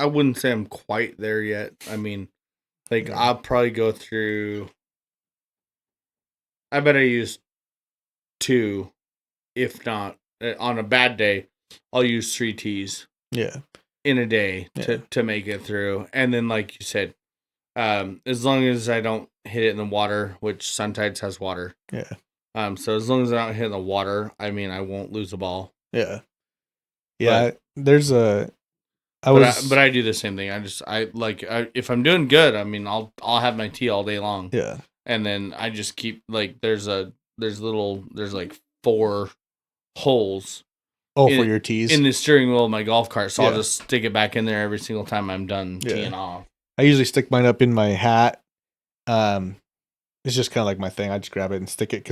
wouldn't say I'm quite there yet. I mean, I'll probably go through, I bet I use 2, if not, on a bad day, I'll use 3 tees. Yeah. In a day to make it through. And then, like you said, as long as I don't hit it in the water, which Sun Tides has water. Yeah. So as long as I don't hit the water, I mean, I won't lose a ball. Yeah. Yeah. But I do the same thing. If I'm doing good, I mean, I'll have my tee all day long. Yeah. And then I just keep there's 4 holes. For your tees in the steering wheel of my golf cart. So I'll just stick it back in there every single time I'm done teeing off. I usually stick mine up in my hat. It's just kind of like my thing. I just grab it and stick it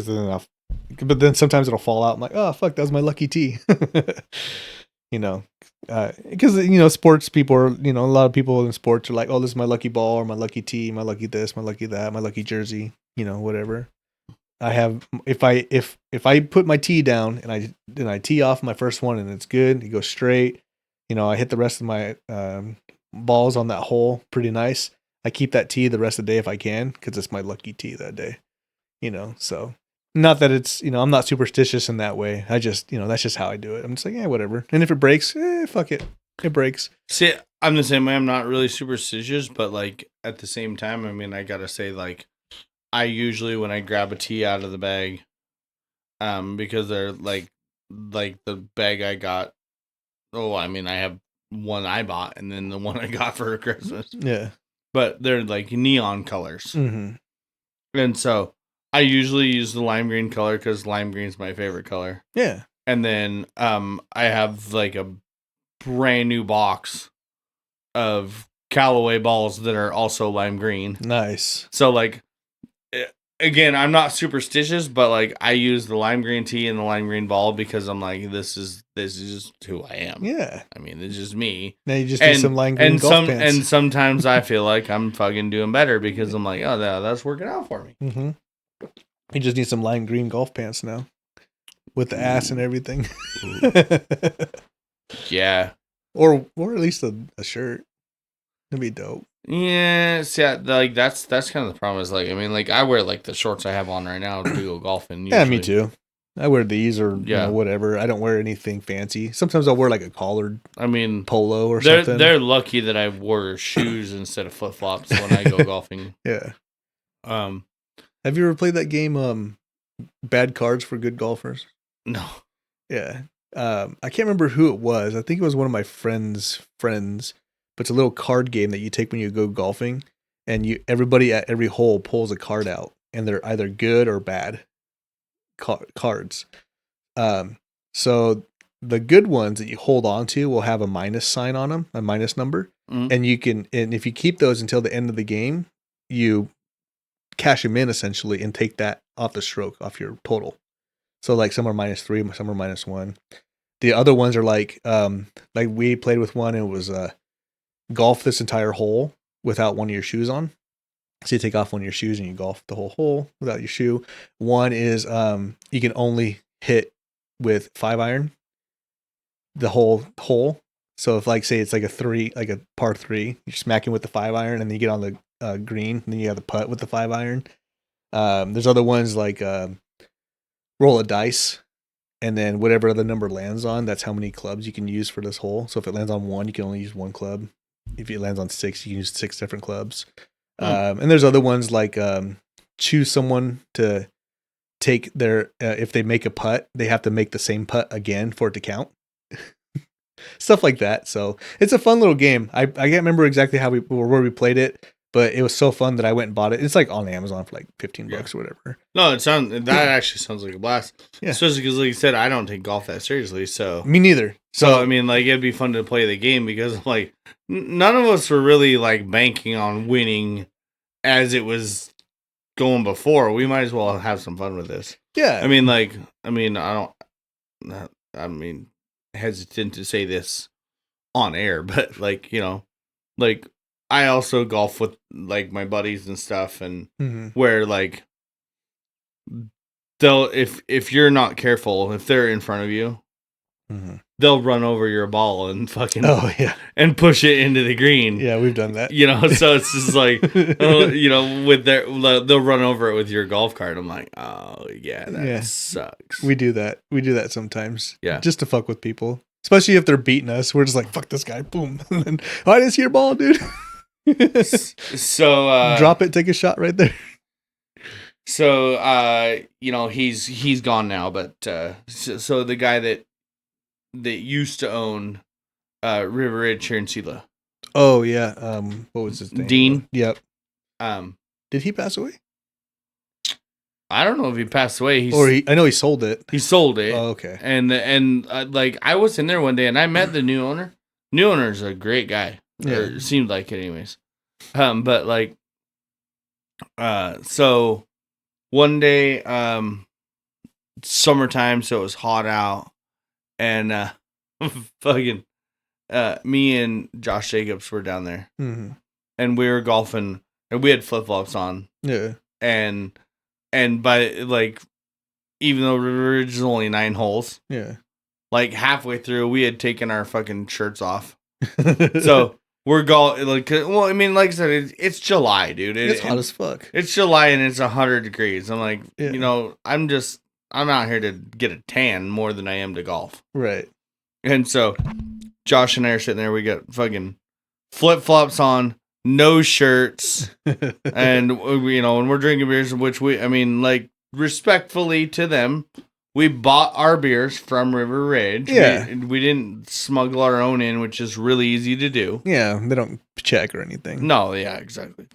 but then sometimes it'll fall out. I'm like, oh fuck, that was my lucky tee. Because sports people are, a lot of people in sports are like, oh, this is my lucky ball or my lucky tee, my lucky this, my lucky that, my lucky jersey, whatever. I have if I put my tee down and I tee off my first one and it's good, it goes straight. I hit the rest of my balls on that hole pretty nice. I keep that tee the rest of the day if I can, because it's my lucky tee that day, so not that it's, I'm not superstitious in that way. I just, that's just how I do it. I'm just like, yeah, whatever. And if it breaks, fuck it. It breaks. See, I'm the same way. I'm not really superstitious, but at the same time, I mean, I got to say, I usually, when I grab a tee out of the bag, because they're like the bag I got, I have one I bought and then the one I got for Christmas. Yeah. But they're neon colors. Mm-hmm. And so I usually use the lime green color because lime green is my favorite color. Yeah. And then I have a brand new box of Callaway balls that are also lime green. Nice. So again, I'm not superstitious, but I use the lime green tee and the lime green ball because I'm like, this is just who I am. Yeah. I mean, it's just me. Now you just need some lime green golf pants. And sometimes I feel like I'm fucking doing better because I'm like, oh, that's working out for me. Mm-hmm. You just need some lime green golf pants now, with the ass and everything. Yeah. Or at least a shirt. That'd be dope. Yeah, that's kind of the problem. Is I wear the shorts I have on right now to go golfing. Usually. Yeah, me too. I wear these or whatever. I don't wear anything fancy. Sometimes I'll wear a collared. Polo or something. They're lucky that I wore shoes instead of flip flops when I go golfing. Yeah. Have you ever played that game? Bad Cards for Good Golfers. No. Yeah. I can't remember who it was. I think it was one of my friends. But it's a little card game that you take when you go golfing, and everybody at every hole pulls a card out, and they're either good or bad. cards. So the good ones that you hold on to will have a minus sign on them, a minus number, and if you keep those until the end of the game, you cash them in essentially and take that off the stroke, off your total. So like some are -3, some are -1. The other ones are like we played with one. It was golf this entire hole without one of your shoes on. So you take off one of your shoes and you golf the whole hole without your shoe. One is you can only hit with 5-iron the whole hole. So if say it's like a 3, like a par 3, you're smacking with the 5-iron and then you get on the green and then you have the putt with the 5-iron. There's other ones like roll a dice and then whatever the number lands on, that's how many clubs you can use for this hole. So if it lands on 1, you can only use 1 club. If it lands on 6, you can use 6 different clubs. And there's other ones like choose someone to take their if they make a putt, they have to make the same putt again for it to count. Stuff like that. So it's a fun little game. I can't remember exactly where we played it, but it was so fun that I went and bought it. It's like on Amazon for like $15 or whatever. No, that actually sounds like a blast. Yeah. Especially because, like you said, I don't take golf that seriously. So me neither. So I mean, like it'd be fun to play the game because like none of us were really like banking on winning as it was going before. We might as well have some fun with this. Yeah. I'm hesitant to say this on air, but like, like I also golf with like my buddies and stuff, and where like they'll if you're not careful, if they're in front of you, they'll run over your ball and fucking and push it into the green. Yeah, we've done that. So it's just like they'll run over it with your golf cart. I'm like, oh yeah, that sucks. We do that. We do that sometimes. Yeah, just to fuck with people, especially if they're beating us. We're just like, fuck this guy. Boom. And then, I didn't see your ball, dude. So drop it. Take a shot right there. So he's gone now, but so the guy that used to own River Ridge here in Selah. Oh yeah. What was his name? Dean. Yep. Did he pass away? I don't know if he passed away. I know he sold it. He sold it. Oh, okay. And like I was in there one day and I met the new owner. New owner's a great guy. Yeah. Or it seemed like it anyways. But like so one day summertime, so it was hot out, and fucking me and Josh Jacobs were down there, and we were golfing, and we had flip flops on, and by like, even though there's only 9 holes, like halfway through, we had taken our fucking shirts off, so we're like I said, it's July, dude. It's hot as fuck. It's July and it's 100 degrees. I'm like, I'm out here to get a tan more than I am to golf. Right. And so Josh and I are sitting there. We got fucking flip flops on, no shirts, and when we're drinking beers, which respectfully to them, we bought our beers from River Ridge. Yeah. We didn't smuggle our own in, which is really easy to do. Yeah, they don't check or anything. No, yeah, exactly.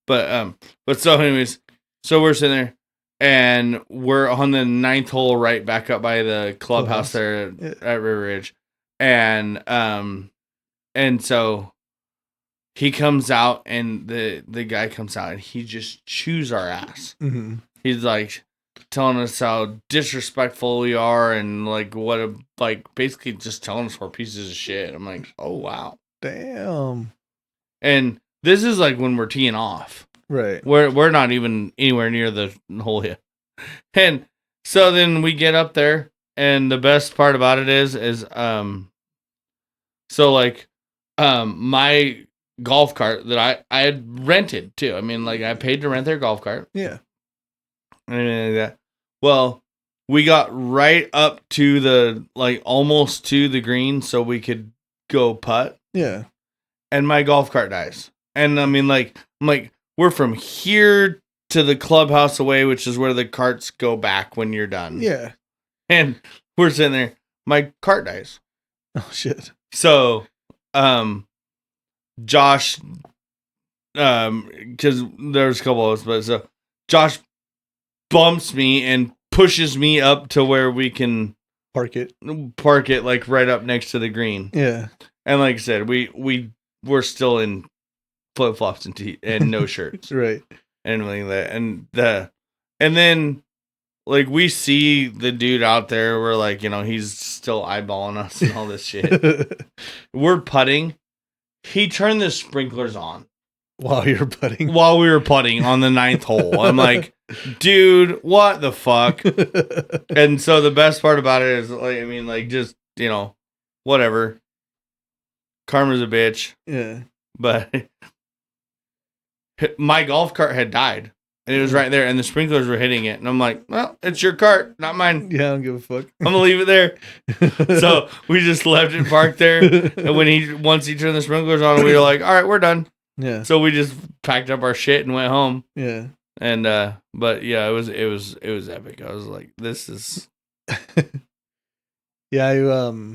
But so anyways, so we're sitting there and we're on the 9th hole right back up by the clubhouse there at River Ridge. And so he comes out and the guy comes out and he just chews our ass. He's like telling us how disrespectful we are and like basically just telling us we're pieces of shit. I'm like, oh wow, damn. And this is like when we're teeing off, right? We're not even anywhere near the hole yet. And so then we get up there, and the best part about it is my golf cart that I had rented too. I mean, like I paid to rent their golf cart. Yeah. And anything like that. Well, we got right up to the almost to the green so we could go putt. Yeah. And my golf cart dies. And I mean I'm like, we're from here to the clubhouse away, which is where the carts go back when you're done. Yeah. And we're sitting there. My cart dies. Oh shit. So Josh because there's a couple of us, but so Josh bumps me and pushes me up to where we can park it like right up next to the green. Yeah. And like I said, we're still in flip flops and no shirts. Right. And like that. And then like we see the dude out there, we're like, he's still eyeballing us and all this shit. We're putting. He turned the sprinklers on. While we were putting on the 9th hole. I'm like, dude, what the fuck? And so the best part about it is, like, just, whatever. Karma's a bitch. Yeah. But my golf cart had died. And it was right there. And the sprinklers were hitting it. And I'm like, well, it's your cart, not mine. Yeah, I don't give a fuck. I'm going to leave it there. So we just left it parked there. And once he turned the sprinklers on, we were like, all right, we're done. Yeah. So we just packed up our shit and went home. Yeah. And but yeah, it was epic. I was like, this is Yeah, I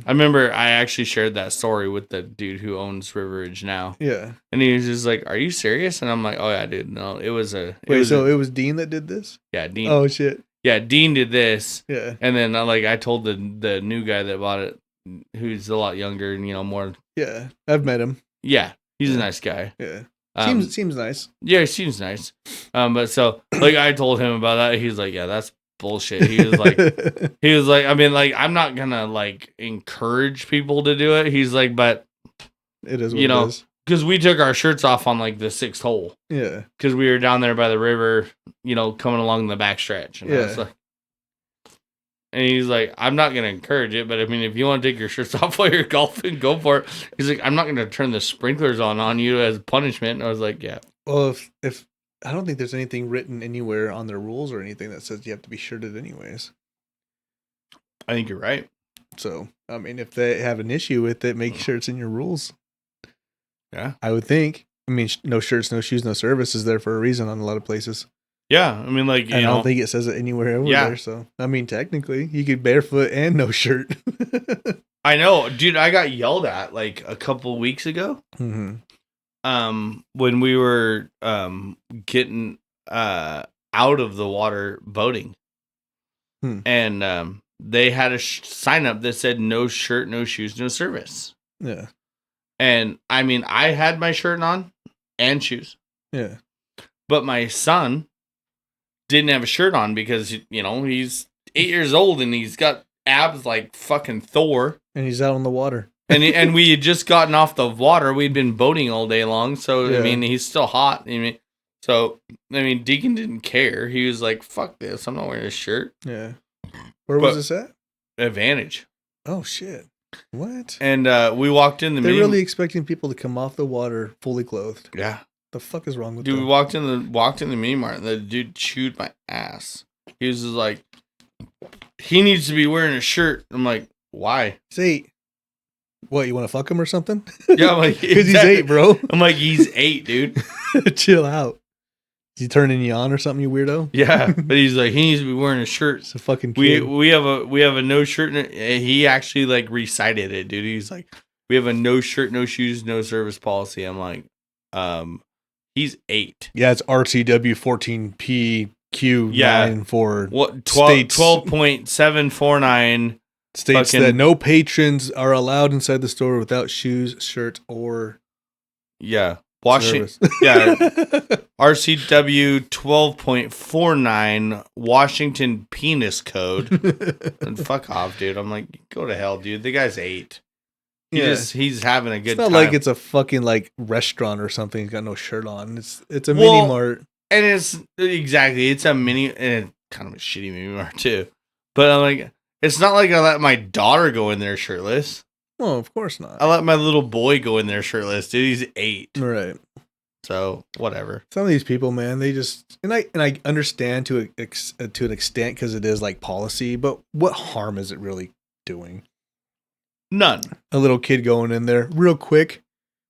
remember I actually shared that story with the dude who owns River Ridge now. Yeah. And he was just like, "Are you serious?" And I'm like, "Oh yeah, dude. No, it was a it was Dean that did this? Yeah, Dean. Oh shit. Yeah, Dean did this. Yeah. And then I told the new guy that bought it, who's a lot younger and more. Yeah, I've met him. Yeah. He's a nice guy. Yeah. Seems nice. Yeah, he seems nice. But so I told him about that. He's like, yeah, that's bullshit. He was like, I mean, like, I'm not gonna encourage people to do it. He's like, but it is what it is. Because we took our shirts off on the 6th hole. Yeah. Because we were down there by the river, coming along the back stretch. And I was like, and he's like, I'm not going to encourage it, but I mean, if you want to take your shirts off while you're golfing, go for it. He's like, I'm not going to turn the sprinklers on you as punishment. And I was like, yeah. Well, if I don't think there's anything written anywhere on their rules or anything that says you have to be shirted anyways. I think you're right. So, I mean, if they have an issue with it, make sure it's in your rules. Yeah. I would think. I mean, no shirts, no shoes, no service is there for a reason on a lot of places. Yeah, I mean, I don't think it says it anywhere over there. So, I mean, technically, you could barefoot and no shirt. I know, dude. I got yelled at a couple weeks ago. Mm-hmm. When we were getting out of the water boating, and they had a sign up that said "No shirt, no shoes, no service." Yeah. And I mean, I had my shirt on and shoes. Yeah. But my son didn't have a shirt on because, he's 8 years old and he's got abs like fucking Thor. And he's out on the water. And we had just gotten off the water. We'd been boating all day long. So, yeah. I mean, he's still hot. Deacon didn't care. He was like, fuck this. I'm not wearing a shirt. Yeah. Where was this at? Advantage. Oh, shit. What? And we walked in the They're really expecting people to come off the water fully clothed. Yeah. The fuck is wrong with dude? them? We walked in the mini mart and the dude chewed my ass. He was just like, he needs to be wearing a shirt. I'm like, why? He's 8. What, you want to fuck him or something? Yeah, I'm like, because he's 8, bro. I'm like, he's 8, dude. Chill out. Is he turning you on or something, you weirdo? Yeah, but he's like, he needs to be wearing a shirt. It's a fucking kid. We have a no shirt. He actually recited it, dude. He's like, we have a no shirt, no shoes, no service policy. I'm like, he's 8. Yeah, it's RCW 14PQ9 for what 12.749 states that no patrons are allowed inside the store without shoes, shirt, or washing. Yeah, RCW 12.49 Washington Penis Code. And fuck off, dude. I'm like, go to hell, dude. The guy's 8. He's having a good time. It's not like it's a fucking restaurant or something. He's got no shirt on. It's a mini mart. And it's a mini and kind of a shitty mini mart too. But I'm like, it's not like I let my daughter go in there shirtless. Well, of course not. I let my little boy go in there shirtless, dude. He's 8. Right. So whatever. Some of these people, man, they just and I understand to an extent because it is policy, but what harm is it really doing? None. A little kid going in there real quick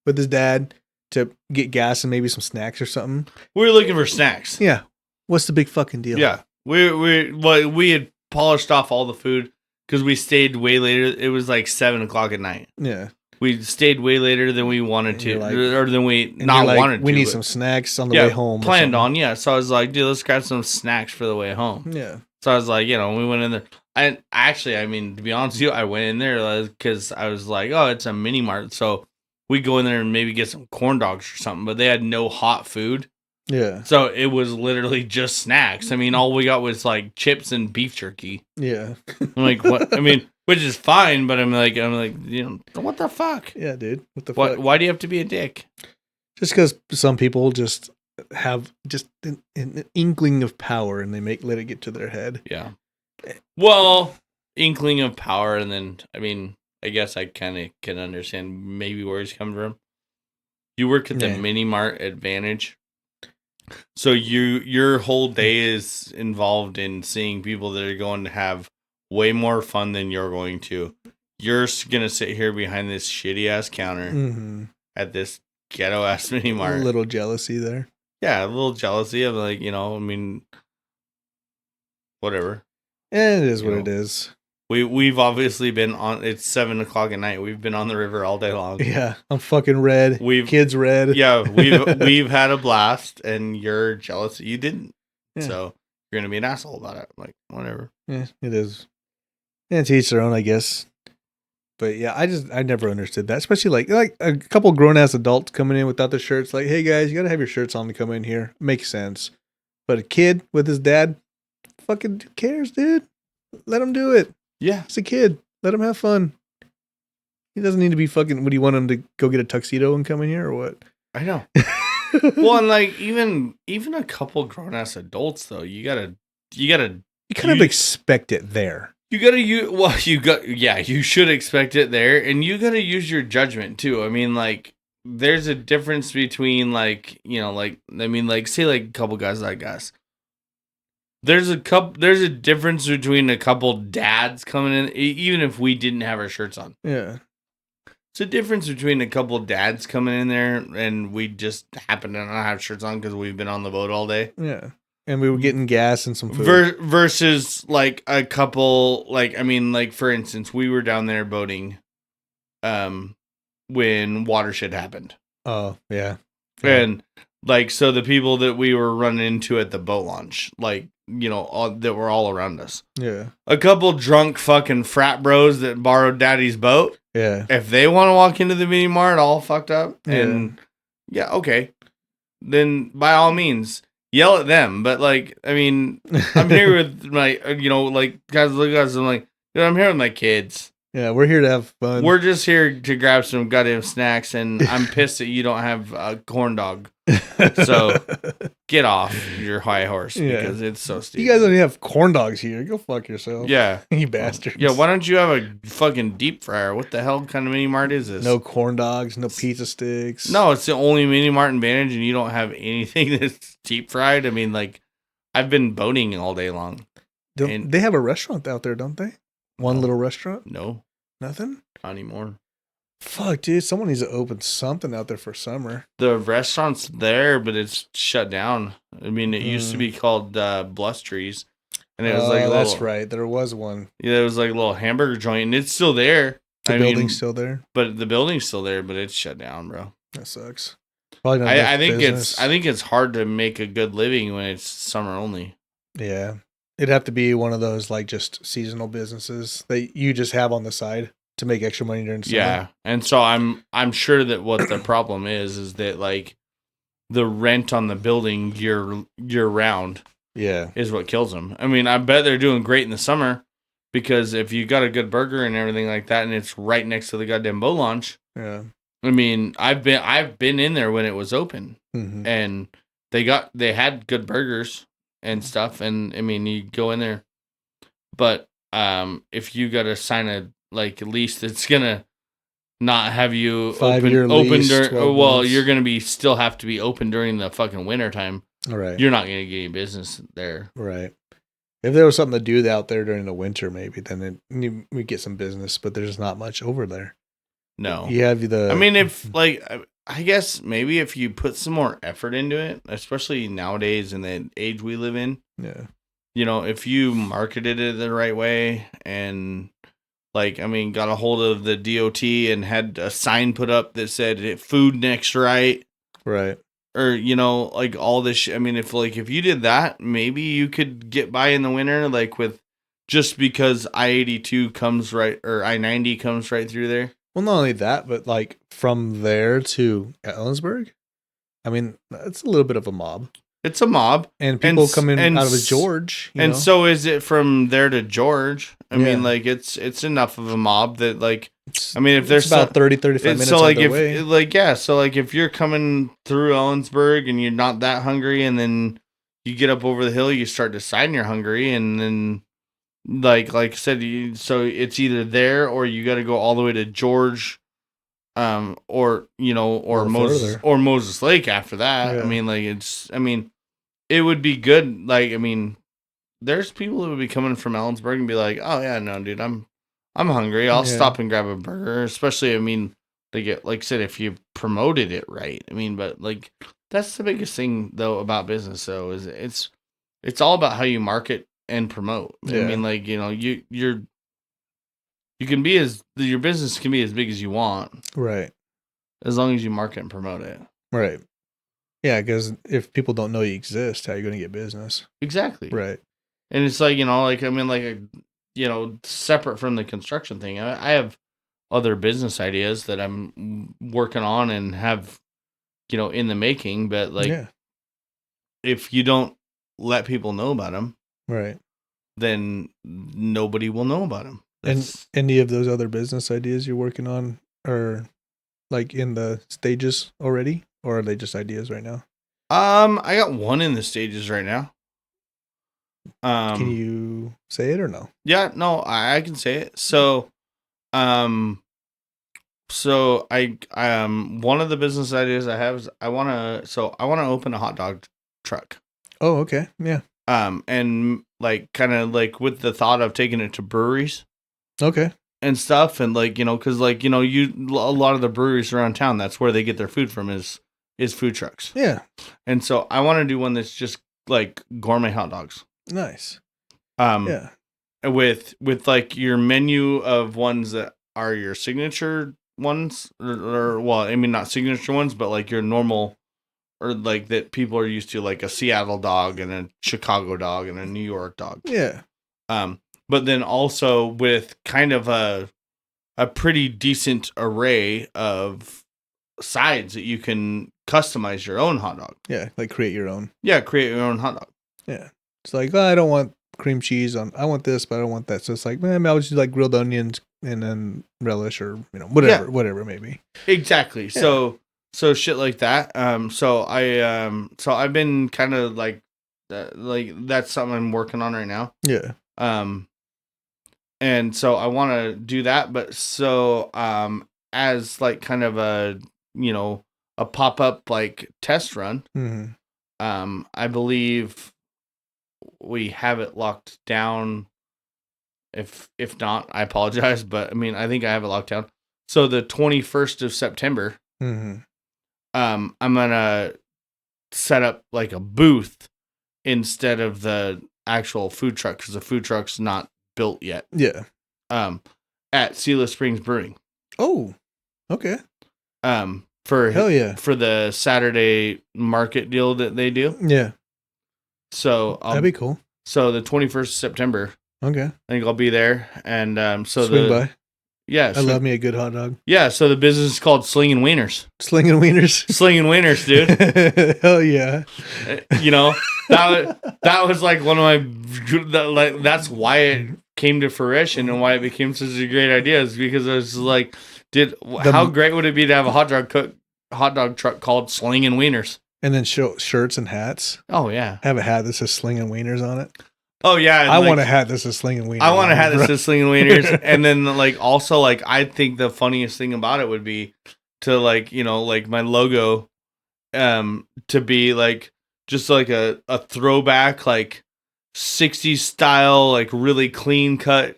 with his dad to get gas and maybe some snacks or something. We were looking for snacks. Yeah. What's the big fucking deal? Yeah. We had polished off all the food because we stayed way later. It was 7:00 at night. Yeah. We stayed way later than we wanted to, or than we wanted to. We need some snacks on the way home. Planned on, yeah. So I was like, dude, let's grab some snacks for the way home. Yeah. So I was like, we went in there. And actually, I mean, to be honest with you, I went in there because I was like, oh, it's a mini mart. So we go in there and maybe get some corn dogs or something. But they had no hot food. Yeah. So it was literally just snacks. I mean, all we got was like chips and beef jerky. Yeah. I'm like, what? I mean, which is fine, but I'm like, what the fuck? Yeah, dude. What the fuck? Why do you have to be a dick? Just because some people just have just an inkling of power and they let it get to their head. Yeah. Well, inkling of power, and then I mean, I guess I kind of can understand maybe where he's coming from. You work at the mini mart Advantage, so your whole day is involved in seeing people that are going to have way more fun than you're going to. You're gonna sit here behind this shitty ass counter at this ghetto ass mini mart. A little jealousy there. Yeah, a little jealousy of like, I mean, whatever. It is what it is. We've obviously been on. It's 7:00 at night. We've been on the river all day long. Yeah, I'm fucking red. Kids red. Yeah, we've had a blast, and you're jealous that you didn't. Yeah. So you're gonna be an asshole about it. Like whatever. Yeah, it is. And to each their own, I guess. But yeah, I never understood that, especially like a couple grown ass adults coming in without their shirts. Like, hey guys, you gotta have your shirts on to come in here. Makes sense. But a kid with his dad, fucking who cares, dude? Let him do it. Yeah, it's a kid. Let him have fun. He doesn't need to be fucking. What do you want him to go get a tuxedo and come in here or what? I know. Well, and like even a couple grown ass adults though, you kind of expect it there. You should expect it there, and you gotta use your judgment too. I mean, like, there's a difference between say like a couple guys like us. There's a difference between a couple dads coming in, even if we didn't have our shirts on. Yeah. It's a difference between a couple dads coming in there and we just happen to not have shirts on because we've been on the boat all day. Yeah. And we were getting gas and some food. Versus like a couple, for instance, we were down there boating when watershed happened. Oh, yeah. And so the people that we were running into at the boat launch, that were all around us. Yeah. A couple drunk fucking frat bros that borrowed daddy's boat. Yeah. If they want to walk into the mini mart all fucked up okay. Then by all means, yell at them. But I'm here with my, guys, look at us. I'm like, I'm here with my kids. Yeah, we're here to have fun. We're just here to grab some goddamn snacks, and I'm pissed that you don't have a corn dog. So get off your high horse because it's so stupid. You guys don't even have corn dogs here. Go fuck yourself. Yeah. You bastards. Yeah, why don't you have a fucking deep fryer? What the hell kind of mini mart is this? No corn dogs, no pizza sticks. No, it's the only mini mart Advantage, and you don't have anything that's deep fried. I mean, I've been boating all day long. They have a restaurant out there, don't they? One little restaurant? No. Nothing? Not anymore. Fuck, dude. Someone needs to open something out there for summer. The restaurant's there, but it's shut down. I mean, it used to be called Blustrees. And it was that's right. There was one. Yeah, it was like a little hamburger joint, and it's still there. The building's still there? But the building's still there, but it's shut down, bro. That sucks. Probably not I think it's hard to make a good living when it's summer only. Yeah. It'd have to be one of those just seasonal businesses that you just have on the side to make extra money during summer. Yeah, and so I'm sure that what the problem is that the rent on the building year round, is what kills them. I mean, I bet they're doing great in the summer because if you got a good burger and everything like that, and it's right next to the goddamn boat launch. Yeah, I mean, I've been in there when it was open, and they had good burgers and stuff, and I mean, you go in there, but if you got to sign a lease that's gonna not have you open during, you're gonna still have to be open during the fucking winter time. All right, you're not gonna get any business there. Right. If there was something to do out there during the winter, maybe then we get some business, but there's not much over there. No, you have I mean, if I guess maybe if you put some more effort into it, especially nowadays in the age we live in. Yeah. If you marketed it the right way and got a hold of the DOT and had a sign put up that said food next right. Right. or like all this. I mean, if you did that, maybe you could get by in the winter, like with just because I-82 comes right or I-90 comes right through there. Well, not only that, but like from there to Ellensburg, I mean, that's a little bit of a mob. It's a mob, and people coming out of George, and so is it from there to George. I mean, like it's enough of a mob that like. I mean, if there's about 30-35 minutes so like if way. Like yeah, so like if you're coming through Ellensburg and you're not that hungry, and then you get up over the hill, you start deciding you're hungry, and then like I said, so it's either there or you got to go all the way to George, or Moses Lake after that. Yeah. I mean, like it would be good. Like, I mean, there's people who would be coming from Ellensburg and be like, oh yeah, no, dude, I'm hungry. I'll stop and grab a burger. Especially, I mean, they get, like I said, if you promoted it right. I mean, but like that's the biggest thing though about business. Though is it's all about how you market and promote. Yeah. I mean, like you can be your business can be as big as you want, right? As long as you market and promote it, right? Yeah, because if people don't know you exist, how are you going to get business? Exactly, right? And it's like like I mean, like separate from the construction thing, I have other business ideas that I'm working on and have in the making, but like if you don't let people know about them, right, then nobody will know about them. And any of those other business ideas you're working on are like in the stages already, or are they just ideas right now? I got one in the stages right now. Can you say it or no? Yeah, no, I can say it. So, I one of the business ideas I have is I want to open a hot dog truck. Oh, okay. Yeah. And like kind of like with the thought of taking it to breweries. Okay. And stuff, and like because like a lot of the breweries around town, that's where they get their food from is food trucks. Yeah. And so I want to do one that's just like gourmet hot dogs. Nice. Yeah. With like your menu of ones that are your signature ones, or well, I mean not signature ones, but like your normal, or like that people are used to, like a Seattle dog and a Chicago dog and a New York dog. Yeah. But then also with kind of a pretty decent array of sides that you can customize your own hot dog. Yeah, like create your own. Yeah, create your own hot dog. Yeah. It's like, I don't want cream cheese on. I want this, but I don't want that. So it's like, man, I'll just do like grilled onions and then relish, or whatever maybe. Exactly. Yeah. So shit like that. So I've been kind of like that's something I'm working on right now. Yeah. And so I want to do that, but so as like kind of a a pop-up like test run. Mm-hmm. I believe we have it locked down. If not, I apologize, but I mean I think I have it locked down. So the 21st of September, mm-hmm. I'm gonna set up like a booth instead of the actual food truck, because the food truck's not built yet. Yeah. At Selah Springs Brewing. Oh, okay. For hell yeah, for the Saturday market deal that they do. Yeah. So that'd be cool. So the 21st of September. Okay. I think I'll be there, and so swing by. Yeah, I love me a good hot dog. Yeah, so the business is called Slingin Wieners. Slingin Wieners. Slingin Wieners, dude. Hell yeah. That was like one of my that's why it came to fruition and why it became such a great idea, is because I was like, how great would it be to have a hot dog truck called Slingin Wieners? And then shirts and hats. Oh yeah. Have a hat that says Slingin Wieners on it. Oh yeah, I want a hat that says Slingin Wieners. I want a hat that says Slingin Wieners, and then like also like I think the funniest thing about it would be to like like my logo, to be like just like a throwback like 60s style, like really clean cut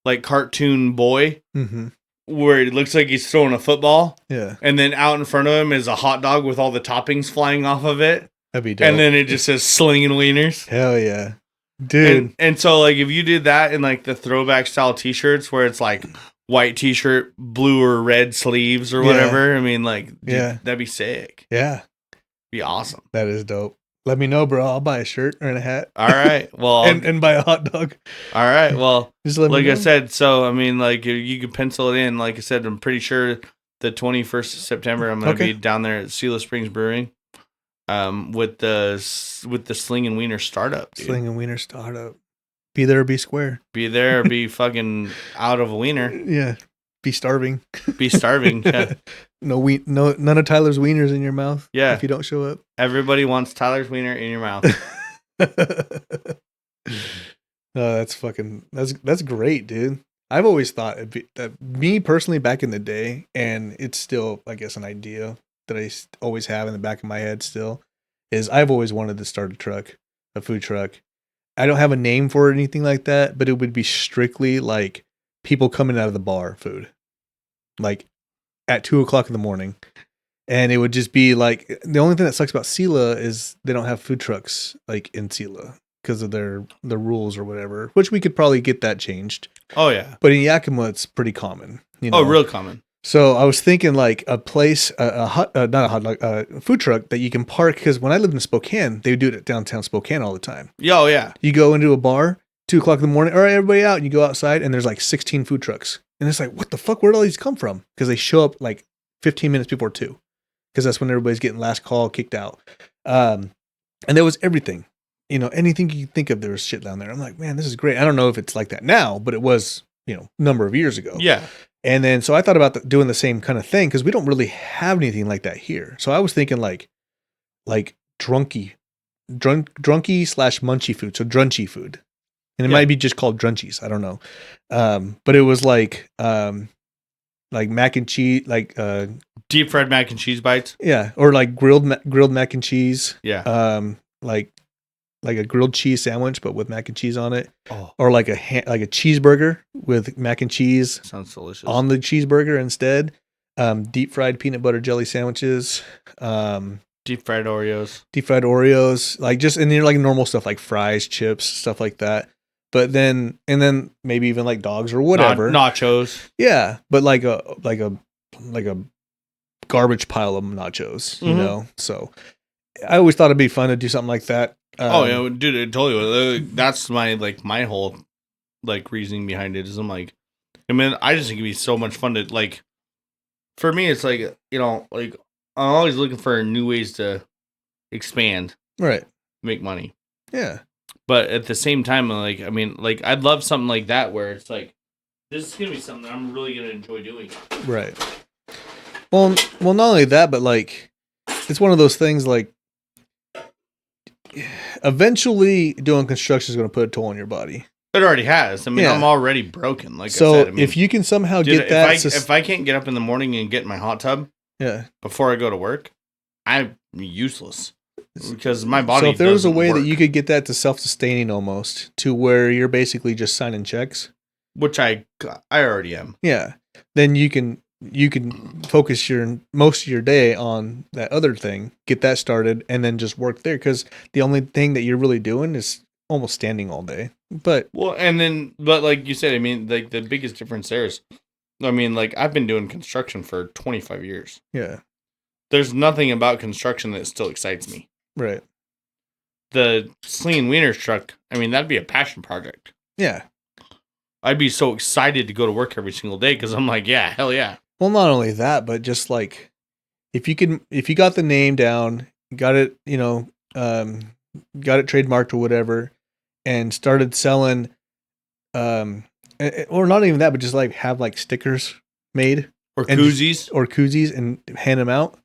like cartoon boy, mm-hmm. where it looks like he's throwing a football. Yeah, and then out in front of him is a hot dog with all the toppings flying off of it. That'd be dope. And then it just says Slingin Wieners. Hell yeah. Dude. And so like if you did that in like the throwback style t-shirts where it's like white t-shirt, blue or red sleeves or whatever, I mean like dude, that'd be sick. Yeah. Be awesome. That is dope. Let me know, bro. I'll buy a shirt or a hat. All right. Well, and buy a hot dog. All right. Well, just let me know. I said, so I mean, like you can pencil it in. Like I said, I'm pretty sure the 21st of September I'm going to be down there at Selah Springs Brewing, with the Slingin Wiener startup. Dude. Slingin Wiener startup. Be there or be square. Be there or be fucking out of a wiener. Yeah. Be starving. Be starving. Yeah. None of Tyler's wieners in your mouth. Yeah. If you don't show up. Everybody wants Tyler's wiener in your mouth. That's great, dude. I've always thought that me personally back in the day, and it's still, I guess, an idea that I always have in the back of my head still, is I've always wanted to start a food truck. I don't have a name for it or anything like that, but it would be strictly like people coming out of the bar food, like at 2:00 in the morning. And it would just be like, the only thing that sucks about Selah is they don't have food trucks like in Selah because of the rules or whatever, which we could probably get that changed. Oh yeah. But in Yakima, it's pretty common. Oh, real common. So I was thinking like a place, a food truck that you can park. Because when I lived in Spokane, they would do it at downtown Spokane all the time. Oh yeah. You go into a bar, 2:00 in the morning. All right, everybody out. And you go outside, and there's like 16 food trucks. And it's like, what the fuck? Where'd all these come from? Because they show up like 15 minutes before 2. Because that's when everybody's getting last call, kicked out. And there was everything. Anything you think of, there was shit down there. I'm like, man, this is great. I don't know if it's like that now, but it was, a number of years ago. Yeah. And then, so I thought about doing the same kind of thing because we don't really have anything like that here. So I was thinking like drunky / munchy food. So drunchy food. And it might be just called drunchies. I don't know. But it was like mac and cheese, deep fried mac and cheese bites. Yeah. Or like grilled mac and cheese. Yeah. Like a grilled cheese sandwich, but with mac and cheese on it. Oh. Or like a cheeseburger with mac and cheese. Sounds delicious. On the cheeseburger instead. Deep fried peanut butter jelly sandwiches. Deep fried Oreos. And then like normal stuff like fries, chips, stuff like that. But then maybe even like dogs or whatever. Nachos. Yeah. But like a garbage pile of nachos, So I always thought it'd be fun to do something like that. Oh yeah, dude, I totally would. That's my whole reasoning behind it is I just think it'd be so much fun to for me it's I'm always looking for new ways to expand, right? Make money. Yeah. But at the same time, I'd love something like that where it's this is gonna be something that I'm really gonna enjoy doing. Right. Well, not only that, but it's one of those things eventually doing construction is going to put a toll on your body. It already has. I'm already broken. I said. If you can somehow get that, if I can't get up in the morning and get in my hot tub, before I go to work, I'm useless because my body. So if there was a way that you could get that to self-sustaining almost to where you're basically just signing checks, which I already am. Yeah, then you can focus most of your day on that other thing, get that started, and then just work there. Because the only thing that you're really doing is almost standing all day. But like you said, the biggest difference there is, I've been doing construction for 25 years. Yeah. There's nothing about construction that still excites me. Right. The Slingin Wieners truck, that'd be a passion project. Yeah. I'd be so excited to go to work every single day because I'm yeah, hell yeah. Well, not only that, but just if you got the name down, got it, got it trademarked or whatever, and started selling, or not even that, but just have stickers made or koozies and hand them out.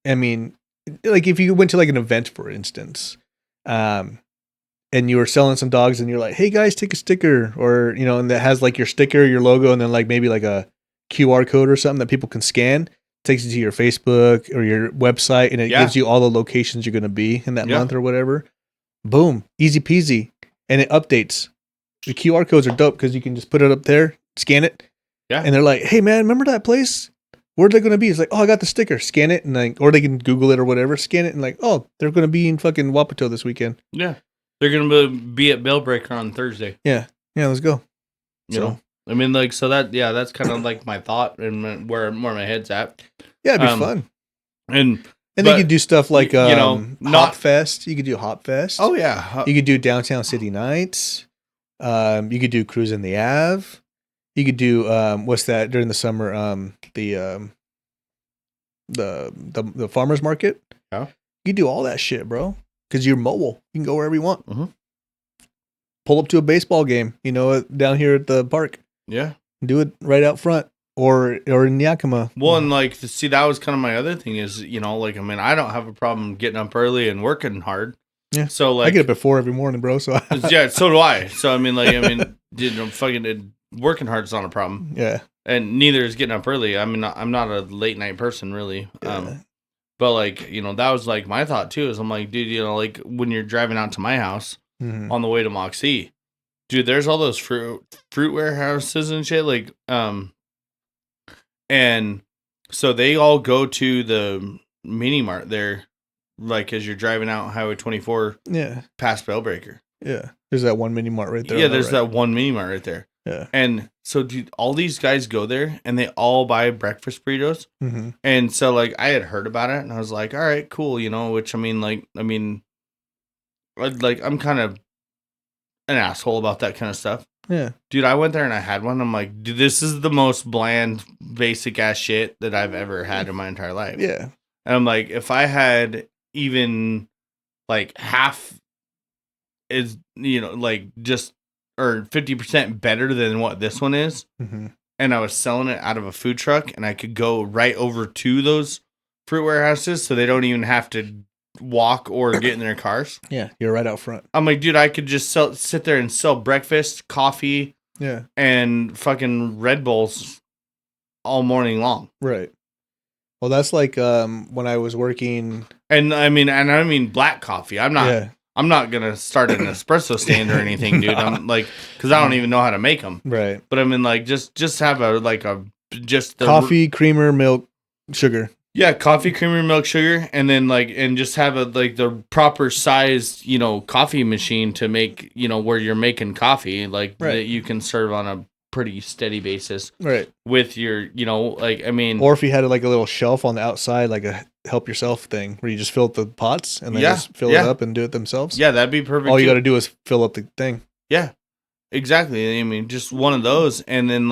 If you went to an event, for instance, and you were selling some dogs, and you're like, "Hey guys, take a sticker," or and that has your sticker, your logo, and then maybe a QR code or something that people can scan, takes you to your Facebook or your website, and it gives you all the locations you're going to be in that month or whatever. Boom, easy peasy, and it updates. The QR codes are dope because you can just put it up there, scan it, and they're like, "Hey man, remember that place? Where's they going to be?" It's I got the sticker. Scan it, and or they can Google it or whatever. Scan it, and they're going to be in fucking Wapato this weekend. Yeah, they're going to be at Bellbreaker on Thursday. Yeah, let's go. You know. So that's kind of my thought and where my head's at. Yeah, it'd be fun. And And then you could do stuff like not Hop Fest. You could do Hop Fest. Oh yeah. You could do Downtown City Nights. You could do Cruise in the Ave. You could do what's that during the summer? The farmers market. Yeah. You do all that shit, bro. Because you're mobile. You can go wherever you want. Mm-hmm. Pull up to a baseball game. Down here at the park. Yeah. Do it right out front. Or in Yakima. Well, and that was kind of my other thing is, I don't have a problem getting up early and working hard. Yeah. So I get up at 4 every morning, bro. So yeah, so do I. So fucking working hard is not a problem. Yeah. And neither is getting up early. I'm not a late night person really. Yeah. But that was my thought too. Is I'm like, dude, when you're driving out to my house on the way to Moxie, dude, there's all those fruit warehouses and shit. And so they all go to the mini mart there, as you're driving out Highway 24. Yeah. Past Bellbreaker. Yeah. There's that one mini mart right there. Yeah, there's that one mini mart right there. Yeah. And so, dude, all these guys go there and they all buy breakfast burritos. Mm-hmm. And so, I had heard about it and I was like, all right, cool, which I'm kind of an asshole about that kind of stuff. Yeah. Dude, I went there and I had one. I'm like, dude, this is the most bland, basic ass shit that I've ever had in my entire life. Yeah. And I'm like, if I had even half is, just or 50% better than what this one is, and I was selling it out of a food truck and I could go right over to those fruit warehouses so they don't even have to walk or get in their cars. Yeah, you're right out front. I'm like, dude, I could just sit there and sell breakfast, coffee, and fucking Red Bulls all morning long. Right. Well, that's when I was working, and I mean black coffee. I'm not gonna start an espresso stand or anything, dude. I'm because I don't even know how to make them. Right. But I mean, just have just the coffee, creamer, milk, sugar. Yeah, coffee, creamer, milk, sugar, and then and just have the proper sized, coffee machine to make, where you're making coffee, that you can serve on a pretty steady basis. Right. With your, or if you had a little shelf on the outside, a help yourself thing where you just fill up the pots and then just fill it up and do it themselves. Yeah, that'd be perfect. All you got to do is fill up the thing. Yeah, exactly. Just one of those, and then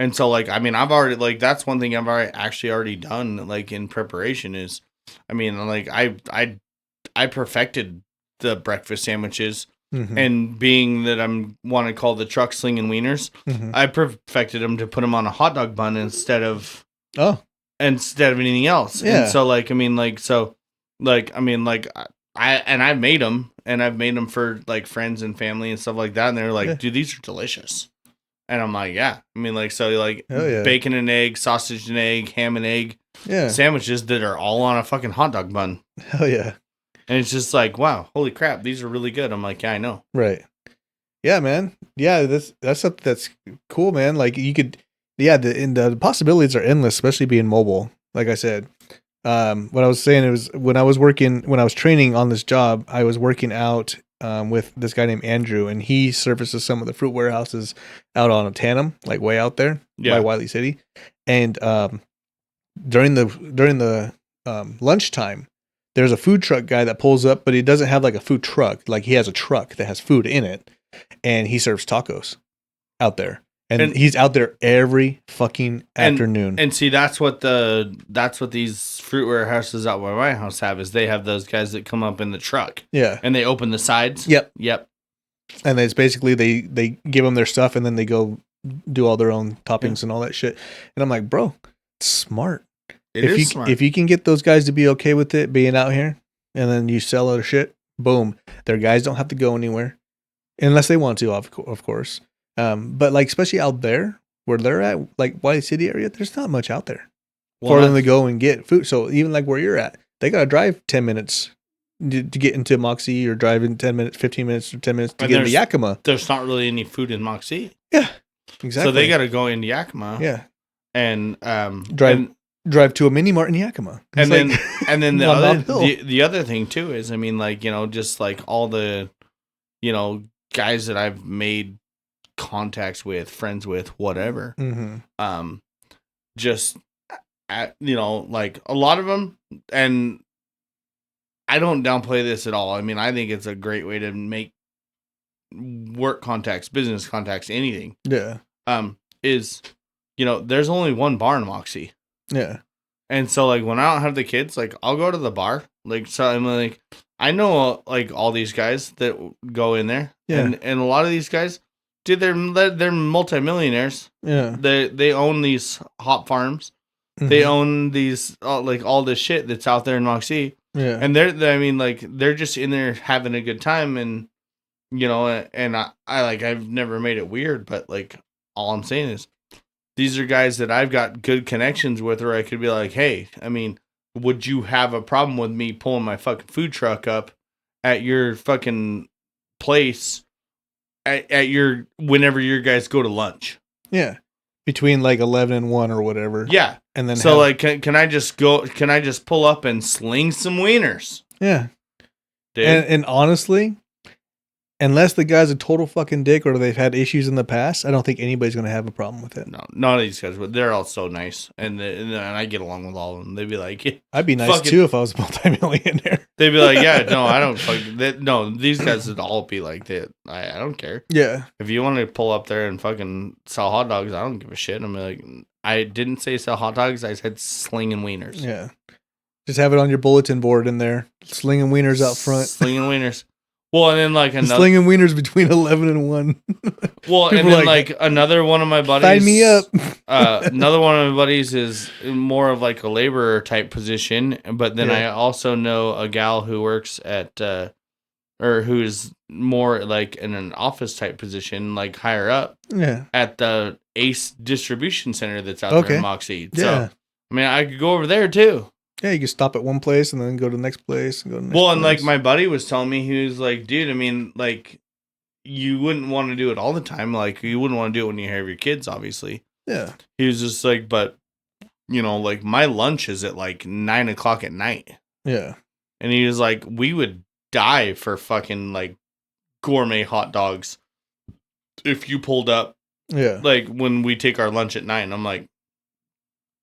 and so I've already that's one thing I've already done in preparation is, I perfected the breakfast sandwiches. Mm-hmm. And being that want to call the truck Slingin Wieners, I perfected them to put them on a hot dog bun instead of anything else. Yeah. And so I've made them and I've made them for friends and family and stuff like that. And they're like, dude, these are delicious. And I'm like, yeah. Bacon and egg, sausage and egg, ham and egg sandwiches that are all on a fucking hot dog bun. Hell yeah. And it's just wow, holy crap, these are really good. I'm like, yeah, I know. Right. Yeah, man. Yeah, that's something that's cool, man. You could, the possibilities are endless, especially being mobile. Like I said, what I was saying, it was when I was training on this job, I was working out with this guy named Andrew, and he services some of the fruit warehouses out on Tandem, way out there by Wiley City. And during the lunchtime, there's a food truck guy that pulls up, but he doesn't have a food truck. He has a truck that has food in it, and he serves tacos out there. And he's out there every fucking afternoon. And see, that's what these fruit warehouses out by my house have, is they have those guys that come up in the truck. Yeah. And they open the sides. Yep. And it's basically they give them their stuff, and then they go do all their own toppings and all that shit. And I'm like, bro, it's smart. Smart. If you can get those guys to be okay with it being out here, and then you sell their shit, boom, their guys don't have to go anywhere unless they want to, of course. But especially out there where they're at, Wiley City area, there's not much out there for them to go and get food. So even where you're at, they got to drive 10 minutes to get into Moxie, or drive in 10 minutes, 15 minutes, or 10 minutes to get into Yakima. There's not really any food in Moxie. Yeah, exactly. So they got to go into Yakima. Yeah. And drive to a mini mart in Yakima. And then the other thing too is, just all the, guys that I've made contacts with, friends with, whatever. Mm-hmm. Just you know, like a lot of them, and I don't downplay this at all. I mean, I think it's a great way to make work contacts, business contacts, anything. Yeah. Is, you know, there's only one bar in Moxie. Yeah. And so, like, when I don't have the kids, like, I'll go to the bar. Like, so I'm like, I know, like, all these guys that go in there. Yeah. And a lot of these guys, dude, they're multimillionaires. Yeah. They own these hop farms. Mm-hmm. They own these, like, all this shit that's out there in Moxie. Yeah. And they're just in there having a good time. And, you know, and I've never made it weird, but, like, all I'm saying is, these are guys that I've got good connections with, where I could be like, hey, I mean, would you have a problem with me pulling my fucking food truck up at your fucking place at your, whenever your guys go to lunch? Yeah. Between like 11 and 1 or whatever. Yeah. And then so like, can I just pull up and sling some wieners? Yeah. Dude. And honestly, unless the guy's a total fucking dick or they've had issues in the past, I don't think anybody's going to have a problem with it. No, none of these guys, but they're all so nice. And I get along with all of them. They'd be like, yeah, I'd be nice too if I was a multi-millionaire. They'd be like, yeah, no, I don't no, these guys would all be like that. I don't care. Yeah. If you want to pull up there and fucking sell hot dogs, I don't give a shit. I'm like, I didn't say sell hot dogs. I said slinging wieners. Yeah. Just have it on your bulletin board in there. Slinging wieners out front. Slinging wieners. Well, and then like another slinging wieners between 11 and 1. Well, and then like another one of my buddies. Sign me up. Another one of my buddies is more of like a laborer type position, but then I also know a gal who works at or who's more like in an office type position, like higher up. Yeah. At the Ace distribution center that's out there in Moxie. Yeah. So I mean, I could go over there too. Yeah, you can stop at one place and then go to the next place and go to the next place. And like my buddy was telling me, he was like, dude, I mean, like, you wouldn't want to do it all the time. Like, you wouldn't want to do it when you have your kids, obviously. Yeah. He was just like, but, you know, like, my lunch is at like 9 o'clock at night. Yeah. And he was like, we would die for fucking like gourmet hot dogs if you pulled up. Yeah. Like, when we take our lunch at 9, I'm like,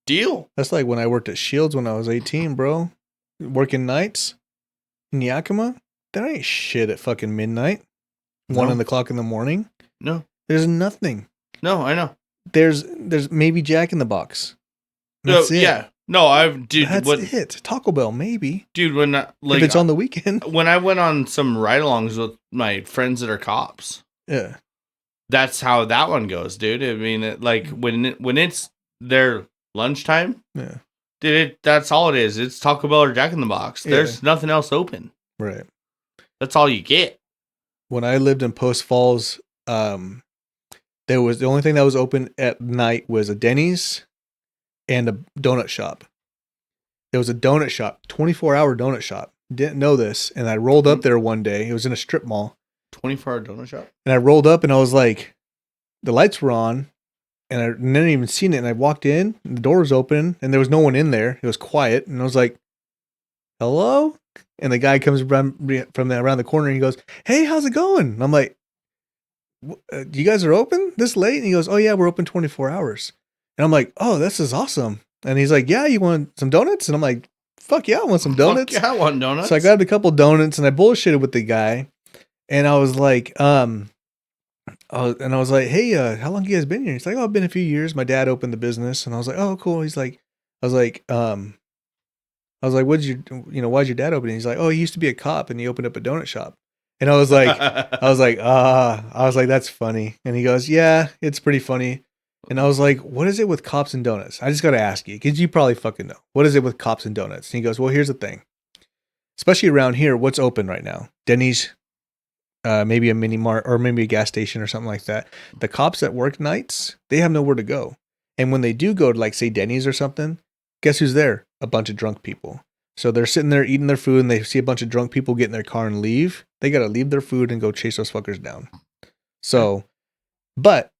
deal. That's like when I worked at Shields when I was 18, bro. Working nights in Yakima. There ain't shit at fucking midnight. 1 o'clock in the morning. No. There's nothing. No, I know. There's maybe Jack in the Box. That's it. Yeah. No, dude. That's it. Taco Bell, maybe. Dude, when like if it's on the weekend. When I went on some ride-alongs with my friends that are cops. Yeah. That's how that one goes, dude. I mean, like when it's their lunchtime, yeah, dude, that's all it is. It's Taco Bell or Jack in the Box. There's nothing else open. Right. That's all you get. When I lived in Post Falls, there was the only thing that was open at night was a Denny's and a donut shop. There was a donut shop, 24-hour donut shop. Didn't know this, and I rolled up there one day. It was in a strip mall. 24-hour donut shop. And I rolled up, and I was like, the lights were on. And I didn't even seen it. And I walked in, and the door was open, and there was no one in there. It was quiet. And I was like, hello? And the guy comes around the corner, and he goes, hey, how's it going? And I'm like, you guys are open this late? And he goes, oh, yeah, we're open 24 hours. And I'm like, oh, this is awesome. And he's like, yeah, you want some donuts? And I'm like, fuck yeah, I want some donuts. Fuck yeah, I want donuts. So I grabbed a couple donuts, and I bullshitted with the guy. And I was like, and I was like, hey, how long have you guys been here? He's like, oh, I've been a few years. My dad opened the business. And I was like, oh, cool. He's like, why'd your dad open it? He's like, oh, he used to be a cop and he opened up a donut shop. And I was like, that's funny. And he goes, yeah, it's pretty funny. And I was like, what is it with cops and donuts? I just got to ask you, because you probably fucking know. What is it with cops and donuts? And he goes, well, here's the thing. Especially around here, what's open right now? Denny's, maybe a mini mart or maybe a gas station or something like that. The cops that work nights, they have nowhere to go. And when they do go to, like, say, Denny's or something, guess who's there? A bunch of drunk people. So they're sitting there eating their food and they see a bunch of drunk people get in their car and leave. They got to leave their food and go chase those fuckers down. So, but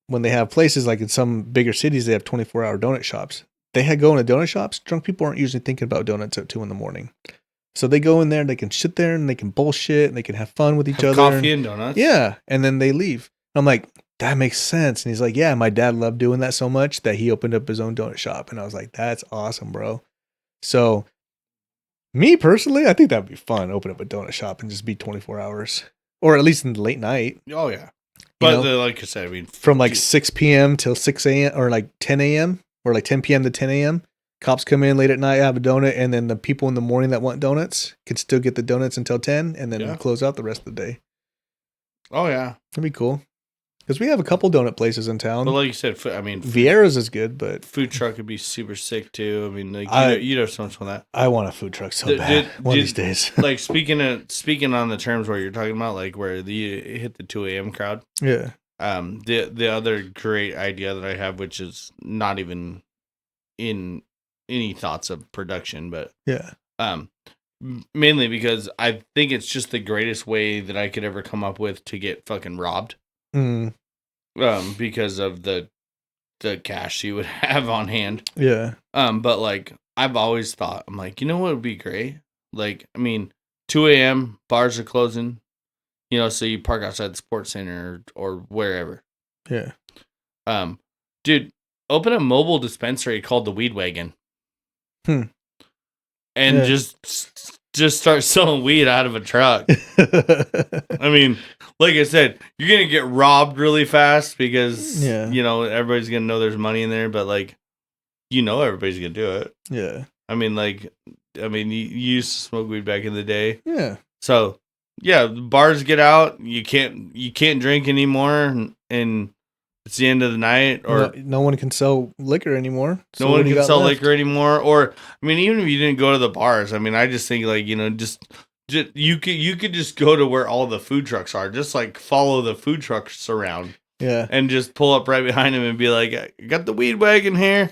when they have places like in some bigger cities, they have 24-hour donut shops. They go into donut shops. Drunk people aren't usually thinking about donuts at 2 a.m. So they go in there and they can sit there and they can bullshit and they can have fun with each other. Coffee and donuts. Yeah. And then they leave. I'm like, that makes sense. And he's like, yeah, my dad loved doing that so much that he opened up his own donut shop. And I was like, that's awesome, bro. So me personally, I think that'd be fun. Open up a donut shop and just be 24 hours, or at least in the late night. Oh yeah. But like I said, I mean, from like 6 p.m. till 6 a.m. or like 10 a.m. or like 10 p.m. to 10 a.m. Cops come in late at night, have a donut, and then the people in the morning that want donuts can still get the donuts until 10 and then close out the rest of the day. Oh, yeah. That'd be cool. Because we have a couple donut places in town. But like you said, I mean, Vieira's is good, but food truck would be super sick too. I mean, like you'd have so much fun with that. I want a food truck so bad one of these days. Like speaking on the terms where you're talking about, like where you hit the 2 a.m. crowd. Yeah. The other great idea that I have, which is not even in any thoughts of production, but mainly because I think it's just the greatest way that I could ever come up with to get fucking robbed. Because of the cash you would have on hand. Yeah. But like I've always thought, I'm like, you know what would be great? Like, I mean, 2 a.m. bars are closing. You know, so you park outside the sports center or wherever. Yeah. Dude, open a mobile dispensary called the Weed Wagon. And just start selling weed out of a truck. I mean, like I said, you're going to get robbed really fast because, you know, everybody's going to know there's money in there, but like, you know, everybody's going to do it. Yeah. I mean, you used to smoke weed back in the day. Yeah. So, yeah, bars get out. You can't drink anymore, and it's the end of the night. Or no one can sell liquor anymore. So no one can sell liquor anymore. Or I mean, even if you didn't go to the bars, I mean, I just think like, you know, just you could just go to where all the food trucks are. Just like follow the food trucks around. Yeah. And just pull up right behind them and be like, I got the weed wagon here.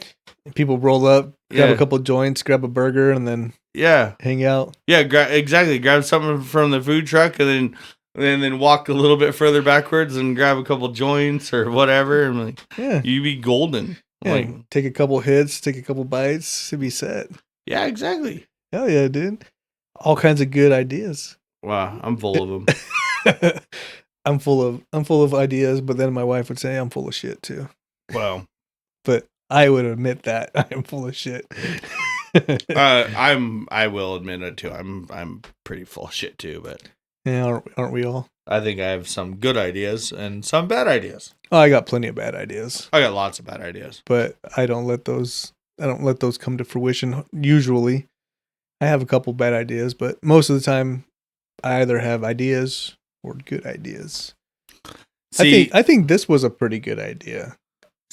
People roll up, grab a couple joints, grab a burger, and then hang out. Yeah, exactly. Grab something from the food truck and then walk a little bit further backwards and grab a couple joints or whatever. And like, you'd be golden. Yeah, like, take a couple hits, take a couple bites, to be set. Yeah, exactly. Hell yeah, dude. All kinds of good ideas. Wow, I'm full of them. I'm full of ideas, but then my wife would say I'm full of shit too. Wow. But I would admit that I am full of shit. I will admit it too. I'm pretty full of shit too, but yeah, aren't we all? I think I have some good ideas and some bad ideas. Oh, I got plenty of bad ideas. I got lots of bad ideas. But I don't let those come to fruition usually. I have a couple bad ideas, but most of the time I either have ideas or good ideas. See, I think this was a pretty good idea.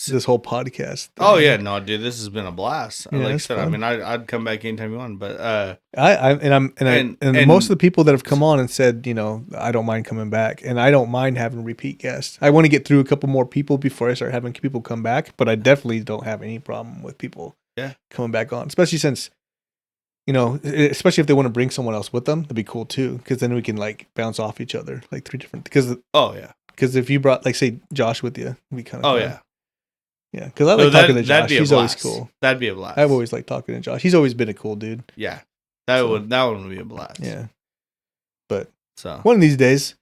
This whole podcast thing. Oh yeah, no, dude, this has been a blast. Yeah, like I said, fun. I mean, I'd come back anytime you want, but and most of the people that have come on and said, you know, I don't mind coming back, and I don't mind having repeat guests. I want to get through a couple more people before I start having people come back, but I definitely don't have any problem with people coming back on, especially since, you know, especially if they want to bring someone else with them, that'd be cool too, because then we can like bounce off each other, like three different. Because if you brought like say Josh with you, it'd be kind of fun. Yeah, because I like talking to Josh. He's always cool. That'd be a blast. I've always liked talking to Josh. He's always been a cool dude. Yeah, that one would be a blast. Yeah, but one of these days,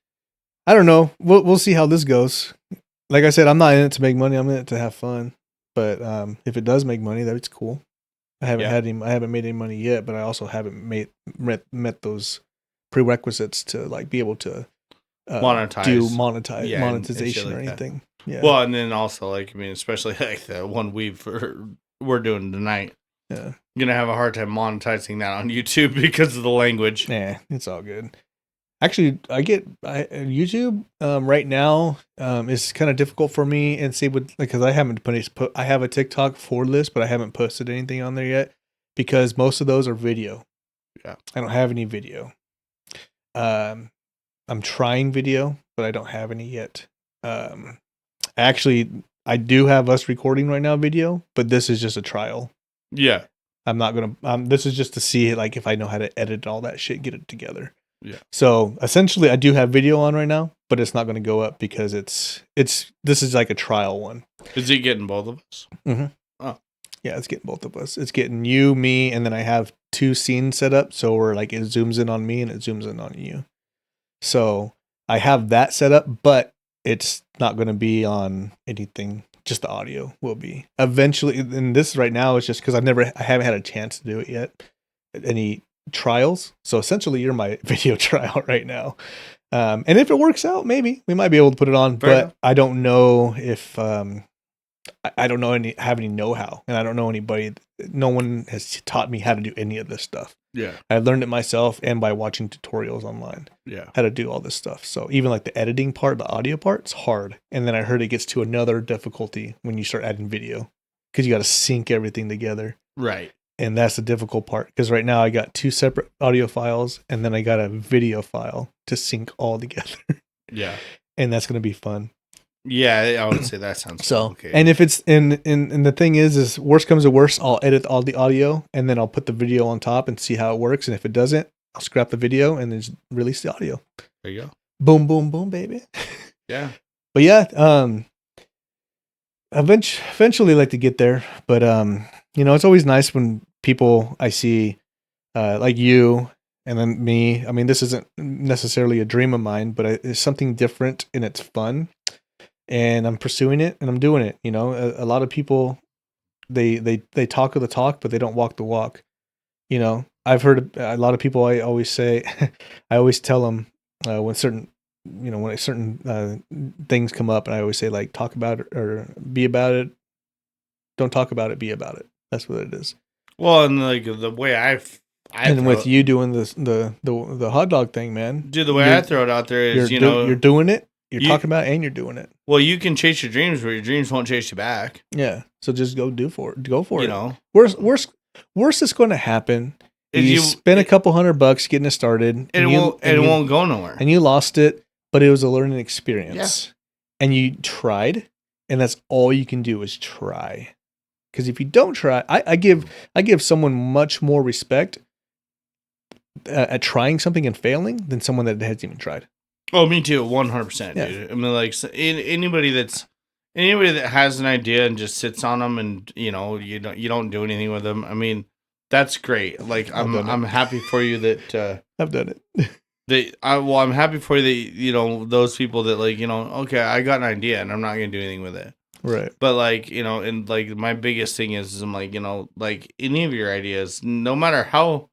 I don't know. We'll see how this goes. Like I said, I'm not in it to make money. I'm in it to have fun. But if it does make money, that's cool. I haven't made any money yet, but I also haven't met those prerequisites to like be able to monetization or anything. Yeah. Well, and then also like, I mean, especially like the one we're doing tonight. Yeah. I'm gonna have a hard time monetizing that on YouTube because of the language. Yeah, it's all good. Actually, YouTube right now is kind of difficult for me, and see because I have a TikTok for this, but I haven't posted anything on there yet because most of those are video. Yeah. I don't have any video. I'm trying video, but I don't have any yet. Actually, I do have us recording right now video, but this is just a trial. Yeah. I'm not going to, this is just to see like if I know how to edit all that shit, get it together. Yeah. So essentially I do have video on right now, but it's not going to go up because this is like a trial one. Is it getting both of us? Mm-hmm. Oh. Yeah, it's getting both of us. It's getting you, me, and then I have 2 scenes set up. So we're like, it zooms in on me and it zooms in on you. So I have that set up, but it's not going to be on anything. Just the audio will be eventually. And this right now is just because I haven't had a chance to do it yet. Any trials. So essentially you're my video trial right now. And if it works out, maybe we might be able to put it on, but I don't know if, I don't have any know-how, and I don't know anybody. No one has taught me how to do any of this stuff. Yeah. I learned it myself and by watching tutorials online. Yeah. How to do all this stuff. So even like the editing part, the audio part, it's hard. And then I heard it gets to another difficulty when you start adding video because you got to sync everything together. Right. And that's the difficult part because right now I got 2 separate audio files and then I got a video file to sync all together. Yeah. And that's going to be fun. Yeah, I would say that sounds so. Okay. And if it's and the thing is worst comes to worst, I'll edit all the audio and then I'll put the video on top and see how it works. And if it doesn't, I'll scrap the video and then just release the audio. There you go. Boom, boom, boom, baby. Yeah. But yeah, eventually like to get there. But it's always nice when people I see like you and then me. I mean, this isn't necessarily a dream of mine, but it's something different and it's fun. And I'm pursuing it and I'm doing it. A lot of people, they talk the talk, but they don't walk the walk. I've heard a lot of people, I always say, I always tell them when certain things come up and I always say like, talk about it or be about it. Don't talk about it, be about it. That's what it is. Well, and like the way and with you doing the hot dog thing, man. Dude, the way I throw it out there is, you're doing it. You're talking about it and you're doing it. Well, you can chase your dreams, but your dreams won't chase you back. Yeah. So just go for it. Worst that's going to happen is you spend a couple $100 getting it started. And it won't go nowhere. And you lost it, but it was a learning experience. Yeah. And you tried, and that's all you can do is try. Because if you don't try, I give someone much more respect at trying something and failing than someone that hasn't even tried. Oh, me too, 100%, yeah. Dude. I mean, like anybody that has an idea and just sits on them, and you don't do anything with them. I mean, that's great. Like I'm happy for you that I've done it. I'm happy for you that those people that okay, I got an idea and I'm not gonna do anything with it. Right. But like and like my biggest thing is I'm like like any of your ideas, no matter how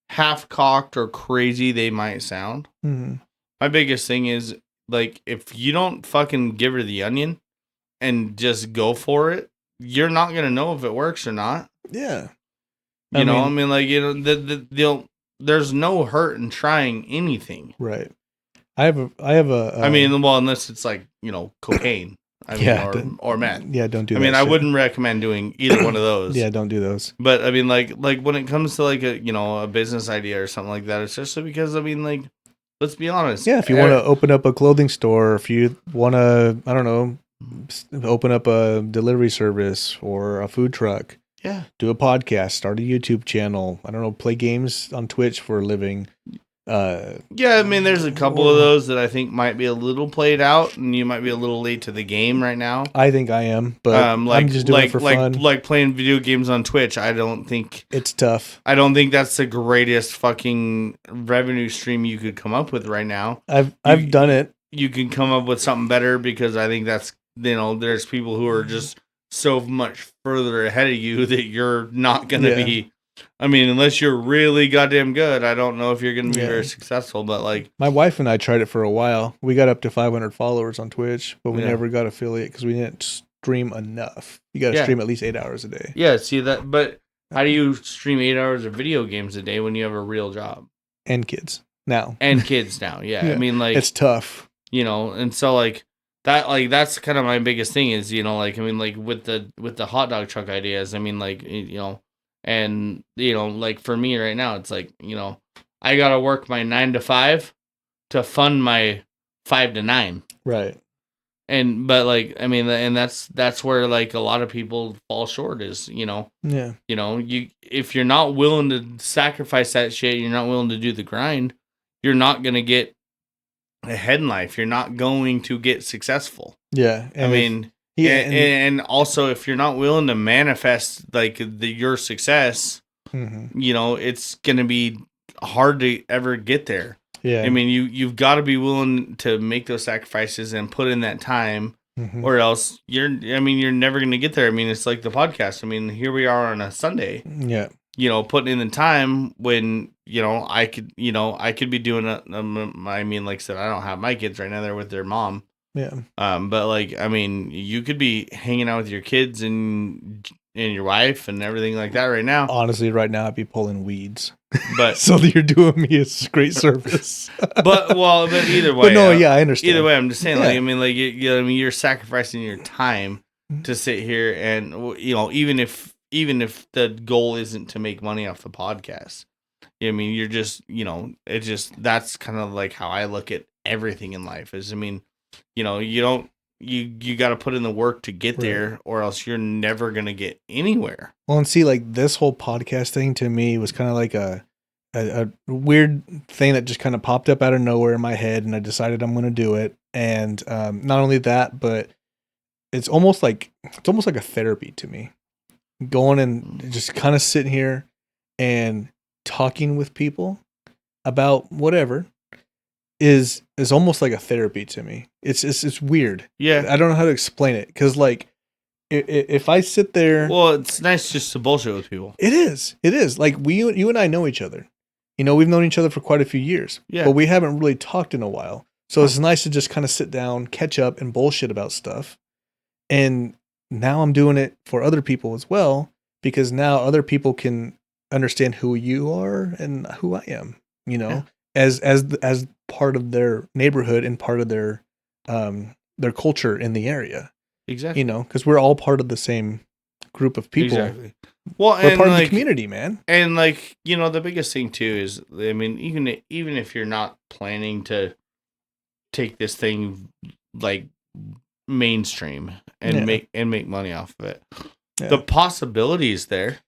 half cocked or crazy they might sound. Mm-hmm. My biggest thing is, like, if you don't fucking give her the onion and just go for it, you're not going to know if it works or not. Yeah. There's no hurt in trying anything. Right. I have a unless it's like, cocaine. Or meth. Yeah, don't do that. I wouldn't recommend doing either one of those. Yeah, don't do those. But, like when it comes to, like, a business idea or something like that, especially because, let's be honest. Yeah, if you want to open up a clothing store, if you want to, I don't know, open up a delivery service or a food truck. Yeah. Do a podcast, start a YouTube channel. I don't know, play games on Twitch for a living. Yeah, there's a couple of those that I think might be a little played out, and you might be a little late to the game right now. I think I am, but I'm just doing it for fun. Like playing video games on Twitch, I don't think... It's tough. I don't think that's the greatest fucking revenue stream you could come up with right now. I've done it. You can come up with something better because I think that's, there's people who are just so much further ahead of you that you're not going to be... unless you're really goddamn good, I don't know if you're going to be very successful, but like... My wife and I tried it for a while. We got up to 500 followers on Twitch, but we never got affiliate because we didn't stream enough. You got to stream at least 8 hours a day. Yeah, see that, but how do you stream 8 hours of video games a day when you have a real job? And kids now. Yeah. It's tough. And so like, that's kind of my biggest thing is, with the hot dog truck ideas, and, like for me right now, it's like, I got to work my 9 to 5 to fund my 5 to 9. Right. But like, and that's where like a lot of people fall short is, if you're not willing to sacrifice that shit, you're not willing to do the grind, you're not going to get ahead in life. You're not going to get successful. Yeah. And also, if you're not willing to manifest like your success, it's going to be hard to ever get there. Yeah. I mean, you've got to be willing to make those sacrifices and put in that time, or else you're never going to get there. I mean, it's like the podcast. I mean, here we are on a Sunday. Yeah. Putting in the time when, I could be doing I mean, like I said, I don't have my kids right now. They're with their mom. Yeah. But like, I mean, you could be hanging out with your kids and your wife and everything like that right now. Honestly, right now I'd be pulling weeds. But so you're doing me a great service. but either way. But no, yeah, I understand. Either way, I'm just saying, like, I mean, like, you're sacrificing your time to sit here and, even if the goal isn't to make money off the podcast, I mean, you're just, that's kind of like how I look at everything in life is, I mean, you got to put in the work to get there, or else you're never going to get anywhere. Well, and see, like, this whole podcast thing to me was kind of like a weird thing that just kind of popped up out of nowhere in my head, and I decided I'm going to do it. And not only that, but it's almost like a therapy to me. Going and just kind of sitting here and talking with people about whatever is almost like a therapy to me. It's weird. Yeah, I don't know how to explain it, because like if I sit there, well, it's nice just to bullshit with people. It is like you and I know each other. We've known each other for quite a few years, but we haven't really talked in a while. So it's nice to just kind of sit down, catch up, and bullshit about stuff. And now I'm doing it for other people as well, because now other people can understand who you are and who I am, as part of their neighborhood and part of their culture in the area. Exactly. Because we're all part of the same group of people. Exactly. Well, we're part of the community, man. And like, the biggest thing too is, I mean, even if you're not planning to take this thing like mainstream and make money off of it, the possibility is there.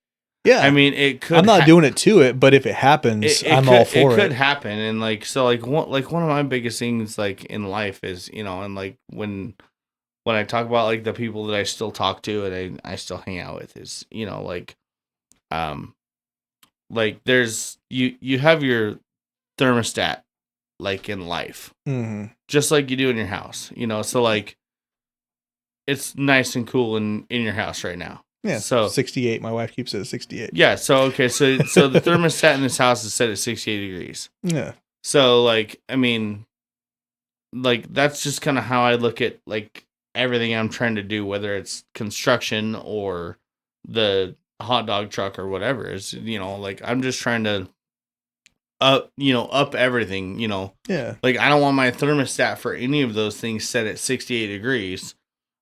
Yeah, I mean, it could. I'm not doing it to it, but if it happens, I'm all for it. It could happen, and like, so like one of my biggest things like in life is, and like when I talk about like the people that I still talk to and I still hang out with is, like there's you have your thermostat like in life, just like you do in your house, so like it's nice and cool in your house right now. Yeah. So 68. My wife keeps it at 68. Yeah. So okay. So the thermostat in this house is set at 68 degrees. Yeah. So like, I mean, like that's just kind of how I look at like everything I'm trying to do, whether it's construction or the hot dog truck or whatever. Is like I'm just trying to up everything. Yeah. Like I don't want my thermostat for any of those things set at 68 degrees.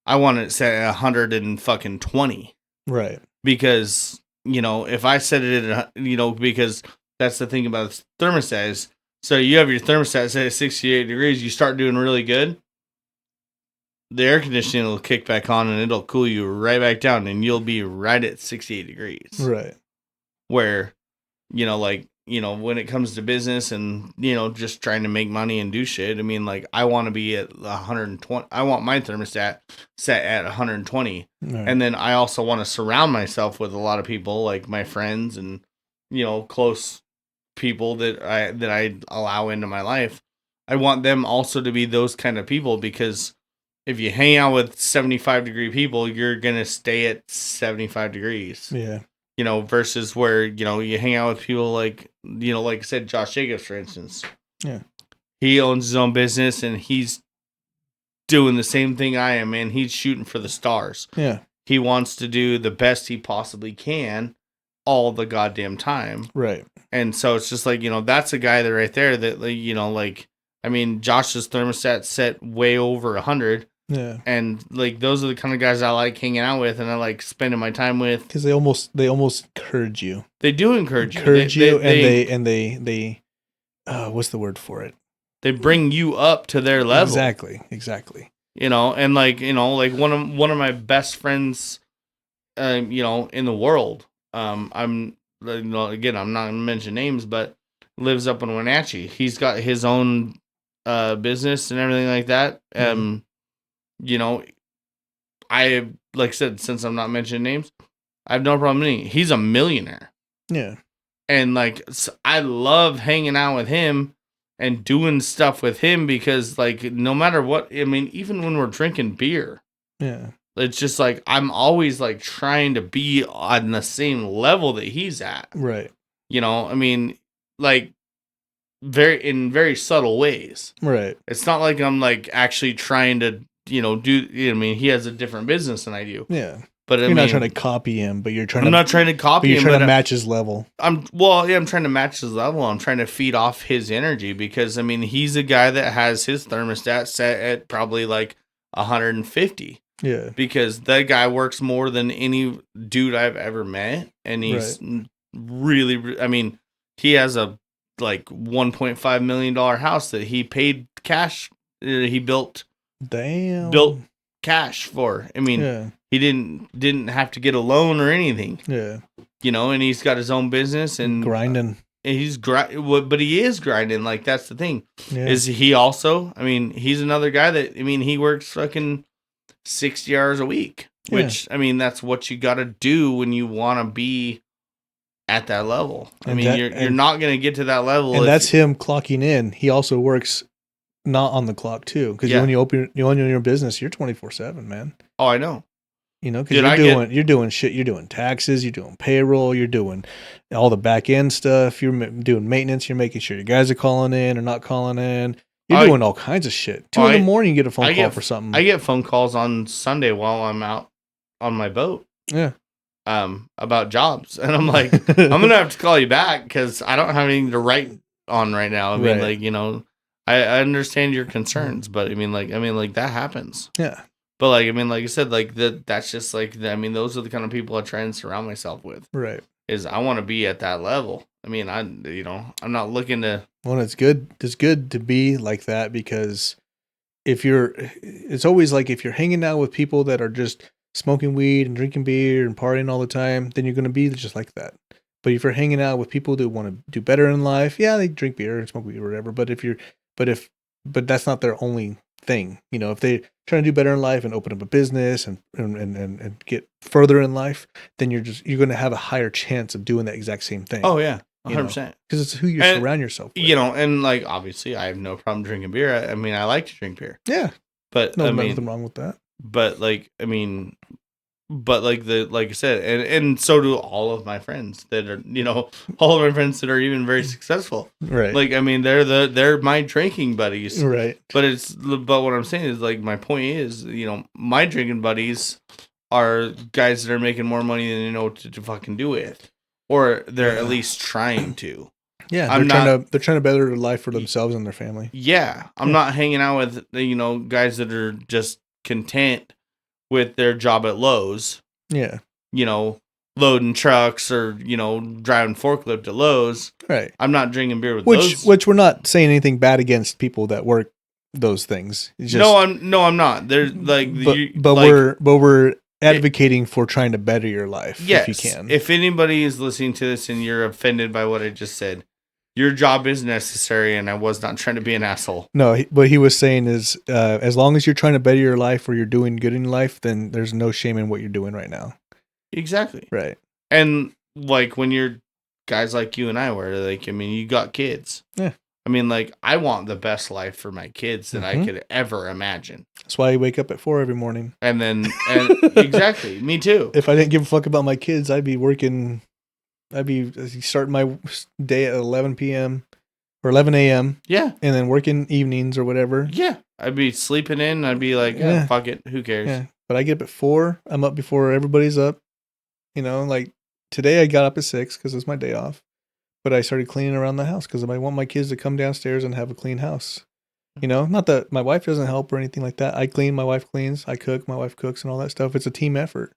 I want it set at 120. Right. Because, if I set it at, because that's the thing about thermostat is, so you have your thermostat set at 68 degrees, you start doing really good, the air conditioning will kick back on and it'll cool you right back down and you'll be right at 68 degrees. Right. Where, when it comes to business and, just trying to make money and do shit, I mean, like, I want to be at 120. I want my thermostat set at 120. Right. And then I also want to surround myself with a lot of people, like my friends and, close people that I allow into my life. I want them also to be those kind of people, because if you hang out with 75 degree people, you're going to stay at 75 degrees. Yeah. Versus where, you hang out with people like, like I said, Josh Jacobs, for instance. Yeah. He owns his own business and he's doing the same thing I am, man. He's shooting for the stars. Yeah. He wants to do the best he possibly can all the goddamn time. Right. And so it's just like, that's a guy that right there that, like, I mean, Josh's thermostat set way over 100. Yeah. And like those are the kind of guys I like hanging out with and I like spending my time with, because they almost encourage you. They do encourage you. And they what's the word for it? They bring you up to their level. Exactly. And like, like one of my best friends in the world. I'm again, I'm not gonna mention names, but lives up in Wenatchee. He's got his own business and everything like that. I like I said, since I'm not mentioning names, I have no problem with he's a millionaire. Yeah. And like, I love hanging out with him and doing stuff with him because, like, no matter what, I mean, even when we're drinking beer, Yeah. it's just like I'm always like trying to be on the same level that he's at. Right. You know, I mean, like very subtle ways. Right. It's not like I'm like actually trying to, do. I mean, he has a different business than I do. Yeah. But you're not trying to copy him, but you're trying. I'm not trying to copy him. You're trying to match his level. I'm trying to match his level. I'm trying to feed off his energy because I mean, he's a guy that has his thermostat set at probably like 150. Yeah. Because that guy works more than any dude I've ever met, and he's really. I mean, he has a like $1.5 million house that he paid cash. He built cash for. I mean, he didn't have to get a loan or anything. Yeah, and he's got his own business and grinding. And but he is grinding. Like that's the thing. Yeah. Is he also? I mean, he's another guy that he works fucking 60 hours a week. Which I mean, that's what you got to do when you want to be at that level. I mean, you're not going to get to that level. And that's him clocking in. He also works not on the clock too, because when you own your business, you're 24/7, man. Oh, I know. Because you're doing shit. You're doing taxes. You're doing payroll. You're doing all the back end stuff. You're doing maintenance. You're making sure your guys are calling in or not calling in. You're doing all kinds of shit. 2 in the morning, you get a phone call for something. I get phone calls on Sunday while I'm out on my boat. Yeah. About jobs, and I'm like, I'm gonna have to call you back because I don't have anything to write on right now. I mean, like, I understand your concerns, but I mean, like that happens. Yeah. But like, I mean, like I said, like that's just like, I mean, those are the kind of people I try and surround myself with. Right. Is I want to be at that level. I mean, I'm not looking to. Well, it's good. It's good to be like that because it's always like if you're hanging out with people that are just smoking weed and drinking beer and partying all the time, then you're going to be just like that. But if you're hanging out with people that want to do better in life, they drink beer and smoke weed or whatever. But that's not their only thing. If they trying to do better in life and open up a business and get further in life, then you're going to have a higher chance of doing that exact same thing. Oh yeah, 100%. Because it's who you surround yourself with. And like obviously I have no problem drinking beer. I mean, I like to drink beer. Yeah, but nothing wrong with that. But like, I mean, like I said, and so do all of my friends that are, all of my friends that are even very successful. Right. Like, I mean, they're my drinking buddies. Right. But what I'm saying is like, my point is, my drinking buddies are guys that are making more money than they know what to fucking do with, or they're at least trying to. Yeah. They're trying to better their life for themselves and their family. Yeah. I'm not hanging out with, guys that are just content with their job at Lowe's. Yeah. Loading trucks or, driving forklift at Lowe's. Right. I'm not drinking beer with those. Which we're not saying anything bad against people that work those things. It's just, no, I'm not. There's like, we're advocating for trying to better your life if you can. If anybody is listening to this and you're offended by what I just said, your job is necessary, and I was not trying to be an asshole. No, what he was saying is, as long as you're trying to better your life or you're doing good in life, then there's no shame in what you're doing right now. Exactly. Right. And like when you're guys like you and I were, like, I mean, you got kids. Yeah. I mean, like, I want the best life for my kids that I could ever imagine. That's why I wake up at 4 every morning. And exactly, me too. If I didn't give a fuck about my kids, I'd be working. I'd be starting my day at 11 p.m. or 11 a.m. Yeah. And then working evenings or whatever. Yeah. I'd be sleeping in. I'd be like, fuck it. Who cares? Yeah. But I get up at 4. I'm up before everybody's up. Like today I got up at 6 because it's my day off. But I started cleaning around the house because I want my kids to come downstairs and have a clean house. Not that my wife doesn't help or anything like that. I clean, my wife cleans. I cook, my wife cooks and all that stuff. It's a team effort.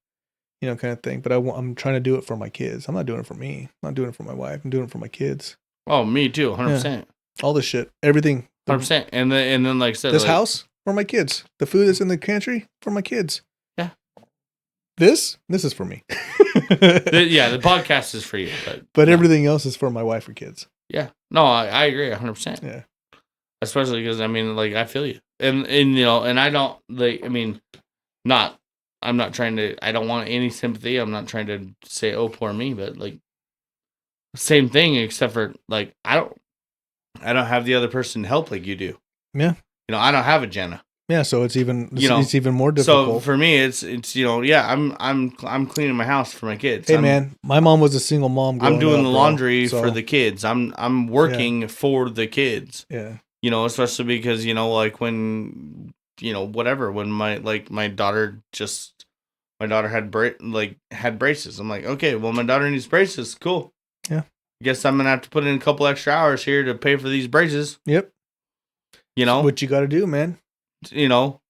Kind of thing. But I'm trying to do it for my kids. I'm not doing it for me. I'm not doing it for my wife. I'm doing it for my kids. Oh, me too. 100%. Yeah. All this shit. Everything. 100%. And then like I said, this house for my kids. The food that's in the pantry for my kids. Yeah. This is for me. The podcast is for you. But everything else is for my wife or kids. Yeah. No, I agree 100%. Yeah. Especially because, I mean, like, I feel you. And and I don't, like, I mean, I'm not trying to, I don't want any sympathy. I'm not trying to say, oh, poor me, but like, same thing, except for like, I don't have the other person to help like you do. Yeah. I don't have a Jenna. Yeah, so it's even more difficult. So for me, it's I'm cleaning my house for my kids. Hey man, my mom was a single mom. I'm doing the laundry for the kids. I'm working for the kids. Yeah. Especially because like when whatever when my daughter had braces. I'm like, okay, well my daughter needs braces. Cool. Yeah. Guess I'm gonna have to put in a couple extra hours here to pay for these braces. Yep. That's what you got to do, man. You got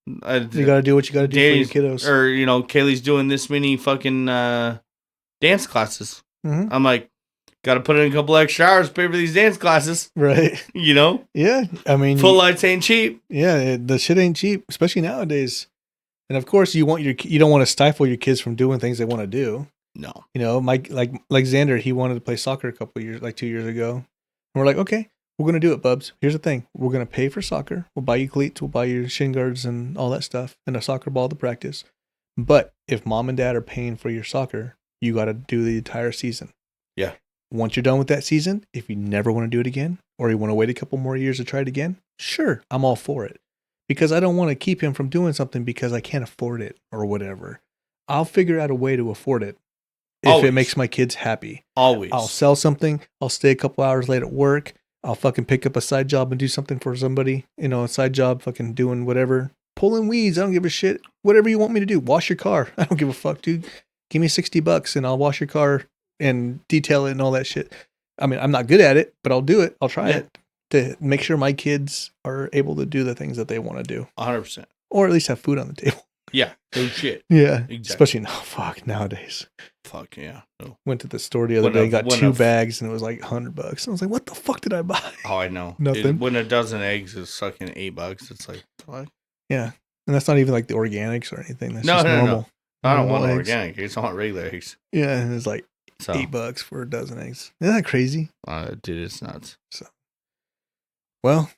to do what you got to do for your kiddos. Or, Kaylee's doing this many fucking dance classes. Mm-hmm. I'm like, got to put in a couple extra hours to pay for these dance classes. Right. Yeah. I mean, full lights ain't cheap. Yeah. The shit ain't cheap, especially nowadays. And of course, you don't want to stifle your kids from doing things they want to do. No. Like Xander, he wanted to play soccer a couple years, like 2 years ago. And we're like, okay. We're going to do it, bubs. Here's the thing. We're going to pay for soccer. We'll buy you cleats. We'll buy you shin guards and all that stuff and a soccer ball to practice. But if mom and dad are paying for your soccer, you got to do the entire season. Yeah. Once you're done with that season, if you never want to do it again or you want to wait a couple more years to try it again, sure, I'm all for it. Because I don't want to keep him from doing something because I can't afford it or whatever. I'll figure out a way to afford it if it makes my kids happy. Always. I'll sell something. I'll stay a couple hours late at work. I'll fucking pick up a side job and do something for somebody, a side job, fucking doing whatever. Pulling weeds. I don't give a shit. Whatever you want me to do. Wash your car. I don't give a fuck, dude. Give me $60 and I'll wash your car and detail it and all that shit. I mean, I'm not good at it, but I'll do it. I'll try it to make sure my kids are able to do the things that they want to do. 100%. Or at least have food on the table. Yeah. No shit. Yeah. Exactly. Especially nowadays. Fuck yeah. No. Went to the store the other day, got 2 bags, and it was like $100. I was like, what the fuck did I buy? Oh, I know. Nothing. When a dozen eggs is fucking $8, it's like, what? Yeah. And that's not even like the organics or anything. That's just normal. No. I don't want organic. I just want regular eggs. Yeah. And it's like $8 for a dozen eggs. Isn't that crazy? Dude, it's nuts. So, well,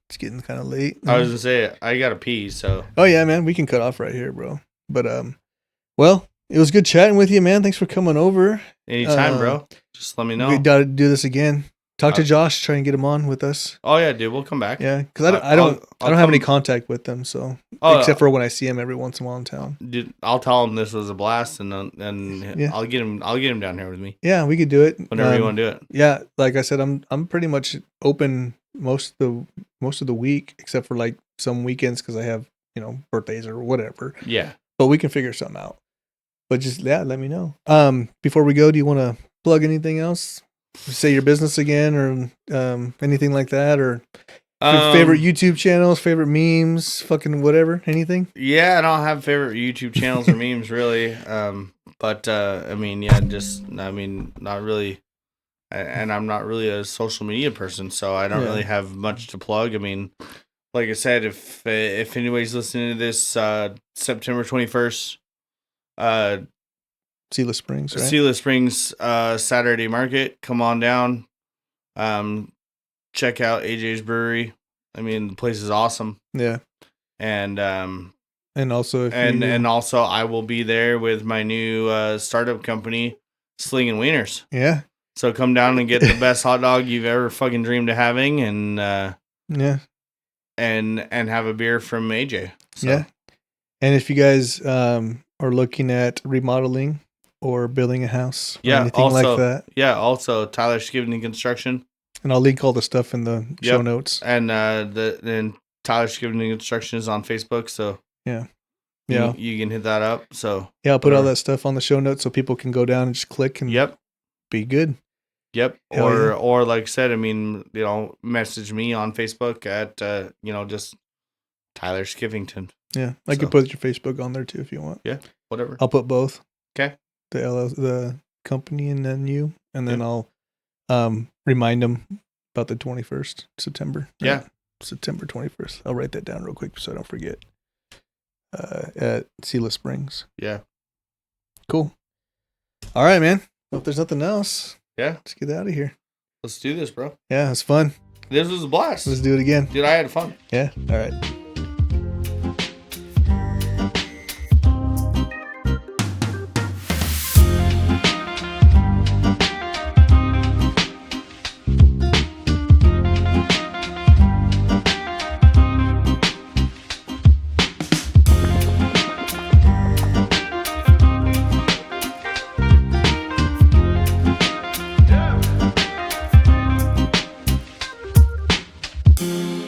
it's getting kind of late. I was going to say, I got to pee, so. Oh, yeah, man. We can cut off right here, bro. But, well, it was good chatting with you, man. Thanks for coming over. Anytime, bro. Just let me know. We got to do this again. Talk to Josh. Try and get him on with us. Oh yeah, dude. We'll come back. Yeah, because I don't have any contact with them. So except for when I see him every once in a while in town. Dude, I'll tell him this was a blast, and I'll get him down here with me. Yeah, we could do it whenever you want to do it. Yeah, like I said, I'm pretty much open most of the week except for like some weekends because I have birthdays or whatever. Yeah, but we can figure something out. But just let me know. Before we go, do you want to plug anything else? Say your business again, or anything like that, or your favorite YouTube channels, favorite memes, fucking whatever, anything? Yeah, I don't have favorite YouTube channels or memes really. But I mean, not really. And I'm not really a social media person, so I don't really have much to plug. I mean, like I said, if anybody's listening to this, September 21st, Selah Springs, right? Selah Springs, Saturday market. Come on down. Check out AJ's Brewery. I mean, the place is awesome. Yeah. And also also I will be there with my new startup company, Slingin Wieners. Yeah. So come down and get the best hot dog you've ever fucking dreamed of having, and and have a beer from AJ. So. Yeah. And if you guys are looking at remodeling or building a house, or anything like that. Yeah, also Tyler Skiffington Construction. And I'll link all the stuff in the show notes. And then Tyler Skiffington Construction is on Facebook, so yeah, you can hit that up. So yeah, I'll put all that stuff on the show notes so people can go down and just click and be good. Yep. Or like I said, I mean, message me on Facebook at just Tyler Skiffington. Yeah, I could put your Facebook on there too if you want. Yeah, whatever. I'll put both. Okay. The company and then you, and then I'll remind them about the 21st September. Yeah. September 21st. I'll write that down real quick so I don't forget. At Selah Springs. Yeah. Cool. All right, man. Well, if there's nothing else, let's get out of here. Let's do this, bro. Yeah, it's fun. This was a blast. Let's do it again. Dude, I had fun. Yeah. All right. it.